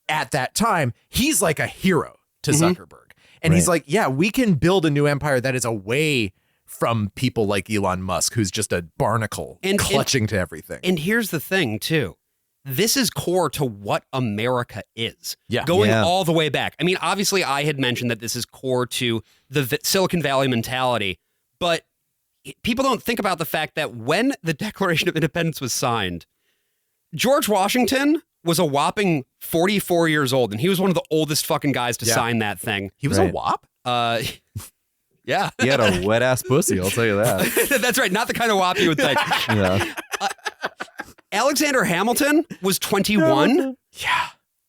at that time. He's like a hero to Zuckerberg. And he's like, yeah, we can build a new empire that is away from people like Elon Musk, who's just a barnacle clutching to everything. And here's the thing, too. This is core to what America is. Yeah. Going all the way back. I mean, obviously, I had mentioned that this is core to the Silicon Valley mentality, but people don't think about the fact that when the Declaration of Independence was signed, George Washington was a whopping 44 years old, and he was one of the oldest fucking guys to sign that thing. He was a wop? Yeah. He had a wet ass pussy, I'll tell you that. That's right. Not the kind of wop you would think. Yeah. Alexander Hamilton was 21.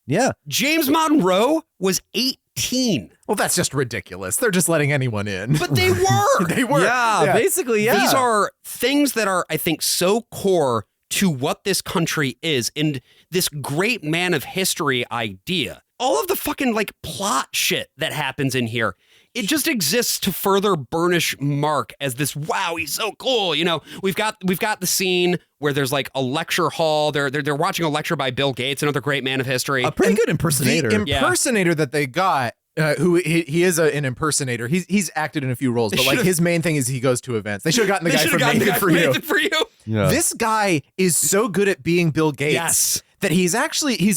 Yeah. James Monroe was 18. Well, that's just ridiculous. They're just letting anyone in. But they were. They were. Yeah, basically, yeah. These are things that are, I think, so core to what this country is and this great man of history idea. All of the fucking like plot shit that happens in here, it just exists to further burnish Mark as this, wow, he's so cool. You know, we've got the scene where there's like a lecture hall. They're watching a lecture by Bill Gates, another great man of history. A pretty good impersonator. The impersonator that they got, who he is an impersonator. He's acted in a few roles, but like his main thing is he goes to events. They should have gotten the guy from Nathan for You. Nathan for You. Yeah. This guy is so good at being Bill Gates that he's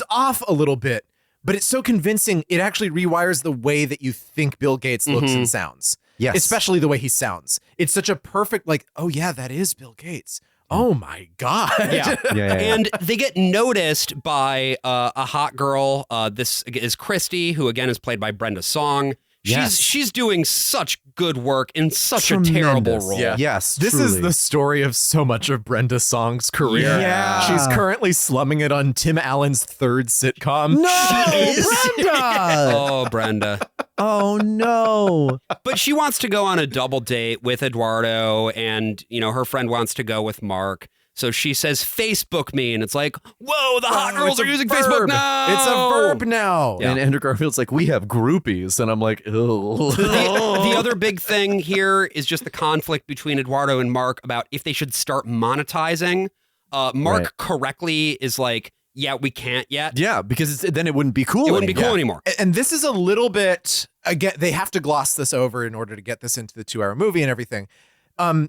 off a little bit. But it's so convincing, it actually rewires the way that you think Bill Gates looks and sounds. Yes. Especially the way he sounds. It's such a perfect, like, oh yeah, that is Bill Gates. Oh my God. Yeah. And they get noticed by a hot girl. This is Christy, who again is played by Brenda Song. She's doing such good work in such a terrible role. Yeah. Yes, This is the story of so much of Brenda Song's career. Yeah. She's currently slumming it on Tim Allen's third sitcom. Brenda! Oh, Brenda. Oh, no. But she wants to go on a double date with Eduardo, and, you know, her friend wants to go with Mark. So she says, Facebook me. And it's like, whoa, the hot girls are using Facebook now. It's a verb now. And Andrew Garfield's like, we have groupies. And I'm like, ew. The other big thing here is just the conflict between Eduardo and Mark about if they should start monetizing. Mark correctly is like, yeah, we can't yet. Yeah, because then it wouldn't be cool. It wouldn't be cool anymore. And this is a little bit, again, they have to gloss this over in order to get this into the 2-hour movie and everything.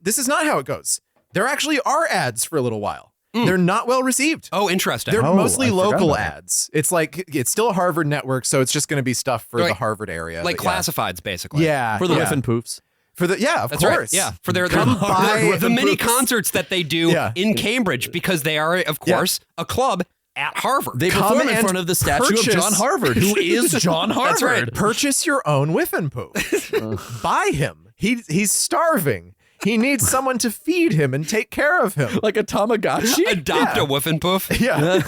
This is not how it goes. There actually are ads for a little while. They're not well received. Oh, interesting. They're mostly I forgot local about that. ads. It's like, it's still a Harvard network, so it's just going to be stuff for the Harvard area. Like but yeah. classifieds, basically. Yeah. For the Whiff and Poofs. For the, of That's course. right. Yeah. For their Come by the mini concerts that they do in Cambridge, because they are, of course, a club at Harvard. They Come perform in and front of the statue of purchase- John Harvard, who is John Harvard. That's right. Purchase your own Whiff and Poof. Buy him. He's starving. He needs someone to feed him and take care of him. Like a Tamagotchi. Adopt a Whiff and Poof. Yeah.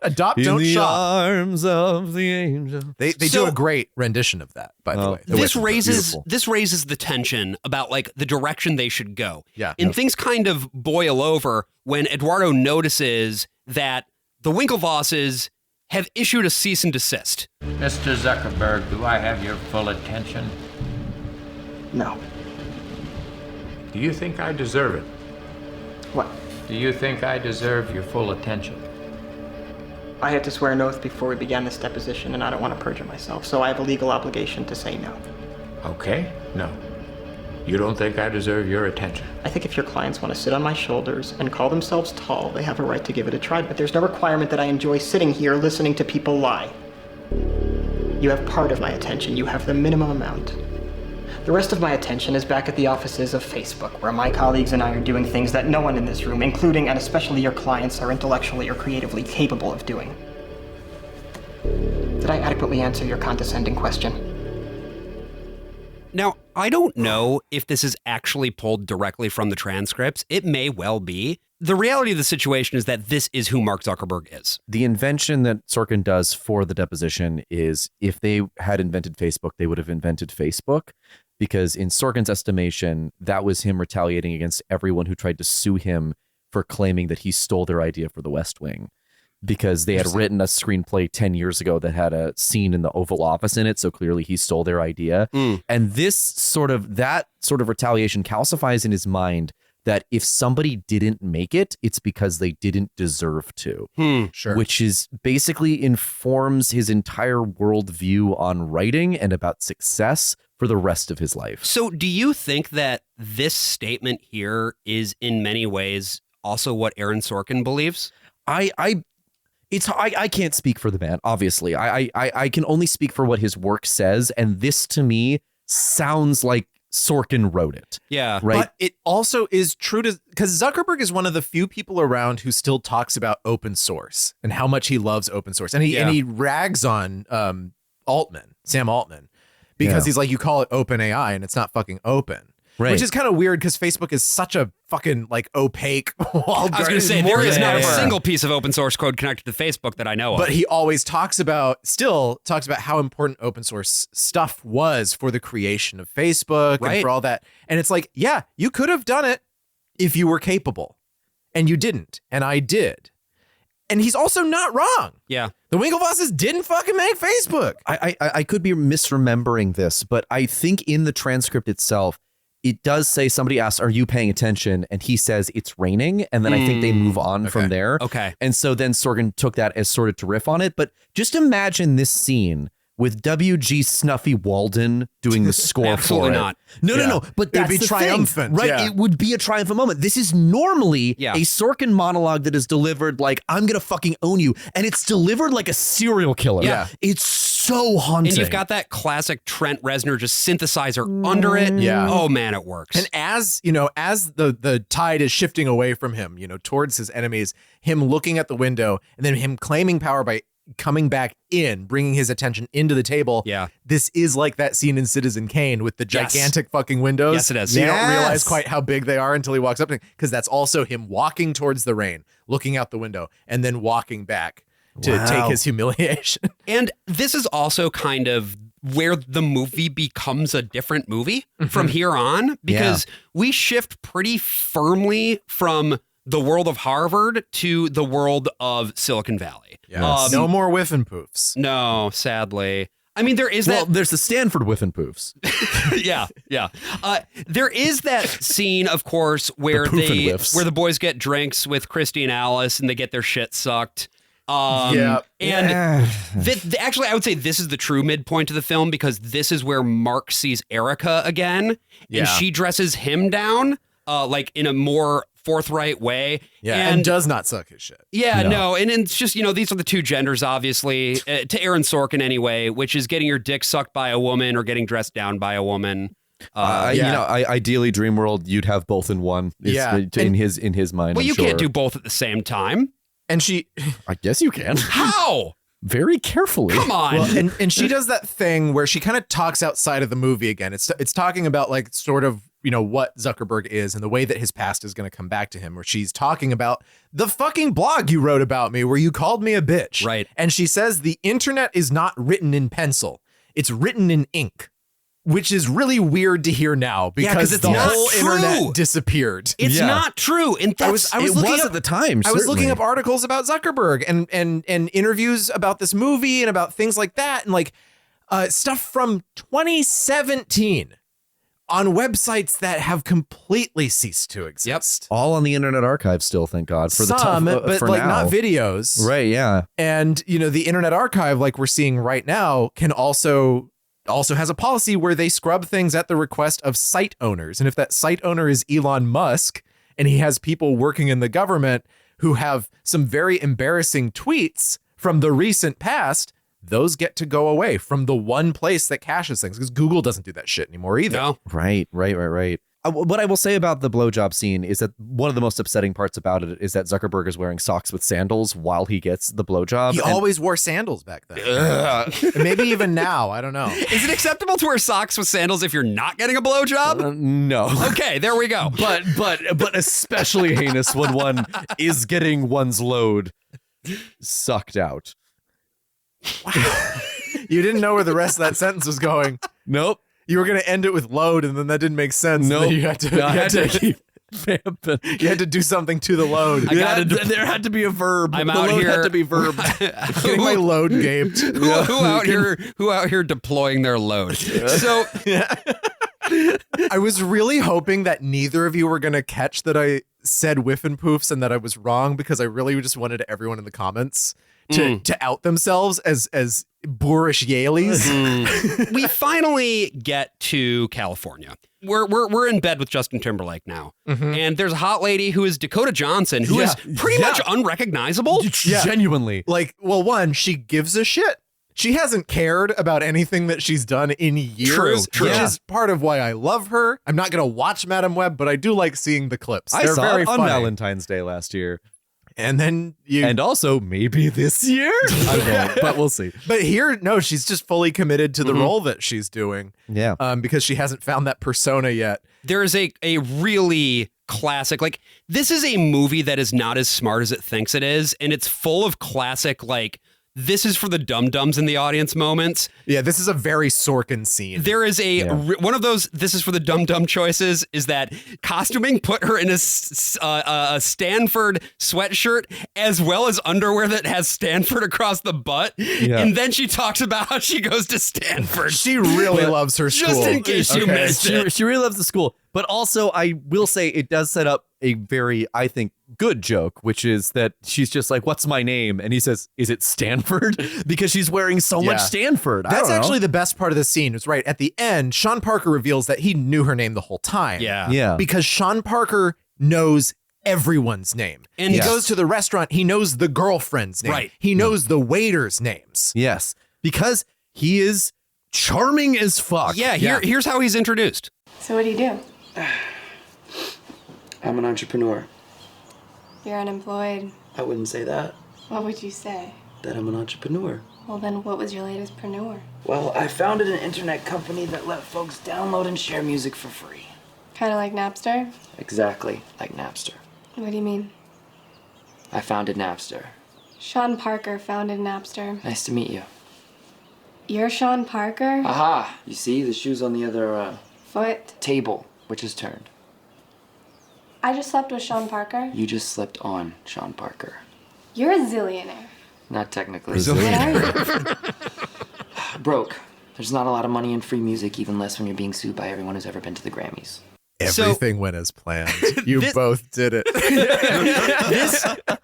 Adopt, In don't the shop. arms of the angel. They do a great rendition of that, by the way. The This Whiff and Poof. raises the tension about like the direction they should go. Yeah. And things kind of boil over when Eduardo notices that the Winklevosses have issued a cease and desist. Mr. Zuckerberg, do I have your full attention? No. Do you think I deserve it? What? Do you think I deserve your full attention? I had to swear an oath before we began this deposition, and I don't want to perjure myself, so I have a legal obligation to say no. Okay, no. You don't think I deserve your attention? I think if your clients want to sit on my shoulders and call themselves tall, they have a right to give it a try, but there's no requirement that I enjoy sitting here listening to people lie. You have part of my attention. You have the minimum amount. The rest of my attention is back at the offices of Facebook, where my colleagues and I are doing things that no one in this room, including and especially your clients, are intellectually or creatively capable of doing. Did I adequately answer your condescending question? Now, I don't know if this is actually pulled directly from the transcripts. It may well be. The reality of the situation is that this is who Mark Zuckerberg is. The invention that Sorkin does for the deposition is if they had invented Facebook, they would have invented Facebook, because in Sorkin's estimation, that was him retaliating against everyone who tried to sue him for claiming that he stole their idea for the West Wing, because they had written a screenplay 10 years ago that had a scene in the Oval Office in it. So clearly he stole their idea. And that sort of retaliation calcifies in his mind that if somebody didn't make it, it's because they didn't deserve to. Sure. Which is basically informs his entire worldview on writing and about success for the rest of his life. So do you think that this statement here is in many ways also what Aaron Sorkin believes? I can't speak for the man, obviously. I can only speak for what his work says, and this to me sounds like Sorkin wrote it. Yeah. Right. But it also is true to, because Zuckerberg is one of the few people around who still talks about open source and how much he loves open source. And he rags on Sam Altman, because he's like, you call it open AI and it's not fucking open. Right. Which is kind of weird because Facebook is such a fucking like opaque walled I was going to say, there is not a single piece of open source code connected to Facebook that I know of. But he always talks about how important open source stuff was for the creation of Facebook and for all that. And it's like, yeah, you could have done it if you were capable. And you didn't. And I did. And he's also not wrong. Yeah. The Winklevosses didn't fucking make Facebook. I could be misremembering this, but I think in the transcript itself, it does say, somebody asks, are you paying attention? And he says, it's raining. And then I think they move on from there. Okay. And so then Sorkin took that as sort of to riff on it. But just imagine this scene with W.G. Snuffy Walden doing the score Absolutely for it. not. No. But It'd that's be the triumphant, thing, right? yeah. It would be a triumphant moment. This is normally a Sorkin monologue that is delivered like, I'm going to fucking own you. And it's delivered like a serial killer. Yeah. It's so haunting. And you've got that classic Trent Reznor just synthesizer under it. Yeah. Oh man, it works. And as the tide is shifting away from him, towards his enemies, him looking at the window and then him claiming power by coming back in, bringing his attention into the table. Yeah. This is like that scene in Citizen Kane with the gigantic fucking windows. Yes, it is. So you don't realize quite how big they are until he walks up to, because that's also him walking towards the rain, looking out the window, and then walking back to take his humiliation. And this is also kind of where the movie becomes a different movie from here on, because we shift pretty firmly from the world of Harvard to the world of Silicon Valley. Yes. No more whiff and poofs. No, sadly. I mean, there is Well, that. there's the Stanford whiff and poofs. yeah. There is that scene, of course, where poof and whiffs. where the boys get drinks with Christy and Alice and they get their shit sucked. Yeah. And actually, I would say this is the true midpoint of the film, because this is where Mark sees Erica again, and she dresses him down, like in a more forthright way. Yeah, and does not suck his shit. Yeah, no. And it's just, these are the two genders, obviously, to Aaron Sorkin anyway, which is getting your dick sucked by a woman or getting dressed down by a woman. Ideally, dream world, you'd have both in one. In his mind. Well, I'm you sure. can't do both at the same time. And she, I guess you can. How? Very carefully. Come on. Well, and she does that thing where she kind of talks outside of the movie again. It's talking about like sort of, what Zuckerberg is and the way that his past is going to come back to him, where she's talking about the fucking blog you wrote about me where you called me a bitch. Right. And she says the internet is not written in pencil. It's written in ink. Which is really weird to hear now, because it's the not whole true. internet disappeared. It's not true. And I was looking up, at the time. I was looking up articles about Zuckerberg and interviews about this movie and about things like that, and like stuff from 2017 on websites that have completely ceased to exist. All on the Internet Archive still, thank God. For Some, but for like now. not videos. Right, yeah. And the Internet Archive, like we're seeing right now, can also has a policy where they scrub things at the request of site owners. And if that site owner is Elon Musk and he has people working in the government who have some very embarrassing tweets from the recent past, those get to go away from the one place that caches things, because Google doesn't do that shit anymore either. No. Right. What I will say about the blowjob scene is that one of the most upsetting parts about it is that Zuckerberg is wearing socks with sandals while he gets the blowjob. He always wore sandals back then. And maybe even now. I don't know. Is it acceptable to wear socks with sandals if you're not getting a blowjob? No. Okay, there we go. But especially heinous when one is getting one's load sucked out. Wow. You didn't know where the rest of that sentence was going. Nope. You were going to end it with load, and then that didn't make sense. No, you had to keep vamping. You had to do something to the load. There had to be a verb. I'm the out load here. had to be verb. Getting my load gaped. Who out here deploying their load? So I was really hoping that neither of you were going to catch that I said whiff and poofs and that I was wrong, because I really just wanted everyone in the comments to out themselves as boorish Yaleys. we finally get to California. We're in bed with Justin Timberlake now, and there's a hot lady who is Dakota Johnson, who is pretty much unrecognizable. Genuinely. Like, well, one, she gives a shit. She hasn't cared about anything that she's done in years, True. which is part of why I love her. I'm not going to watch Madam Web, but I do like seeing the clips. I They're saw very it on funny. Valentine's Day last year. And then And also maybe this year. I don't know, but we'll see. But here, no, she's just fully committed to the role that she's doing. Yeah. Because she hasn't found that persona yet. There is a really classic, like, this is a movie that is not as smart as it thinks it is, and it's full of classic, like, this is for the dum-dums in the audience moments. Yeah, this is a very Sorkin scene. There is one of those, this is for the dum-dum choices, is that costuming put her in a Stanford sweatshirt as well as underwear that has Stanford across the butt. Yeah. And then she talks about how she goes to Stanford. She really loves her school. Just in case you missed it. She really loves the school. But also, I will say it does set up a very, I think, good joke, which is that she's just like, what's my name? And he says, is it Stanford? Because she's wearing so much Stanford. That's actually the best part of the scene. It's right at the end. Shawn Parker reveals that he knew her name the whole time. Yeah. Because Shawn Parker knows everyone's name. And he goes to the restaurant. He knows the girlfriend's name. Right. He knows the waiters' names. Yes. Because he is charming as fuck. Yeah, here's how he's introduced. So what do you do? I'm an entrepreneur. You're unemployed. I wouldn't say that. What would you say? That I'm an entrepreneur. Well, then what was your latest preneur? Well, I founded an internet company that let folks download and share music for free. Kind of like Napster? Exactly like Napster. What do you mean? I founded Napster. Shawn Parker founded Napster. Nice to meet you. You're Shawn Parker? Aha! You see, the shoe's on the other, Foot. table, which is turned. I just slept with Shawn Parker. You just slipped on Shawn Parker. You're a zillionaire. Not technically. What are you? Broke. There's not a lot of money in free music, even less when you're being sued by everyone who's ever been to the Grammys. Everything went as planned. You both did it.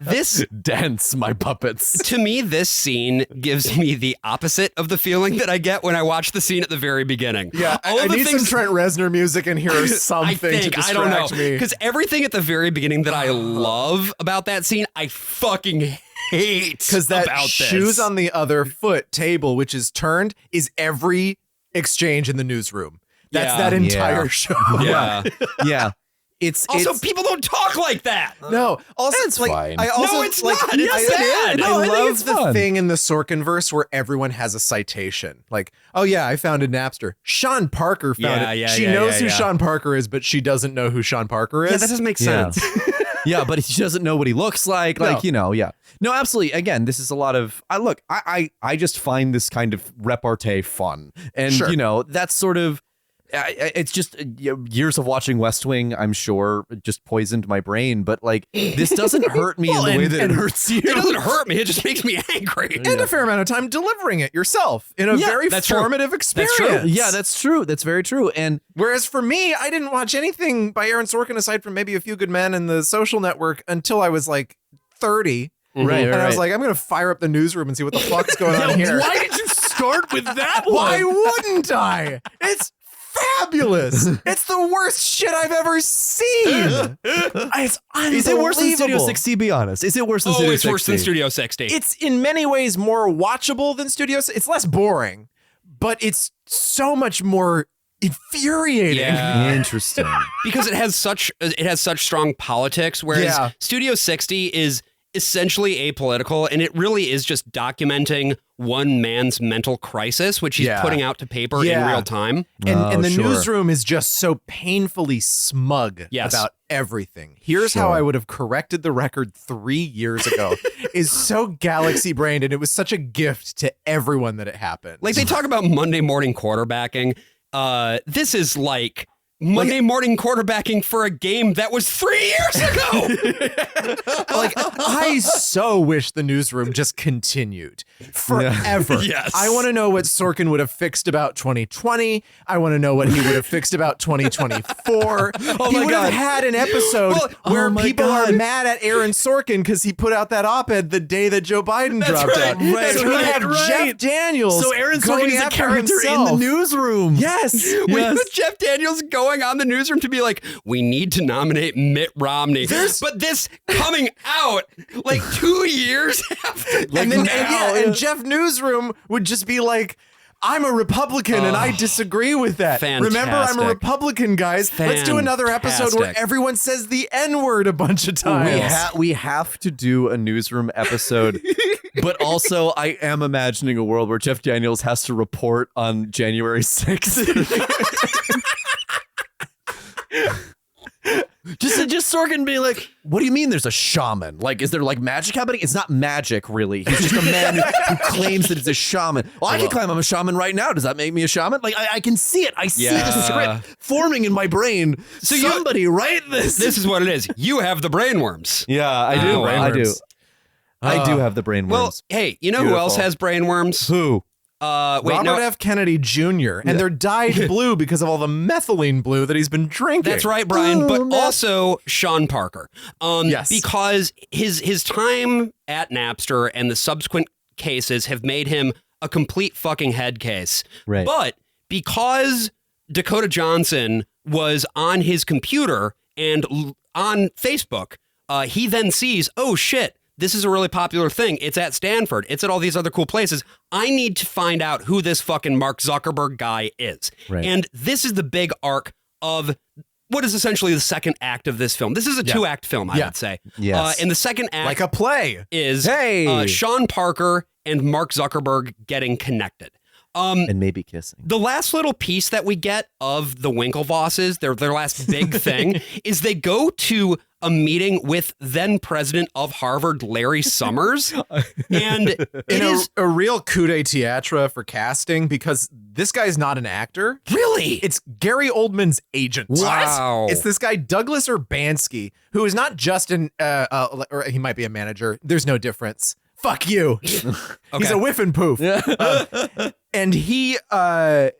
This dance, my puppets. To me, this scene gives me the opposite of the feeling that I get when I watch the scene at the very beginning. Yeah, I need some Trent Reznor music in here or something to distract I don't know. me. Because everything at the very beginning that I love about that scene, I fucking hate. Because that about shoes this. on the other foot table, which is turned, is every exchange in the newsroom. That's that entire show. Yeah. Yeah. It's also, people don't talk like that. No, also It's like fine. I also No, it's like not. It's sad. I No, I think love it's the fun. thing in the Sorkin verse where everyone has a citation. Like, oh yeah, I founded Napster. Shawn Parker found Yeah, it. yeah, She yeah, knows yeah, who yeah. Shawn Parker is, but she doesn't know who Shawn Parker is. Yeah, that doesn't make sense. Yeah, but he doesn't know what he looks like. Like, yeah. No, absolutely. Again, this is a lot of I just find this kind of repartee fun. And that's sort of it's just years of watching West Wing, I'm sure, just poisoned my brain. But like, this doesn't hurt me in the way that it hurts you. It doesn't hurt me. It just makes me angry. and a fair amount of time delivering it yourself in a very that's true. formative experience. Yeah, that's true. That's very true. And whereas for me, I didn't watch anything by Aaron Sorkin aside from maybe A Few Good Men and The Social Network until I was like 30. Right, and I was like, I'm going to fire up the newsroom and see what the fuck's going on here. Why did you start with that one? Why wouldn't I? It's fabulous. It's the worst shit I've ever seen. It's unbelievable. Is it worse than Studio 60? Be honest. Is it worse than Studio 60? It's worse than Studio 60. It's in many ways more watchable than Studio 60. It's less boring, but it's so much more infuriating. Yeah. Interesting. Because it has such strong politics, whereas Studio 60 is essentially apolitical, and it really is just documenting one man's mental crisis, which he's putting out to paper in real time. And the newsroom is just so painfully smug about everything. Here's how I would have corrected the record 3 years ago is so galaxy brained, and it was such a gift to everyone that it happened. Like, they talk about Monday morning quarterbacking. This is like Monday morning quarterbacking for a game that was 3 years ago. Like, I so wish the newsroom just continued forever. Yes. I want to know what Sorkin would have fixed about 2020. I want to know what he would have fixed about 2024. He would have had an episode where people are mad at Aaron Sorkin because he put out that op-ed the day that Joe Biden dropped out. So he'd have Jeff Daniels. So Aaron going Sorkin is a after character himself. in the newsroom. Yes. With Jeff Daniels going on the newsroom to be like, we need to nominate Mitt Romney. But this coming out like 2 years after. And Jeff Newsroom would just be like, I'm a Republican and I disagree with that. Fantastic. Remember, I'm a Republican, guys. Let's do another episode where everyone says the N-word a bunch of times. We have to do a newsroom episode, but also I am imagining a world where Jeff Daniels has to report on January 6th. Just Sorkin being like, what do you mean there's a shaman? Like, is there like magic happening? It's not magic, really. He's just a man who claims that it's a shaman. Well, I can claim I'm a shaman right now. Does that make me a shaman? Like, I can see it. I see this script forming in my brain. So somebody write this. This is what it is. You have the brainworms. Yeah, I do. I do have the brainworms. Well, hey, you know who else has brainworms? Who? Robert F. Kennedy Jr. And they're dyed blue because of all the methylene blue that he's been drinking. That's right, Brian. But also Shawn Parker. Because his time at Napster and the subsequent cases have made him a complete fucking head case. Right. But because Dakota Johnson was on his computer and on Facebook, he then sees, oh shit, this is a really popular thing. It's at Stanford. It's at all these other cool places. I need to find out who this fucking Mark Zuckerberg guy is. Right. And this is the big arc of what is essentially the second act of this film. This is a two-act film, I would say. Yes. And the second act, like a play, is Shawn Parker and Mark Zuckerberg getting connected. And maybe kissing. The last little piece that we get of the Winkle vosses, their last big thing, is they go to a meeting with then president of Harvard, Larry Summers. And it is a real coup de théâtre for casting because this guy's not an actor. Really? It's Gary Oldman's agent. Wow. It's this guy, Douglas Urbanski, who is not just or he might be a manager. There's no difference. Fuck you. He's a whiff and poof. And he's a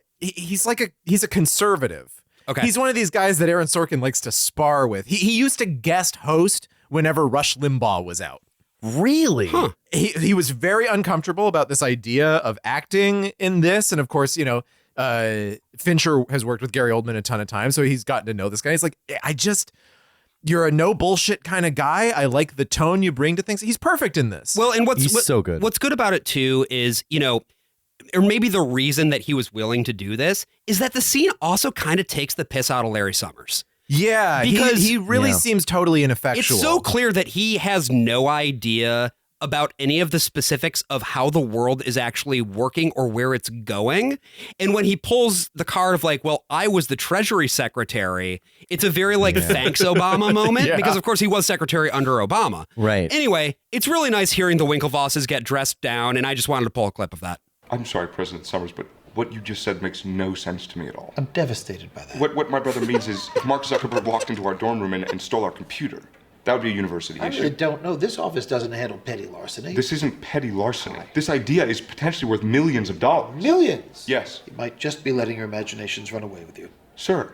conservative. Okay. He's one of these guys that Aaron Sorkin likes to spar with. He used to guest host whenever Rush Limbaugh was out. Really? Huh. He was very uncomfortable about this idea of acting in this. And of course, Fincher has worked with Gary Oldman a ton of times, so he's gotten to know this guy. He's like, you're a no bullshit kind of guy. I like the tone you bring to things. He's perfect in this. Well, and he's so good. What's good about it too is, or maybe the reason that he was willing to do this is that the scene also kind of takes the piss out of Larry Summers. Yeah, because he really seems totally ineffectual. It's so clear that he has no idea about any of the specifics of how the world is actually working or where it's going. And when he pulls the card of like, well, I was the Treasury Secretary, it's a very thanks Obama moment because of course he was secretary under Obama. Right. Anyway, it's really nice hearing the Winklevosses get dressed down, and I just wanted to pull a clip of that. I'm sorry, President Summers, but what you just said makes no sense to me at all. I'm devastated by that. What my brother means is if Mark Zuckerberg walked into our dorm room and stole our computer, that would be a university I issue. really don't know. This office doesn't handle petty larceny. This isn't petty larceny. This idea is potentially worth millions of dollars. Millions? Yes. You might just be letting your imaginations run away with you. Sir,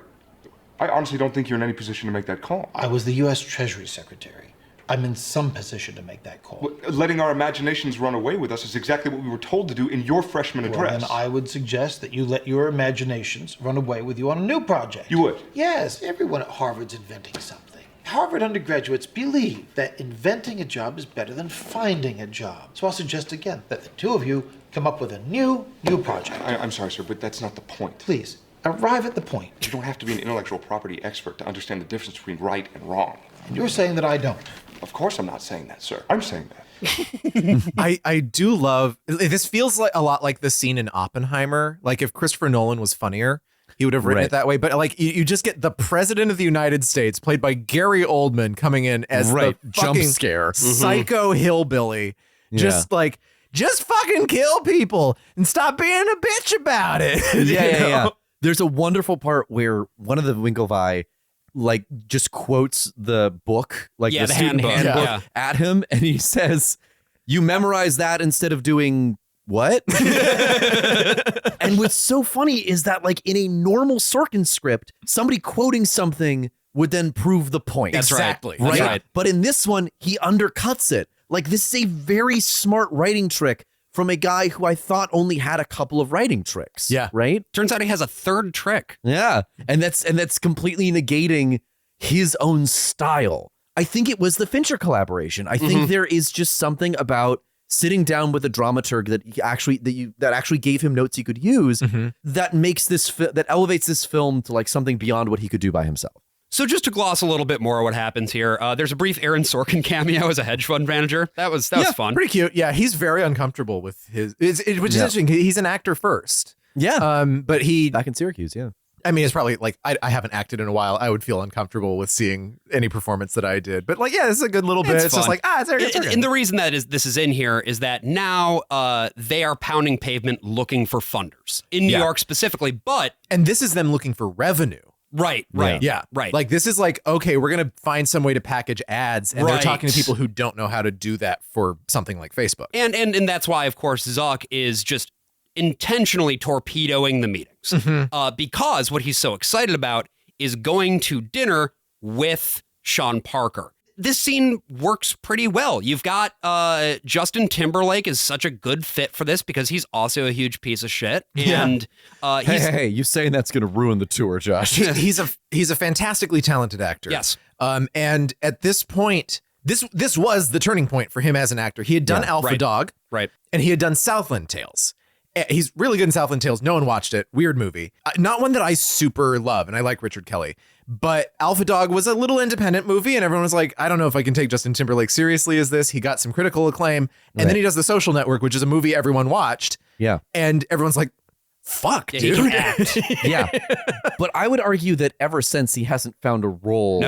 I honestly don't think you're in any position to make that call. I was the U.S. Treasury Secretary. I'm in some position to make that call. Well, letting our imaginations run away with us is exactly what we were told to do in your freshman address. Well, then I would suggest that you let your imaginations run away with you on a new project. You would? Yes, everyone at Harvard's inventing something. Harvard undergraduates believe that inventing a job is better than finding a job. So I'll suggest again that the two of you come up with a new project. I'm sorry, sir, but that's not the point. Please, Arrive at the point. You don't have to be an intellectual property expert to understand the difference between right and wrong. And you're saying that I don't. Of course I'm not saying that, sir. I'm saying that. I do love, this feels like a lot like the scene in Oppenheimer. Like if Christopher Nolan was funnier, he would have written it that way. But like you just get the president of the United States, played by Gary Oldman, coming in as the jump fucking scare psycho hillbilly. Just fucking kill people and stop being a bitch about it. Yeah. There's a wonderful part where one of the Winklevi like just quotes the book, like the student handbook at him, and he says, "You memorize that instead of doing what?" And what's so funny is that like in a normal Sorkin script, somebody quoting something would then prove the point. That's Exactly. right. That's Right? right. But in this one, he undercuts it. Like this is a very smart writing trick from a guy who I thought only had a couple of writing tricks. Yeah. Right? Turns out he has a third trick. Yeah. And that's completely negating his own style. I think it was the Fincher collaboration. I think there is just something about sitting down with a dramaturg that actually gave him notes he could use that makes that elevates this film to like something beyond what he could do by himself. So just to gloss a little bit more what happens here, there's a brief Aaron Sorkin cameo as a hedge fund manager. That was fun. Pretty cute. Yeah, he's very uncomfortable with his, which is interesting. He's an actor first. Yeah. But he, Back in Syracuse, yeah. I mean, it's probably like, I haven't acted in a while. I would feel uncomfortable with seeing any performance that I did. But like, yeah, this is a good little bit. It's just like, it's Aaron Sorkin. And the reason that this is in here is that now they are pounding pavement looking for funders in New York specifically, and this is them looking for revenue. Right. Yeah. Right. Like this is like, okay, we're going to find some way to package ads. And they're talking to people who don't know how to do that for something like Facebook. And that's why, of course, Zuck is just intentionally torpedoing the meetings because what he's so excited about is going to dinner with Shawn Parker. This scene works pretty well. You've got Justin Timberlake is such a good fit for this because he's also a huge piece of shit. And Hey, you saying that's going to ruin the tour, Josh? He's a fantastically talented actor. Yes. And at this point, this was the turning point for him as an actor. He had done Alpha Dog. Right. And he had done Southland Tales. He's really good in Southland Tales. No one watched it. Weird movie. Not one that I super love, and I like Richard Kelly. But Alpha Dog was a little independent movie, and everyone was like, I don't know if I can take Justin Timberlake seriously as this. He got some critical acclaim. And then he does The Social Network, which is a movie everyone watched. Yeah. And everyone's like, fuck, dude. He can act. Yeah. But I would argue that ever since he hasn't found a role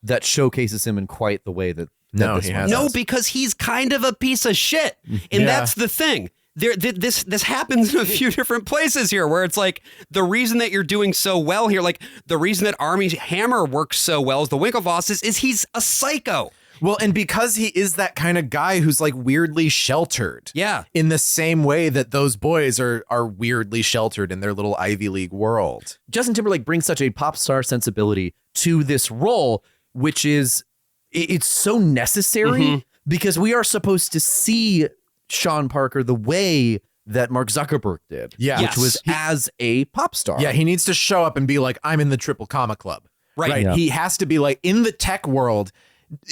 that showcases him in quite the way that this he one hasn't. No, does. because he's kind of a piece of shit. And that's the thing. This happens in a few different places here where it's like the reason that you're doing so well here, like the reason that Armie Hammer works so well as the Winkle voss is he's a psycho. Well, and because he is that kind of guy who's like weirdly sheltered. Yeah. In the same way that those boys are weirdly sheltered in their little Ivy League world. Justin Timberlake brings such a pop star sensibility to this role, which is it's so necessary because we are supposed to see Shawn Parker the way that Mark Zuckerberg did, which was as a pop star. Yeah, he needs to show up and be like, I'm in the Triple Comma Club. Right. Yeah. He has to be like, in the tech world,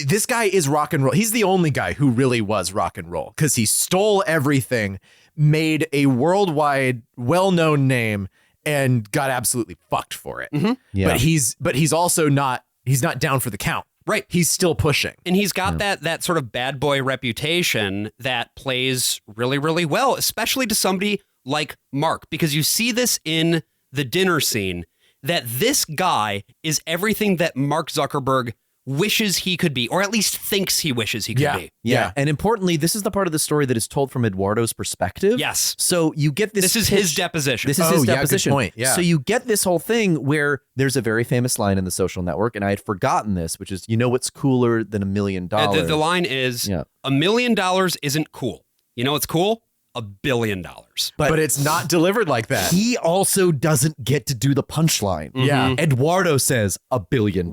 this guy is rock and roll. He's the only guy who really was rock and roll because he stole everything, made a worldwide well-known name, and got absolutely fucked for it. Yeah. But he's also not down for the count. Right. He's still pushing. And he's got that sort of bad boy reputation that plays really, really well, especially to somebody like Mark, because you see this in the dinner scene, that this guy is everything that Mark Zuckerberg wishes he could be, or at least thinks he wishes he could be. Yeah. And importantly, this is the part of the story that is told from Eduardo's perspective. Yes. So you get this. This is his deposition. This is his deposition. Good point. Yeah. So you get this whole thing where there's a very famous line in The Social Network, and I had forgotten this, which is, you know what's cooler than $1 million? The line is, $1 million isn't cool. You know what's cool? $1 billion. But it's not delivered like that. He also doesn't get to do the punchline. Yeah. Eduardo says $1 billion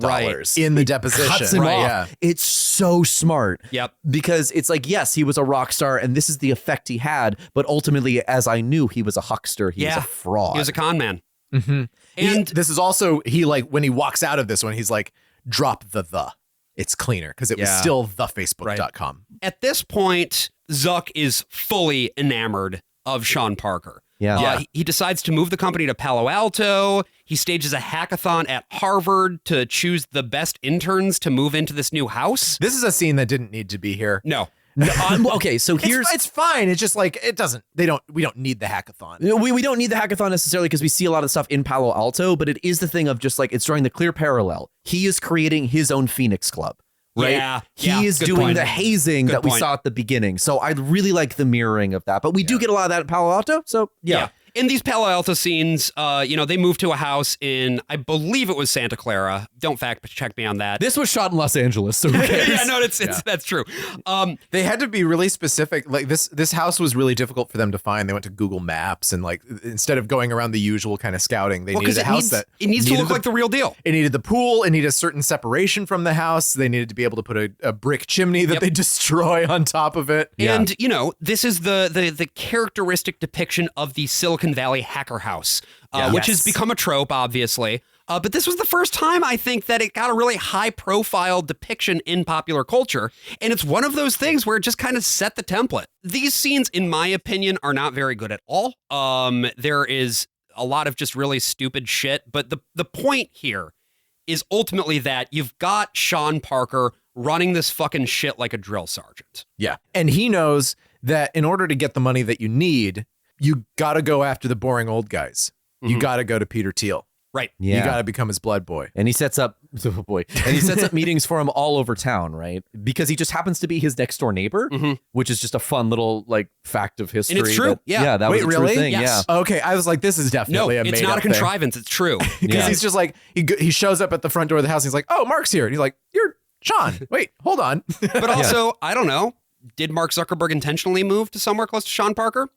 in the deposition. Cuts him off. Yeah. It's so smart. Yep. Because it's like, yes, he was a rock star and this is the effect he had, but ultimately, as I knew, he was a huckster. He was a fraud. He was a con man. And this is also, when he walks out of this one, he's like, drop the. It's cleaner because it was still thefacebook.com. At this point, Zuck is fully enamored of Shawn Parker. Yeah. He decides to move the company to Palo Alto. He stages a hackathon at Harvard to choose the best interns to move into this new house. This is a scene that didn't need to be here. No. Okay, so here's it's fine. It's just like it doesn't. We don't need the hackathon. we don't need the hackathon necessarily because we see a lot of stuff in Palo Alto, but it is the thing of just like it's drawing the clear parallel. He is creating his own Phoenix Club. Right? Yeah, he is good doing point. the hazing Good that we point. saw at the beginning. So I really like the mirroring of that. But we do get a lot of that at Palo Alto. So yeah. In these Palo Alto scenes, they moved to a house in, I believe it was Santa Clara. Don't fact check me on that. This was shot in Los Angeles, so who cares? Yeah, no, that's true. They had to be really specific. Like this house was really difficult for them to find. They went to Google Maps and like instead of going around the usual kind of scouting, they needed a house that it needs to look like the real deal. It needed the pool. It needed a certain separation from the house. They needed to be able to put a brick chimney that they destroy on top of it. And this is the characteristic depiction of the Silicon Valley hacker house, which has become a trope, obviously. But this was the first time I think that it got a really high profile depiction in popular culture. And it's one of those things where it just kind of set the template. These scenes, in my opinion, are not very good at all. There is a lot of just really stupid shit. But the point here is ultimately that you've got Shawn Parker running this fucking shit like a drill sergeant. Yeah. And he knows that in order to get the money that you need, you got to go after the boring old guys. You got to go to Peter Thiel. Right. Yeah. You got to become his blood boy. And he sets up meetings for him all over town, right? Because he just happens to be his next door neighbor, which is just a fun little like fact of history. And it's true. That Wait, was a really? true thing. Yes. Yeah. Okay, I was like, this is definitely No, a made it's not a up thing. contrivance. It's true. Because he's just like, he shows up at the front door of the house and he's like, oh, Mark's here. And he's like, you're Shawn. Wait, hold on. But also, I don't know. Did Mark Zuckerberg intentionally move to somewhere close to Shawn Parker?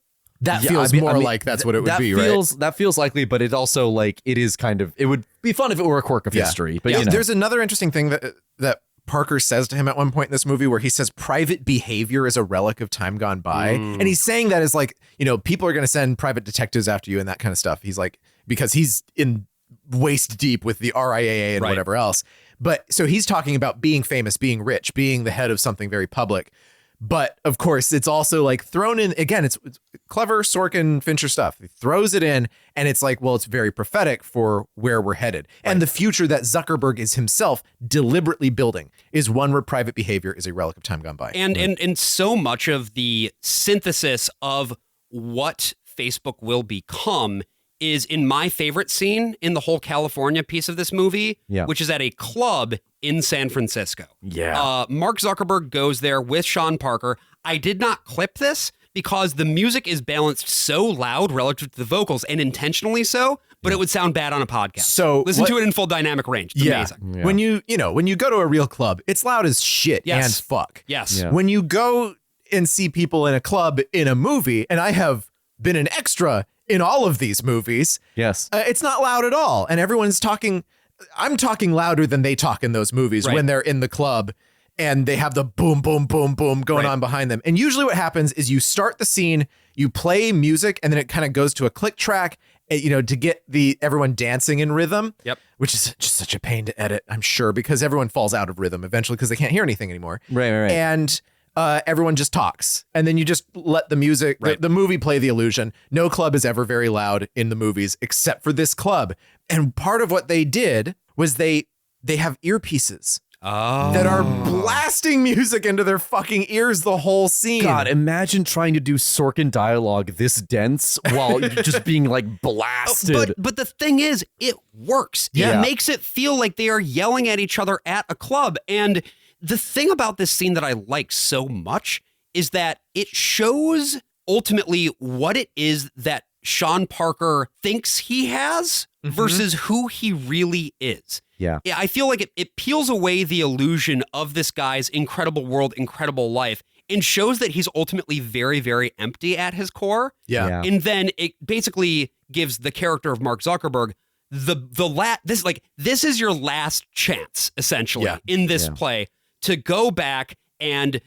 That feels more like that's what it would be, right? That feels likely, but it also like it is kind of, it would be fun if it were a quirk of history. But There's another interesting thing that Parker says to him at one point in this movie where he says private behavior is a relic of time gone by. And he's saying that as like, people are going to send private detectives after you and that kind of stuff. He's like, because he's in waist deep with the RIAA and whatever else. But so he's talking about being famous, being rich, being the head of something very public. But of course, it's also like thrown in again. It's clever Sorkin Fincher stuff. He throws it in, and it's like, well, it's very prophetic for where we're headed, and the future that Zuckerberg is himself deliberately building is one where private behavior is a relic of time gone by. And so much of the synthesis of what Facebook will become is in my favorite scene in the whole California piece of this movie, which is at a club in San Francisco. Yeah. Mark Zuckerberg goes there with Shawn Parker. I did not clip this because the music is balanced so loud relative to the vocals, and intentionally so, but it would sound bad on a podcast. So listen to it in full dynamic range. It's amazing. Yeah. When you go to a real club, it's loud as shit and fuck. Yes. When you go and see people in a club in a movie, and I have been an extra in all of these movies, it's not loud at all, and everyone's talking. I'm talking louder than they talk in those movies when they're in the club and they have the boom, boom, boom, boom going on behind them. And usually what happens is you start the scene, you play music, and then it kind of goes to a click track, to get everyone dancing in rhythm. Yep. Which is just such a pain to edit, I'm sure, because everyone falls out of rhythm eventually because they can't hear anything anymore. Right. And everyone just talks, and then you just let the music, the movie play the illusion. No club is ever very loud in the movies except for this club. And part of what they did was they have earpieces that are blasting music into their fucking ears the whole scene. God, imagine trying to do Sorkin dialogue this dense while just being like blasted. But the thing is, it works. It makes it feel like they are yelling at each other at a club. And the thing about this scene that I like so much is that it shows ultimately what it is that Shawn Parker thinks he has versus who he really is. Yeah. I feel like it peels away the illusion of this guy's incredible world, incredible life, and shows that he's ultimately very, very empty at his core. Yeah. And then it basically gives the character of Mark Zuckerberg this is your last chance, essentially, in this play to go back and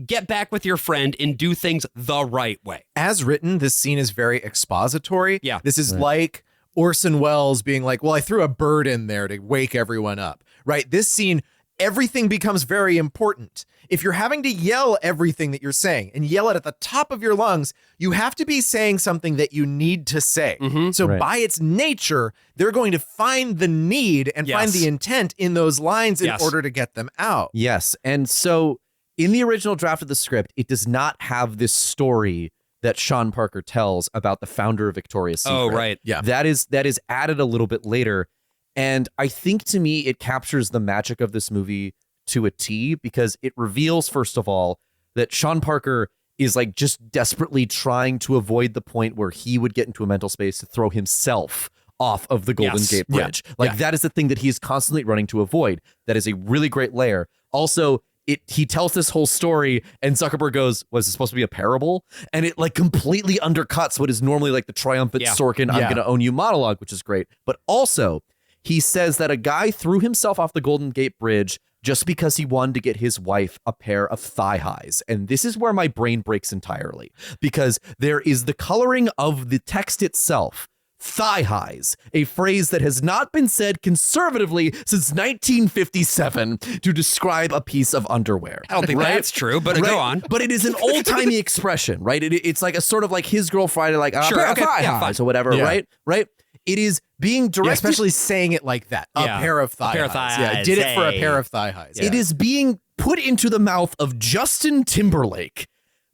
get back with your friend and do things the right way. As written, this scene is very expository. Yeah. This is like Orson Welles being like, well, I threw a bird in there to wake everyone up, right? This scene, everything becomes very important. If you're having to yell everything that you're saying and yell it at the top of your lungs, you have to be saying something that you need to say. So Right. by its nature, they're going to find the need and find the intent in those lines in order to get them out. Yes. And so in the original draft of the script, it does not have this story that Shawn Parker tells about the founder of Victoria's Secret. Oh, right. Yeah. That is added a little bit later. And I think to me, it captures the magic of this movie to a T, because it reveals, first of all, that Shawn Parker is like just desperately trying to avoid the point where he would get into a mental space to throw himself off of the Golden Gate Bridge. That is the thing that he is constantly running to avoid. That is a really great layer. Also, he tells this whole story and Zuckerberg goes, was it supposed to be a parable? And it like completely undercuts what is normally like the triumphant Sorkin, I'm going to own you monologue, which is great. But also, he says that a guy threw himself off the Golden Gate Bridge just because he wanted to get his wife a pair of thigh highs. And this is where my brain breaks entirely, because there is the coloring of the text itself. Thigh highs, a phrase that has not been said conservatively since 1957 to describe a piece of underwear. I don't think that's true, but go on. But it is an old-timey expression, right? It's like a sort of like his girl Friday, like Sure, okay, thigh yeah, highs fine. or whatever, right? It is being directed. Especially saying it like that. A pair of thigh highs. Yeah, I did it for a pair of thigh highs. It is being put into the mouth of Justin Timberlake,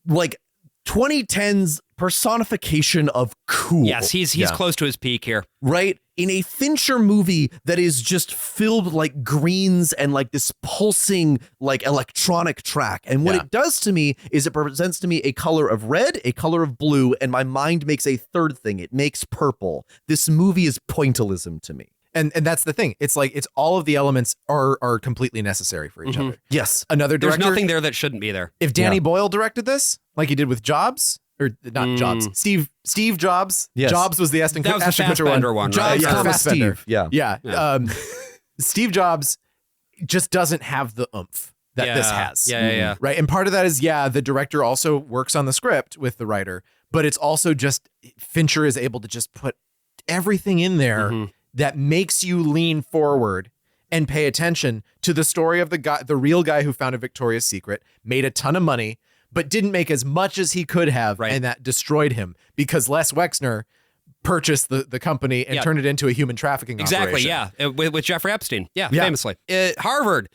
like 2010's personification of cool. Yes, he's close to his peak here. Right? In a Fincher movie that is just filled with like greens and like this pulsing like electronic track. And what it does to me is it presents to me a color of red, a color of blue, and my mind makes a third thing. It makes purple. This movie is pointillism to me. And that's the thing. It's like it's all of the elements are completely necessary for each other. Yes. Another director. There's nothing there that shouldn't be there. If Danny Boyle directed this, like he did with Jobs, or not Jobs, Steve Jobs. Yes. Jobs was the Ashton That was the Kutcher Fassbender one, right? Jobs, comma Fassbender. Steve. Yeah. Steve Jobs just doesn't have the oomph that this has. Yeah. Right. And part of that is, the director also works on the script with the writer, but it's also just Fincher is able to just put everything in there that makes you lean forward and pay attention to the story of the real guy who founded Victoria's Secret, made a ton of money, but didn't make as much as he could have, and that destroyed him because Les Wexner purchased the company and turned it into a human trafficking Exactly, operation. with Jeffrey Epstein. Yeah, famously. Harvard.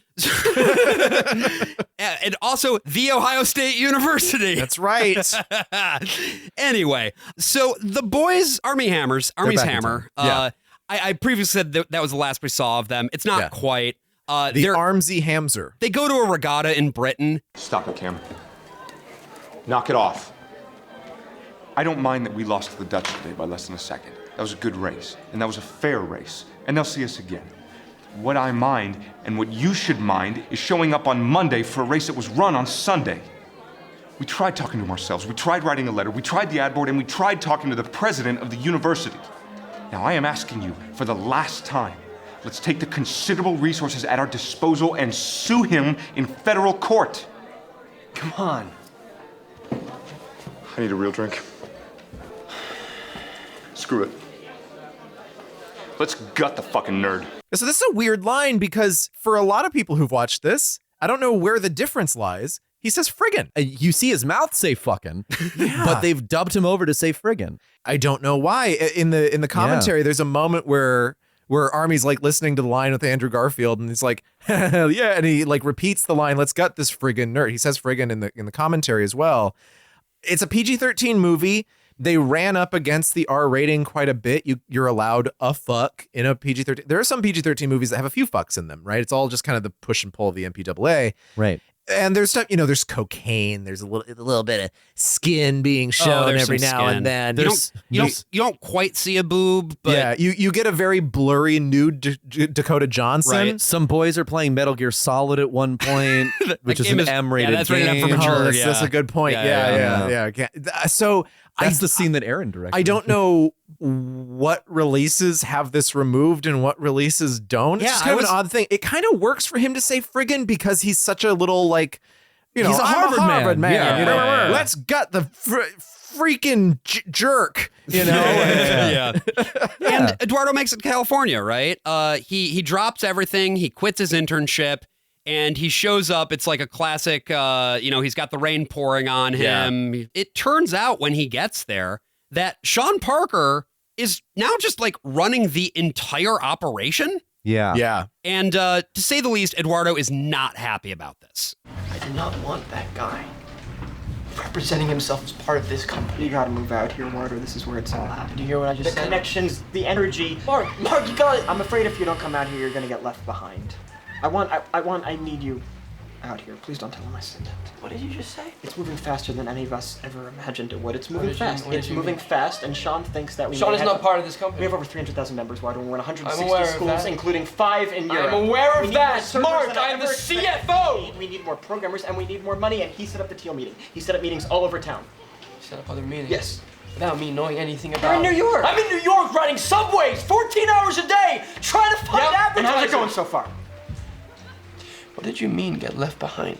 And also the Ohio State University. That's right. Anyway, so the boys, Army's Hammer. I previously said that was the last we saw of them. It's not quite. The Armsy Hamser. They go to a regatta in Britain. Stop it, Cam. Knock it off. I don't mind that we lost to the Dutch today by less than a second. That was a good race, and that was a fair race, and they'll see us again. What I mind, and what you should mind, is showing up on Monday for a race that was run on Sunday. We tried talking to ourselves, we tried writing a letter, we tried the ad board, and we tried talking to the president of the university. Now, I am asking you for the last time, let's take the considerable resources at our disposal and sue him in federal court. Come on. I need a real drink. Screw it. Let's gut the fucking nerd. So this is a weird line because for a lot of people who've watched this, I don't know where the difference lies. He says friggin'. You see his mouth say fucking, but they've dubbed him over to say friggin'. I don't know why. In the commentary, there's a moment where Army's like listening to the line with Andrew Garfield, and he's like, hell yeah, and he like repeats the line, let's gut this friggin' nerd. He says friggin' in the commentary as well. It's a PG-13 movie. They ran up against the R rating quite a bit. You're allowed a fuck in a PG-13. There are some PG-13 movies that have a few fucks in them, right? It's all just kind of the push and pull of the MPAA. Right. And there's stuff, there's cocaine. There's a little bit of skin being shown every now and then. You don't quite see a boob, but you get a very blurry nude Dakota Johnson. Right. Some boys are playing Metal Gear Solid at one point, which is an M-rated that's rated M for game. mature. That's a good point. Yeah. So that's the scene that Aaron directed. I don't know what releases have this removed and what releases don't. It's just kind of an odd thing. It kind of works for him to say friggin' because he's such a little like, he's a Harvard man. Yeah. Let's gut the freaking jerk. And Eduardo makes it to California, right? He drops everything. He quits his internship. And he shows up. It's like a classic, he's got the rain pouring on him. Yeah. It turns out when he gets there that Shawn Parker is now just like running the entire operation. Yeah. Yeah. And to say the least, Eduardo is not happy about this. I do not want that guy representing himself as part of this company. You gotta move out here, Eduardo. This is where it's all happening. Do you hear what I just said? said? The connections, the energy. Mark, you got it. I'm afraid if you don't come out here, you're gonna get left behind. I need you out here. Please don't tell him I said that. What did you just say? It's moving faster than any of us ever imagined it would. It's moving did you- fast. what did It's you moving mean? fast, and Shawn thinks that we Shawn may is have- not part of this company. We have over 300,000 members, Eduardo. We're in 160 I'm aware of schools, that. including 5 in Europe. I'm aware of We need that. more servers Mark, than I I'm the ever expected. CFO. We need more programmers, and we need more money, and he set up the Teal meeting. He set up meetings all over town. Set up other meetings. Yes. Without me knowing anything about. You're in New York. I'm in New York riding subways 14 hours a day trying to find And advertisers. how's it going so far? What did you mean get left behind?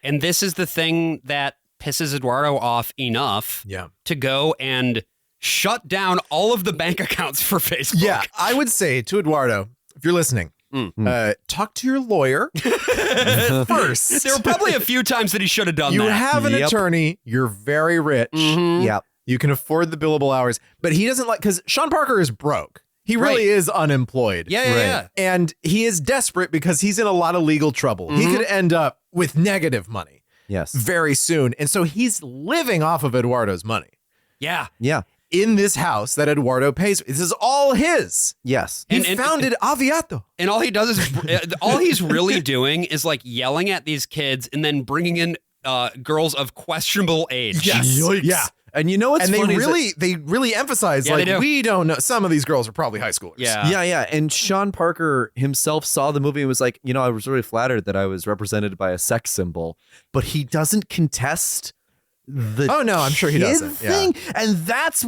And this is the thing that pisses Eduardo off enough to go and shut down all of the bank accounts for Facebook. Yeah, I would say to Eduardo, if you're listening, talk to your lawyer first. There were probably a few times that he should have done You that. have an attorney. You're very rich. Yep. You can afford the billable hours, but he doesn't like, because Shawn Parker is broke. He really is unemployed. Yeah. And he is desperate because he's in a lot of legal trouble. He could end up with negative money. Yes. Very soon. And so he's living off of Eduardo's money. Yeah. Yeah. In this house that Eduardo pays. This is all his. Yes. He founded Aviato. And all he does is, all he's really doing is like yelling at these kids and then bringing in girls of questionable age. Yes. Yikes. Yeah. And you know what's And funny they really emphasize, Yeah, like, they do. we don't know. Some of these girls are probably high schoolers. Yeah. And Shawn Parker himself saw the movie and was like, I was really flattered that I was represented by a sex symbol, but he doesn't contest the Oh, no, I'm sure he kid doesn't. Yeah. thing. And that's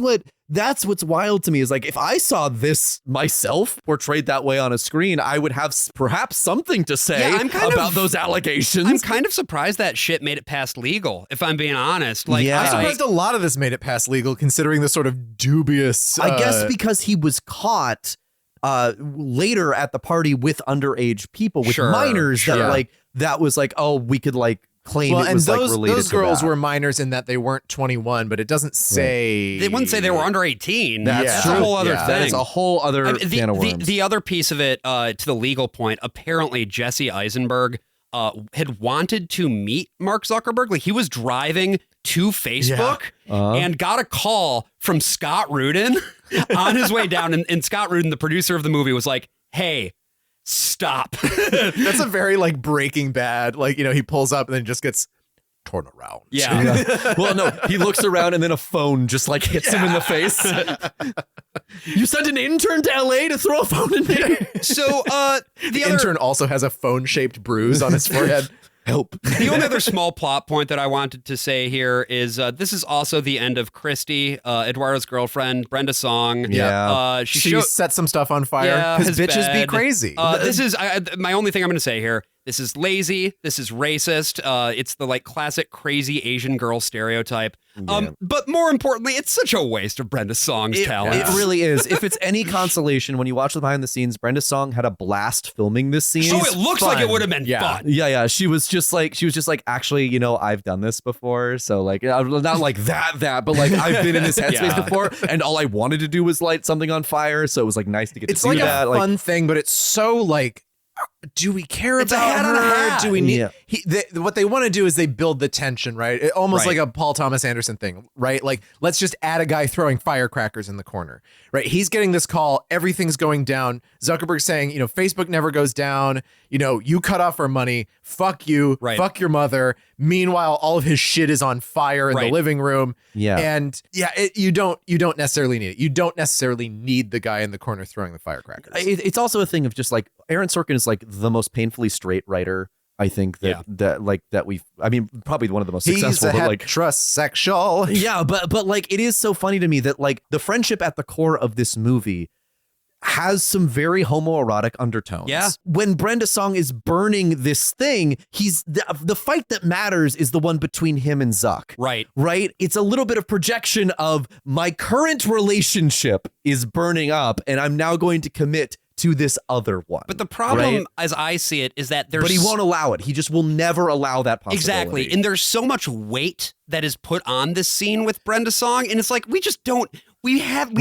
what's wild to me is like, if I saw this myself portrayed that way on a screen, I would have perhaps something to say about those allegations. I'm kind of surprised that shit made it past legal, if I'm being honest. Like, Yeah. I'm surprised a lot of this made it past legal, considering the sort of dubious. I guess because he was caught later at the party with underage people, with minors that was like, oh, we could like claim it was like related those to girls that. were minors in that they weren't 21, but it doesn't say. They wouldn't say they were under 18. That's a whole other thing. That is a whole other can of worms. The other piece of it, to the legal point, apparently Jesse Eisenberg had wanted to meet Mark Zuckerberg. Like, he was driving to Facebook and got a call from Scott Rudin on his way down. And Scott Rudin, the producer of the movie, was like, hey, stop. That's a very like Breaking Bad. Like, he pulls up and then just gets torn around. Yeah. Well, no, he looks around and then a phone just like hits him in the face. You sent an intern to LA to throw a phone in me. So The intern also has a phone-shaped bruise on his forehead. Help. The only other small plot point that I wanted to say here is this is also the end of Christy, Eduardo's girlfriend, Brenda Song. Yeah. She set some stuff on fire because his bitches bed. be crazy. This is my only thing I'm going to say here. This is lazy. This is racist. It's the like classic crazy Asian girl stereotype. But more importantly, it's such a waste of Brenda Song's talent. It really is. If it's any consolation, when you watch the behind the scenes, Brenda Song had a blast filming this scene. So it looks like it would have been fun. Yeah. She was just like, actually, I've done this before. So like, not like that, but like I've been in this headspace before, and all I wanted to do was light something on fire. So it was like nice to get to do that. It's like a fun thing, but it's so like, do we care It's a about hat on a her? hat. Do we need? What they want to do is they build the tension, right? Almost like a Paul Thomas Anderson thing, right? Like, let's just add a guy throwing firecrackers in the corner, right? He's getting this call, everything's going down. Zuckerberg saying, Facebook never goes down. You cut off our money. Fuck you. Right. Fuck your mother. Meanwhile, all of his shit is on fire in the living room. Yeah. And you don't necessarily need it. You don't necessarily need the guy in the corner throwing the firecrackers. It's also a thing of just like Aaron Sorkin is like the most painfully straight writer. I think probably one of the most successful. He's but like heterosexual. Yeah, but like it is so funny to me that like the friendship at the core of this movie has some very homoerotic undertones. Yeah. When Brenda Song is burning this thing, the fight that matters is the one between him and Zuck. Right. Right? It's a little bit of projection of my current relationship is burning up and I'm now going to commit to this other one. But the problem, right? as I see it, is that there's... But he won't allow it. He just will never allow that possibility. Exactly. And there's so much weight that is put on this scene with Brenda Song, and it's like, we just don't... We spent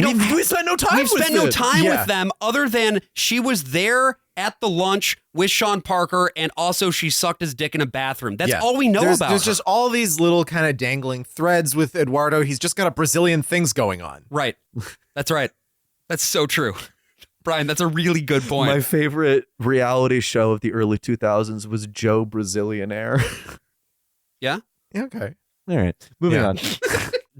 no time with them other than she was there at the lunch with Shawn Parker, and also she sucked his dick in a bathroom. That's all we know about There's her. just all these little kind of dangling threads with Eduardo. He's just got a Brazilian things going on. Right. That's right. That's so true. Brian, that's a really good point. My favorite reality show of the early 2000s was Joe Brazilianaire. Yeah? Yeah, okay. All right. Moving on.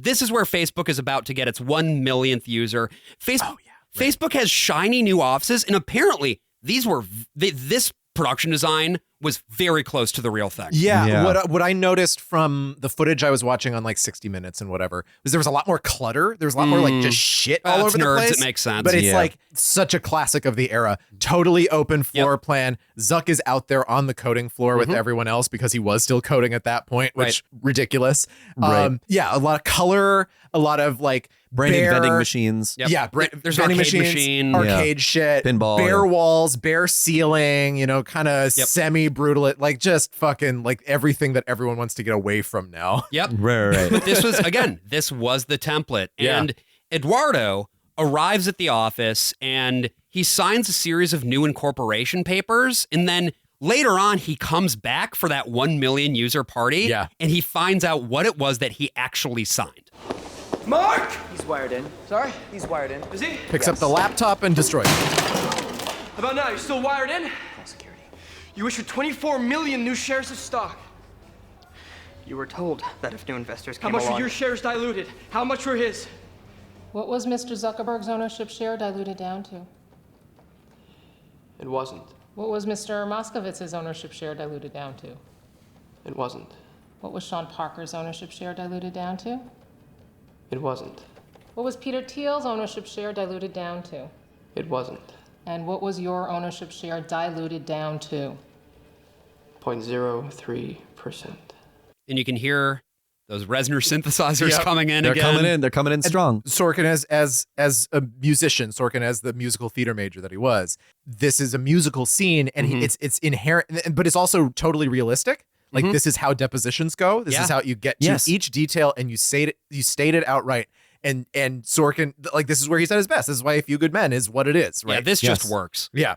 This is where Facebook is about to get its 1 millionth user. Facebook has shiny new offices, and apparently this production design was very close to the real thing. Yeah. What I noticed from the footage I was watching on like 60 Minutes and whatever was there was a lot more clutter. There was a lot more like just shit all over the nerds, place. it makes sense. But it's like such a classic of the era. Totally open floor plan. Zuck is out there on the coding floor with everyone else because he was still coding at that point, which ridiculous. Yeah, a lot of color, a lot of like branded vending machines. Yeah, there's vending arcade machines, machine. arcade shit, pinball, bare walls, bare ceiling, you know, kind of semi-brutal, like just fucking like everything that everyone wants to get away from now. Yep. Right. But this was the template. And Eduardo arrives at the office and he signs a series of new incorporation papers, and then later on, he comes back for that 1 million user party, and he finds out what it was that he actually signed. Mark! He's wired in. Sorry? He's wired in. Is he? Picks up the laptop and destroys it. How about now? You still wired in? Full security. You issued 24 million new shares of stock. You were told that if new investors How came much along... were your shares diluted? How much were his? What was Mr. Zuckerberg's ownership share diluted down to? It wasn't. What was Mr. Moskowitz's ownership share diluted down to? It wasn't. What was Shawn Parker's ownership share diluted down to? It wasn't. What was Peter Thiel's ownership share diluted down to? It wasn't. And what was your ownership share diluted down to? 0.03%. And you can hear those Reznor synthesizers coming in They're again. They're coming in strong. Sorkin as a musician, Sorkin as the musical theater major that he was. This is a musical scene, and it's inherent, but it's also totally realistic. Like this is how depositions go. This is how you get to each detail, and you state it outright. And Sorkin, like, this is where he's at his best. This is why A Few Good Men is what it is, right? Yeah, this just works. Yeah.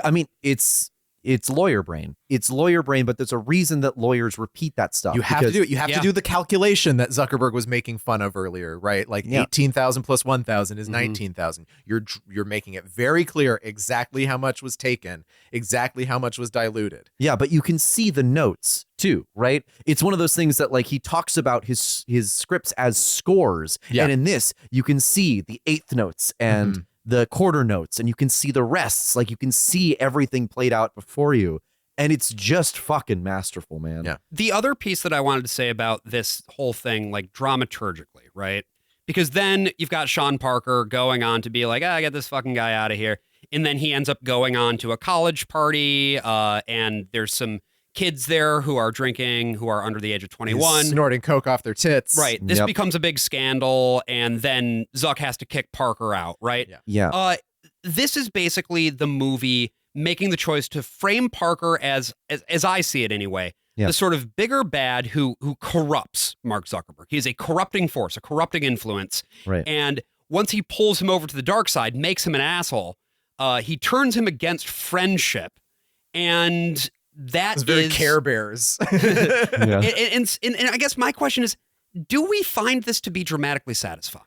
I mean, it's lawyer brain. It's lawyer brain, but there's a reason that lawyers repeat that stuff. You have to do it. You have to do the calculation that Zuckerberg was making fun of earlier, right? Like 18,000 plus 1,000 is 19,000. You're making it very clear exactly how much was taken, exactly how much was diluted. Yeah, but you can see the notes too, right? It's one of those things that, like, he talks about his scripts as scores, and in this you can see the eighth notes and the quarter notes, and you can see the rests. Like, you can see everything played out before you, and it's just fucking masterful, man. Yeah. The other piece that I wanted to say about this whole thing, like, dramaturgically, right? Because then you've got Shawn Parker going on to be like, I get this fucking guy out of here. And then he ends up going on to a college party, and there's some kids there who are drinking, who are under the age of 21. Snorting coke off their tits. Right. This becomes a big scandal, and then Zuck has to kick Parker out, right? Yeah. This is basically the movie making the choice to frame Parker as I see it anyway, the sort of bigger bad who corrupts Mark Zuckerberg. He is a corrupting force, a corrupting influence. Right. And once he pulls him over to the dark side, makes him an asshole, he turns him against friendship. And that it's very Care Bears. and I guess my question is, do we find this to be dramatically satisfying?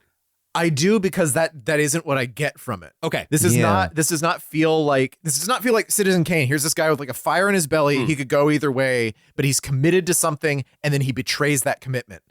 I do, because that isn't what I get from it. Okay. This does not feel like Citizen Kane. Here's this guy with like a fire in his belly. He could go either way, but he's committed to something, and then he betrays that commitment.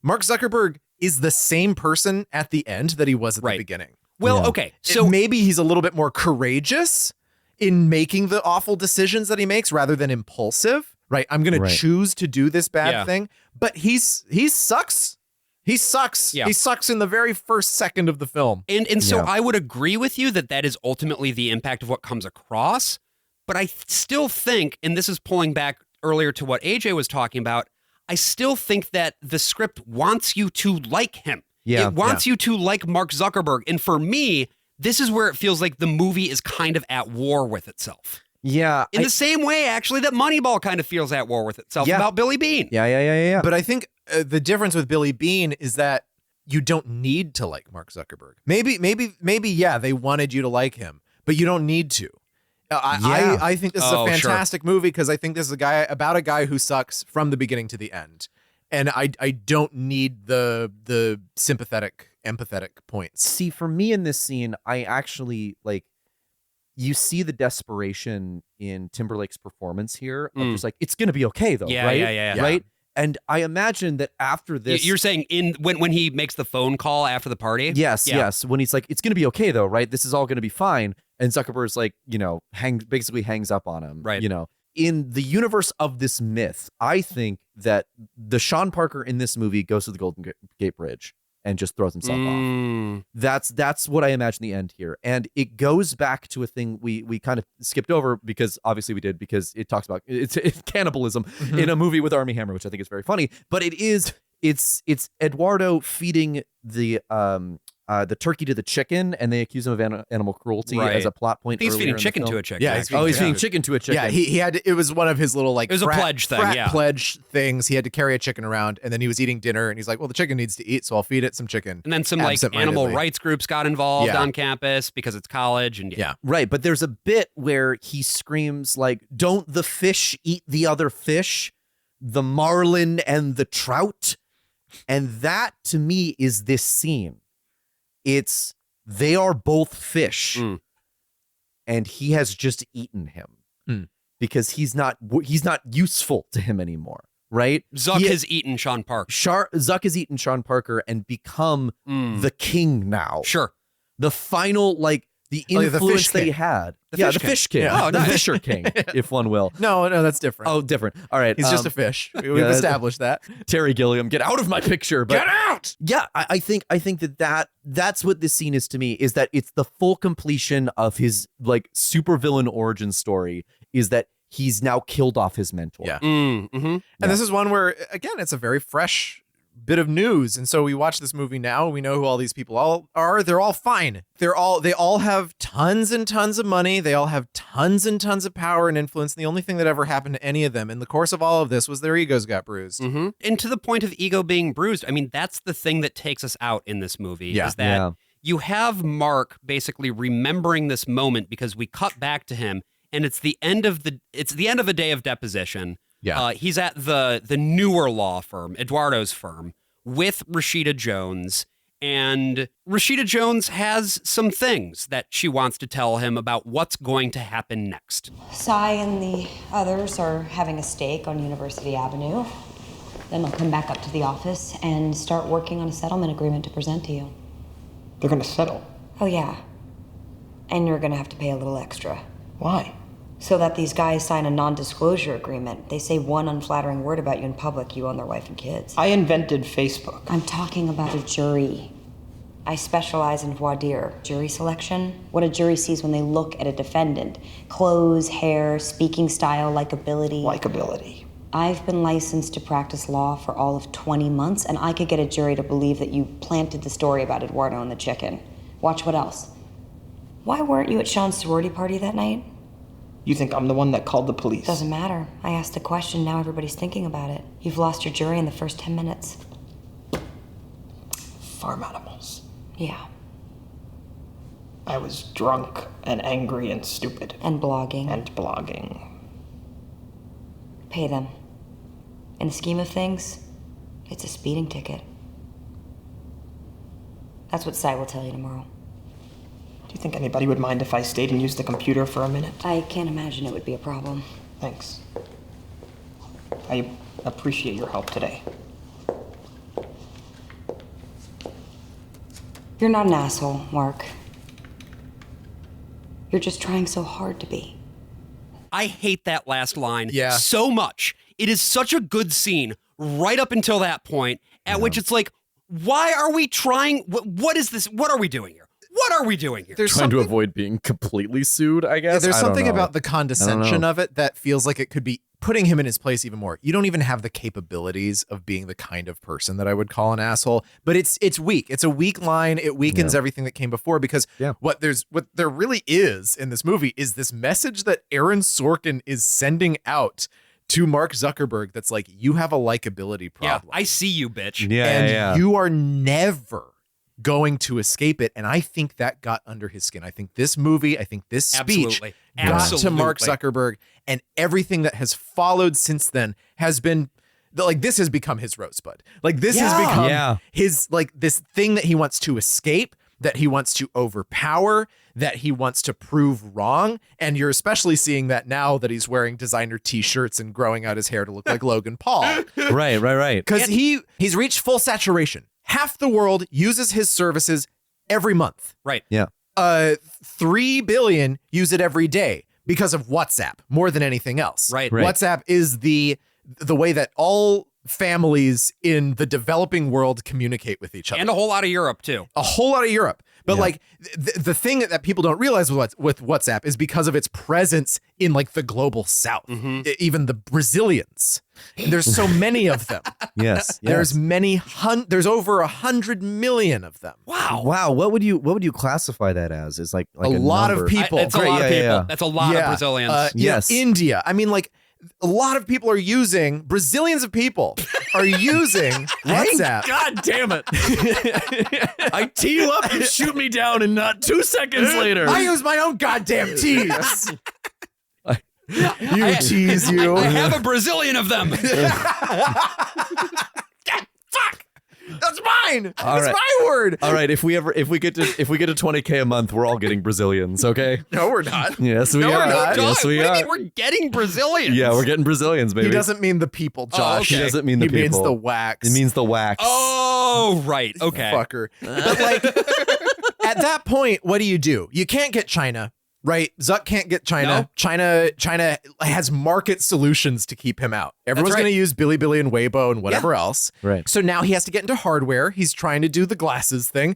Mark Zuckerberg is the same person at the end that he was at the beginning. Well, okay. So maybe he's a little bit more courageous in making the awful decisions that he makes rather than impulsive, right? I'm going to choose to do this bad thing, but he sucks. He sucks. Yeah. He sucks in the very first second of the film. And so I would agree with you that is ultimately the impact of what comes across, but I still think, and this is pulling back earlier to what AJ was talking about, I still think that the script wants you to like him. It wants you to like Mark Zuckerberg. And for me, this is where it feels like the movie is kind of at war with itself. Yeah. In the same way, actually, that Moneyball kind of feels at war with itself about Billy Bean. Yeah. But I think the difference with Billy Bean is that you don't need to like Mark Zuckerberg. Maybe, yeah, they wanted you to like him, but you don't need to. I think this is a fantastic movie because I think this is about a guy who sucks from the beginning to the end. And I don't need the sympathetic, empathetic points. See, for me in this scene, I actually like, you see the desperation in Timberlake's performance here of just like, it's going to be okay though, right? Yeah. Right? And I imagine that after this... You're saying when he makes the phone call after the party? Yes. When he's like, it's going to be okay though, right? This is all going to be fine. And Zuckerberg's like, basically hangs up on him. Right. In the universe of this myth, I think that the Shawn Parker in this movie goes to the Golden Gate Bridge and just throws himself off. That's what I imagine the end here. And it goes back to a thing we kind of skipped over because obviously we did, because it talks about it's cannibalism in a movie with Armie Hammer, which I think is very funny. But it's Eduardo feeding the turkey to the chicken, and they accuse him of animal cruelty as a plot point. He's feeding chicken to a chicken. Yeah, he's feeding chicken to a chicken. Yeah, he had it was one of his little like it was a pledge thing. Frat pledge things. He had to carry a chicken around, and then he was eating dinner, and he's like, "Well, the chicken needs to eat, so I'll feed it some chicken." And then some like animal rights groups got involved on campus because it's college, and right. But there's a bit where he screams like, "Don't the fish eat the other fish, the marlin and the trout?" And that to me is this scene. They are both fish, and he has just eaten him because he's not useful to him anymore, right? Zuck has eaten Shawn Parker. Zuck has eaten Shawn Parker and become the king now. Sure, the final the influence they had. The fish king. Yeah. The Fisher King, if one will. No, that's different. Oh, different. All right. He's just a fish. We've established that. Terry Gilliam, get out of my picture. But get out! Yeah, I think that's what this scene is to me, is that it's the full completion of his supervillain origin story, is that he's now killed off his mentor. Yeah. And this is one where, again, it's a very fresh bit of news, and so we watch this movie now. We know who all these people are. They're all fine. They all have tons and tons of money. They all have tons and tons of power and influence. And the only thing that ever happened to any of them in the course of all of this was their egos got bruised. And to the point of ego being bruised, I mean, that's the thing that takes us out in this movie. Is that you have Mark basically remembering this moment because we cut back to him, and it's the end of a day of deposition. Yeah. He's at the newer law firm, Eduardo's firm, with Rashida Jones. And Rashida Jones has some things that she wants to tell him about what's going to happen next. Cy and the others are having a stake on University Avenue. Then they'll come back up to the office and start working on a settlement agreement to present to you. They're gonna settle. Oh, yeah. And you're gonna have to pay a little extra. Why? So that these guys sign a non-disclosure agreement. They say one unflattering word about you in public, you own their wife and kids. I invented Facebook. I'm talking about a jury. I specialize in voir dire, jury selection. What a jury sees when they look at a defendant. Clothes, hair, speaking style, likability. Likability. I've been licensed to practice law for all of 20 months, and I could get a jury to believe that you planted the story about Eduardo and the chicken. Watch what else. Why weren't you at Sean's sorority party that night? You think I'm the one that called the police? Doesn't matter. I asked a question, now everybody's thinking about it. You've lost your jury in the first 10 minutes. Farm animals. Yeah. I was drunk and angry and stupid. And blogging. And blogging. Pay them. In the scheme of things, it's a speeding ticket. That's what Cy will tell you tomorrow. Do you think anybody would mind if I stayed and used the computer for a minute? I can't imagine it would be a problem. Thanks. I appreciate your help today. You're not an asshole, Mark. You're just trying so hard to be. I hate that last line so much. It is such a good scene right up until that point, at which it's like, why are we trying? What is this? What are we doing here? What are we doing here? Trying to avoid being completely sued, I guess. There's something about the condescension of it that feels like it could be putting him in his place even more. You don't even have the capabilities of being the kind of person that I would call an asshole, but it's weak. It's a weak line. It weakens everything that came before because what there really is in this movie is this message that Aaron Sorkin is sending out to Mark Zuckerberg that's like, you have a likability problem. I see you, bitch. You are never going to escape it. And I think that got under his skin. I think this movie, I think this speech got to Mark Zuckerberg, and everything that has followed since then has been like, this has become his rosebud. Like this has become his, like this thing that he wants to escape, that he wants to overpower, that he wants to prove wrong. And you're especially seeing that now that he's wearing designer t-shirts and growing out his hair to look like Logan Paul. Right. Because he's reached full saturation. Half the world uses his services every month. Right. Yeah. 3 billion use it every day because of WhatsApp more than anything else. Right. WhatsApp is the way that all families in the developing world communicate with each other. And a whole lot of Europe too. A whole lot of Europe. But like the thing that people don't realize with WhatsApp is because of its presence in like the global south, even the Brazilians. There's so many of them. Yes. There's there's over 100 million of them. Wow. What would you classify that as? Is like a lot number. of people. It's a lot of people. That's a lot of Brazilians. Yes. India. I mean, like, a lot of people are using, Brazilians of people are using WhatsApp. God damn it. I tee you up, you shoot me down, and not 2 seconds later. I use my own goddamn tease. Tease you. I have a Brazilian of them. Fuck. That's mine. All That's right. my word. All right, if we get to 20K a month, we're all getting Brazilians, okay? No, we're not. Yes, we are. we're not. Yes, we What do you are. mean we're getting Brazilians? Yeah, we're getting Brazilians, baby. He doesn't mean the people, Josh. He doesn't mean the He means people. the wax. It means the wax. Oh, right. Okay. Fucker. But like, at that point, what do? You can't get China, right? Zuck can't get China. No. China has market solutions to keep him out. Everyone's right. going to use Bilibili and Weibo and whatever else. Right. So now he has to get into hardware. He's trying to do the glasses thing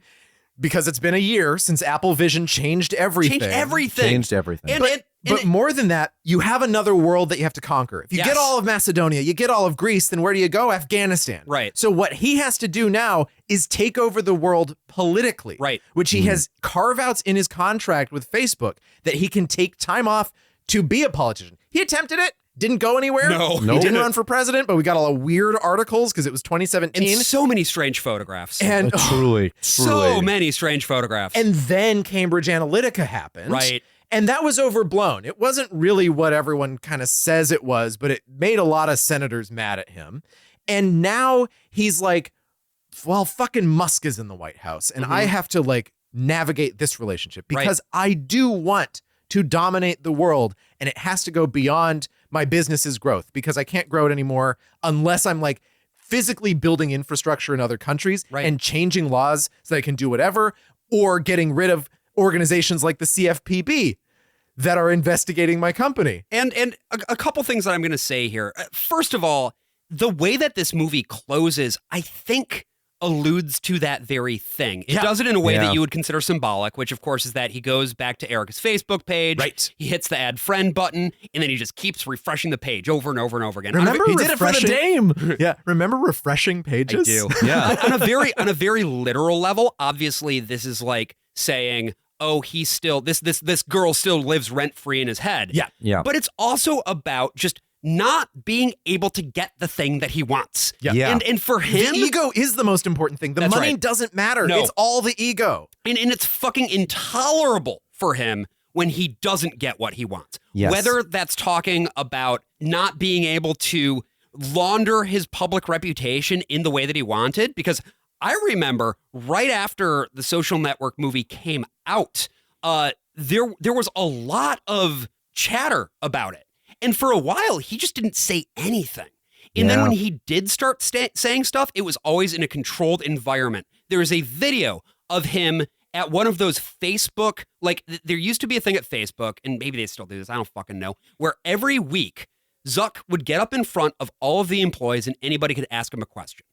because it's been a year since Apple Vision changed everything. Changed everything. But more than that, you have another world that you have to conquer. If you Yes. get all of Macedonia, you get all of Greece, then where do you go? Afghanistan. Right. So what he has to do now is take over the world politically. Right. Which he has carve-outs in his contract with Facebook that he can take time off to be a politician. He attempted it. Didn't go anywhere. No. He didn't run for president, but we got a lot of weird articles because it was 2017. And so many strange photographs. And Truly. so many strange photographs. And then Cambridge Analytica happened. Right. And that was overblown. It wasn't really what everyone kind of says it was, but it made a lot of senators mad at him. And now he's like, well, fucking Musk is in the White House, and I have to like navigate this relationship because I do want to dominate the world, and it has to go beyond my business's growth because I can't grow it anymore unless I'm like physically building infrastructure in other countries and changing laws so that I can do whatever, or getting rid of organizations like the CFPB that are investigating my company. And a couple things that I'm going to say here. First of all, the way that this movie closes, I think, alludes to that very thing. It does it in a way that you would consider symbolic, which of course is that he goes back to Eric's Facebook page. Right. He hits the add friend button, and then he just keeps refreshing the page over and over and over again. Remember He did it for the dame. Yeah. Remember refreshing pages? I do. Yeah. on a very literal level, obviously this is like saying, oh, he's still this girl still lives rent free in his head. Yeah. Yeah. But it's also about just not being able to get the thing that he wants. Yeah. And for him, The ego is the most important thing. The That's money right. doesn't matter. No. It's all the ego. and it's fucking intolerable for him when he doesn't get what he wants. Yes. Whether that's talking about not being able to launder his public reputation in the way that he wanted, because I remember right after the Social Network movie came out, there was a lot of chatter about it. And for a while, he just didn't say anything. And then when he did start saying stuff, it was always in a controlled environment. There is a video of him at one of those Facebook, like there used to be a thing at Facebook, and maybe they still do this, I don't fucking know, where every week Zuck would get up in front of all of the employees and anybody could ask him a question.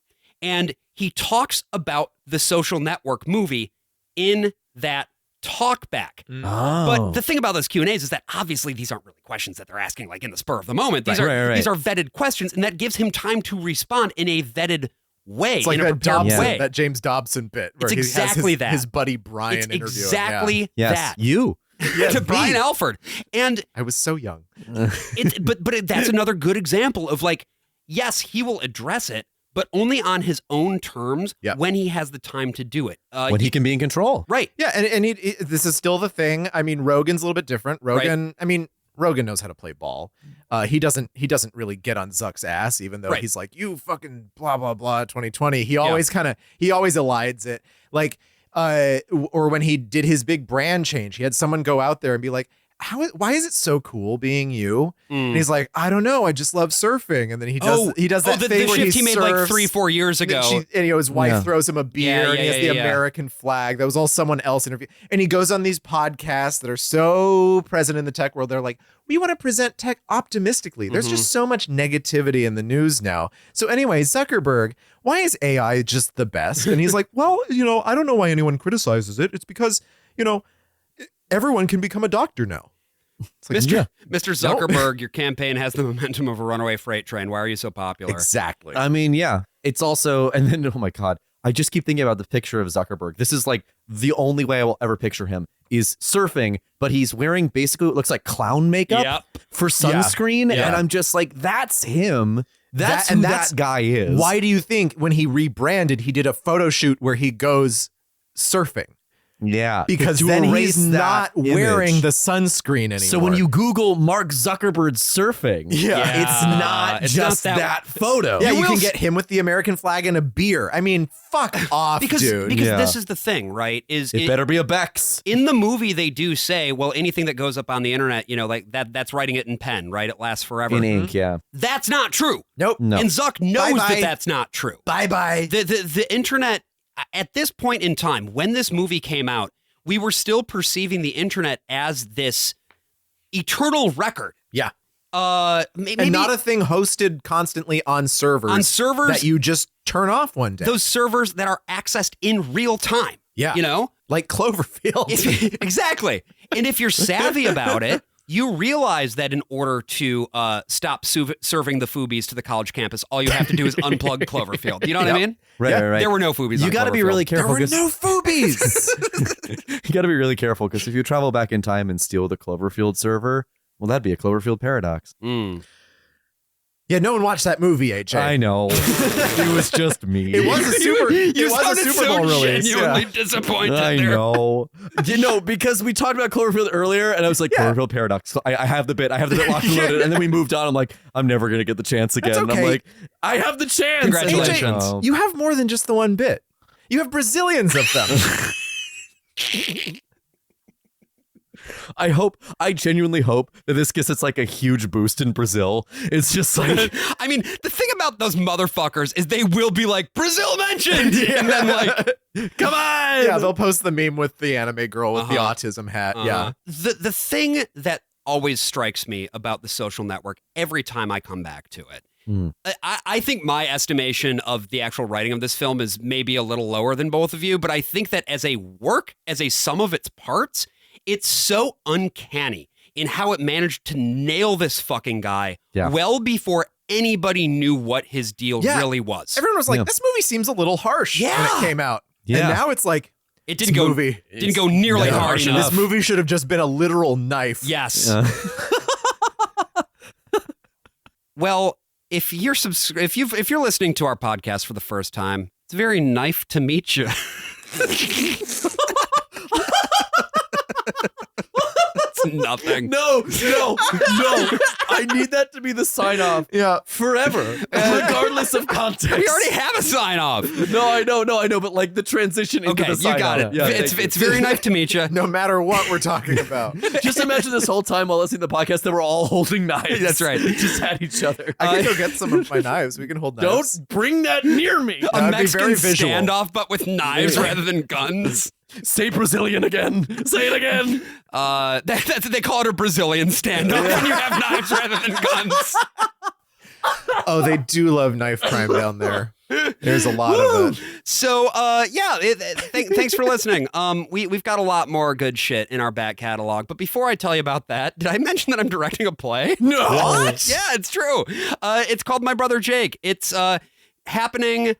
And he talks about the Social Network movie in that talk back. But the thing about those Q&As is that obviously these aren't really questions that they're asking like in the spur of the moment. These are these are vetted questions, and that gives him time to respond in a vetted way. It's like in a prepared way. that James Dobson bit where It's exactly he has that. his buddy Brian It's interviewing. exactly Yes, that. you. To Brian Alford. And I was so young. but that's another good example of like, yes, he will address it, but only on his own terms when he has the time to do it. When he can be in control. Right. Yeah, and this is still the thing. I mean, Rogan's a little bit different. Rogan knows how to play ball. He doesn't really get on Zuck's ass, even though he's like, you fucking blah, blah, blah, 2020. He always elides it. Like, or when he did his big brand change, he had someone go out there and be like, why is it so cool being you? And he's like, I don't know, I just love surfing. And then he does that thing where shift he made like surfs, 3-4 years ago. And his wife throws him a beer, and he has the American flag. That was all someone else interview. And he goes on these podcasts that are so present in the tech world. They're like, we want to present tech optimistically. There's just so much negativity in the news now. So anyway, Zuckerberg, why is AI just the best? And he's like, well, I don't know why anyone criticizes it. It's because, everyone can become a doctor now. It's like, Mr. Zuckerberg, your campaign has the momentum of a runaway freight train. Why are you so popular? Exactly. I mean, yeah. It's also, and then, oh my God, I just keep thinking about the picture of Zuckerberg. This is like the only way I will ever picture him is surfing, but he's wearing basically what looks like clown makeup for sunscreen. Yeah. And I'm just like, that's him. That's who that guy is. Why do you think when he rebranded, he did a photo shoot where he goes surfing? Yeah. Because to then erase he's not that wearing image. the sunscreen anymore. So when you Google Mark Zuckerberg surfing, it's not just that photo. Yeah, you can get him with the American flag and a beer. I mean, fuck off, dude. Because this is the thing, right? It better be a Bex. In the movie, they do say, well, anything that goes up on the internet, like that's writing it in pen, right? It lasts forever. In ink, yeah. That's not true. Nope. No. And Zuck knows Bye-bye. that that's not true. Bye-bye. The internet, at this point in time, when this movie came out, we were still perceiving the internet as this eternal record. Yeah. Maybe, and not a thing hosted constantly on servers. On servers that you just turn off one day. Those servers that are accessed in real time. Yeah. Like Cloverfield. Exactly. And if you're savvy about it, you realize that in order to stop serving the Foobies to the college campus, all you have to do is unplug Cloverfield. You know what I mean? Right. There were no Foobies. You got to be really careful. There were no Foobies. You got to be really careful because if you travel back in time and steal the Cloverfield server, well, that'd be a Cloverfield paradox. Yeah, no one watched that movie, AJ. I know. It was just me. It was a Super Bowl release. Genuinely disappointed. I know. Because we talked about Cloverfield earlier, and I was like, Cloverfield paradox. So I have the bit locked and loaded, and then we moved on. I'm like, I'm never gonna get the chance again. That's And I'm okay. like, I have the chance. Congratulations. AJ, you have more than just the one bit. You have Brazilians of them. I genuinely hope that this gets us like a huge boost in Brazil. It's just like, I mean, the thing about those motherfuckers is they will be like, Brazil mentioned! And then like, come on! Yeah, they'll post the meme with the anime girl with the autism hat. Yeah. The thing that always strikes me about The Social Network every time I come back to it, I think my estimation of the actual writing of this film is maybe a little lower than both of you, but I think that as a work, as a sum of its parts, it's so uncanny in how it managed to nail this fucking guy well before anybody knew what his deal really was. Everyone was like, this movie seems a little harsh when it came out. Yeah. And now it's like, it didn't go nearly hard enough. This movie should have just been a literal knife. Yes. Well, if you're if you're listening to our podcast for the first time, it's very nice to meet you. It's nothing. No. I need that to be the sign off. Yeah. Forever, regardless of context. We already have a sign off. No, I know, but like the transition into the sign you got off. it. Yeah, it's very nice to meet you. No matter what we're talking about. Just imagine this whole time while listening to the podcast that we're all holding knives. That's right. Just at each other. I can go get some of my knives. We can hold knives. Don't bring that near me. A That'd be Mexican very visual. standoff, but with knives rather than guns. Say Brazilian again. Say it again. They call it a Brazilian standoff when you have knives rather than guns. Oh, they do love knife crime down there. There's a lot of it. So, thanks for listening. We've got a lot more good shit in our back catalog. But before I tell you about that, did I mention that I'm directing a play? No. What? Yeah, it's true. It's called My Brother Jake. It's happening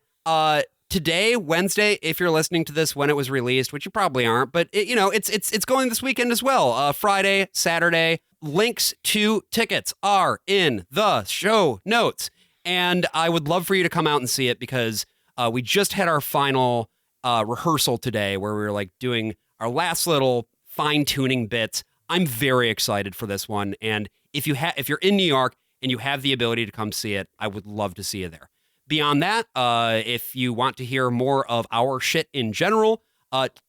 today, Wednesday, if you're listening to this when it was released, which you probably aren't. But it's going this weekend as well. Friday, Saturday. Links to tickets are in the show notes. And I would love for you to come out and see it because we just had our final rehearsal today where we were like doing our last little fine-tuning bits. I'm very excited for this one. And if you're in New York and you have the ability to come see it, I would love to see you there. Beyond that, if you want to hear more of our shit in general,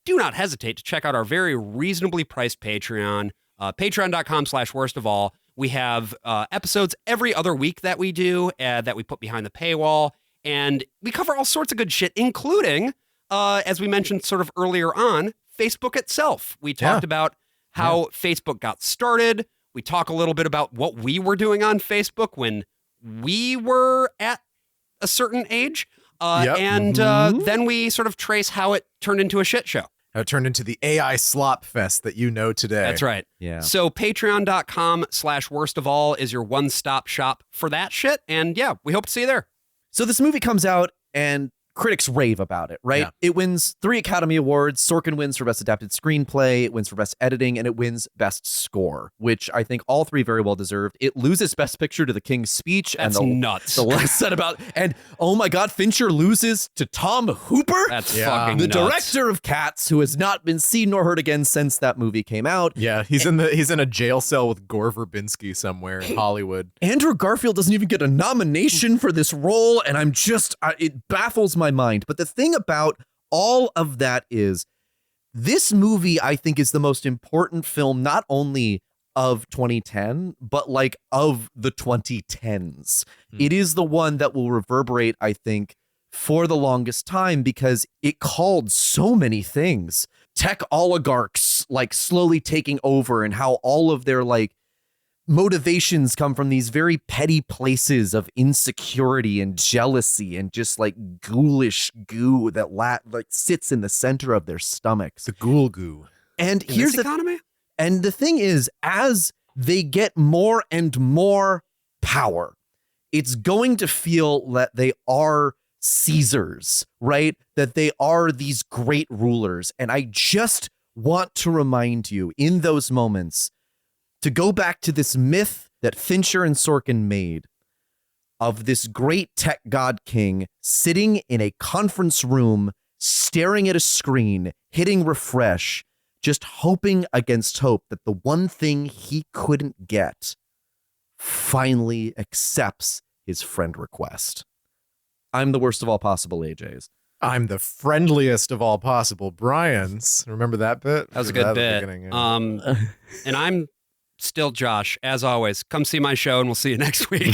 do not hesitate to check out our very reasonably priced Patreon, patreon.com/worstofall. We have episodes every other week that we do that we put behind the paywall, and we cover all sorts of good shit, including, as we mentioned sort of earlier on, Facebook itself. We talked about how Facebook got started. We talk a little bit about what we were doing on Facebook when we were at a certain age, and then we sort of trace how it turned into a shit show. How it turned into the AI slop fest that you know today. That's right. Yeah. So patreon.com/worstofall is your one-stop shop for that shit. And yeah, we hope to see you there. So this movie comes out and critics rave about it, right? Yeah. It wins 3 Academy Awards. Sorkin wins for Best Adapted Screenplay, it wins for Best Editing, and it wins Best Score, which I think all 3 very well deserved. It loses Best Picture to The King's Speech. That's nuts. The less said about, and oh my God, Fincher loses to Tom Hooper. That's fucking the nuts. director of Cats, who has not been seen nor heard again since that movie came out. Yeah, he's in a jail cell with Gore Verbinski somewhere in Hollywood. Andrew Garfield doesn't even get a nomination for this role, and I'm just, it baffles my mind. But the thing about all of that is this movie, I think, is the most important film, not only of 2010, but like of the 2010s. It is the one that will reverberate, I think, for the longest time because it called so many things. Tech oligarchs like slowly taking over and how all of their like motivations come from these very petty places of insecurity and jealousy and just like ghoulish goo that like sits in the center of their stomachs. The ghoul goo. And In here's this economy? And the thing is, as they get more and more power, it's going to feel that they are Caesars, right? That they are these great rulers. And I just want to remind you in those moments to go back to this myth that Fincher and Sorkin made of this great tech god king sitting in a conference room, staring at a screen, hitting refresh, just hoping against hope that the one thing he couldn't get finally accepts his friend request. I'm the worst of all possible AJs. I'm the friendliest of all possible Brian's. Remember that bit? That was a good bit. And I'm still Josh, as always. Come see my show and we'll see you next week.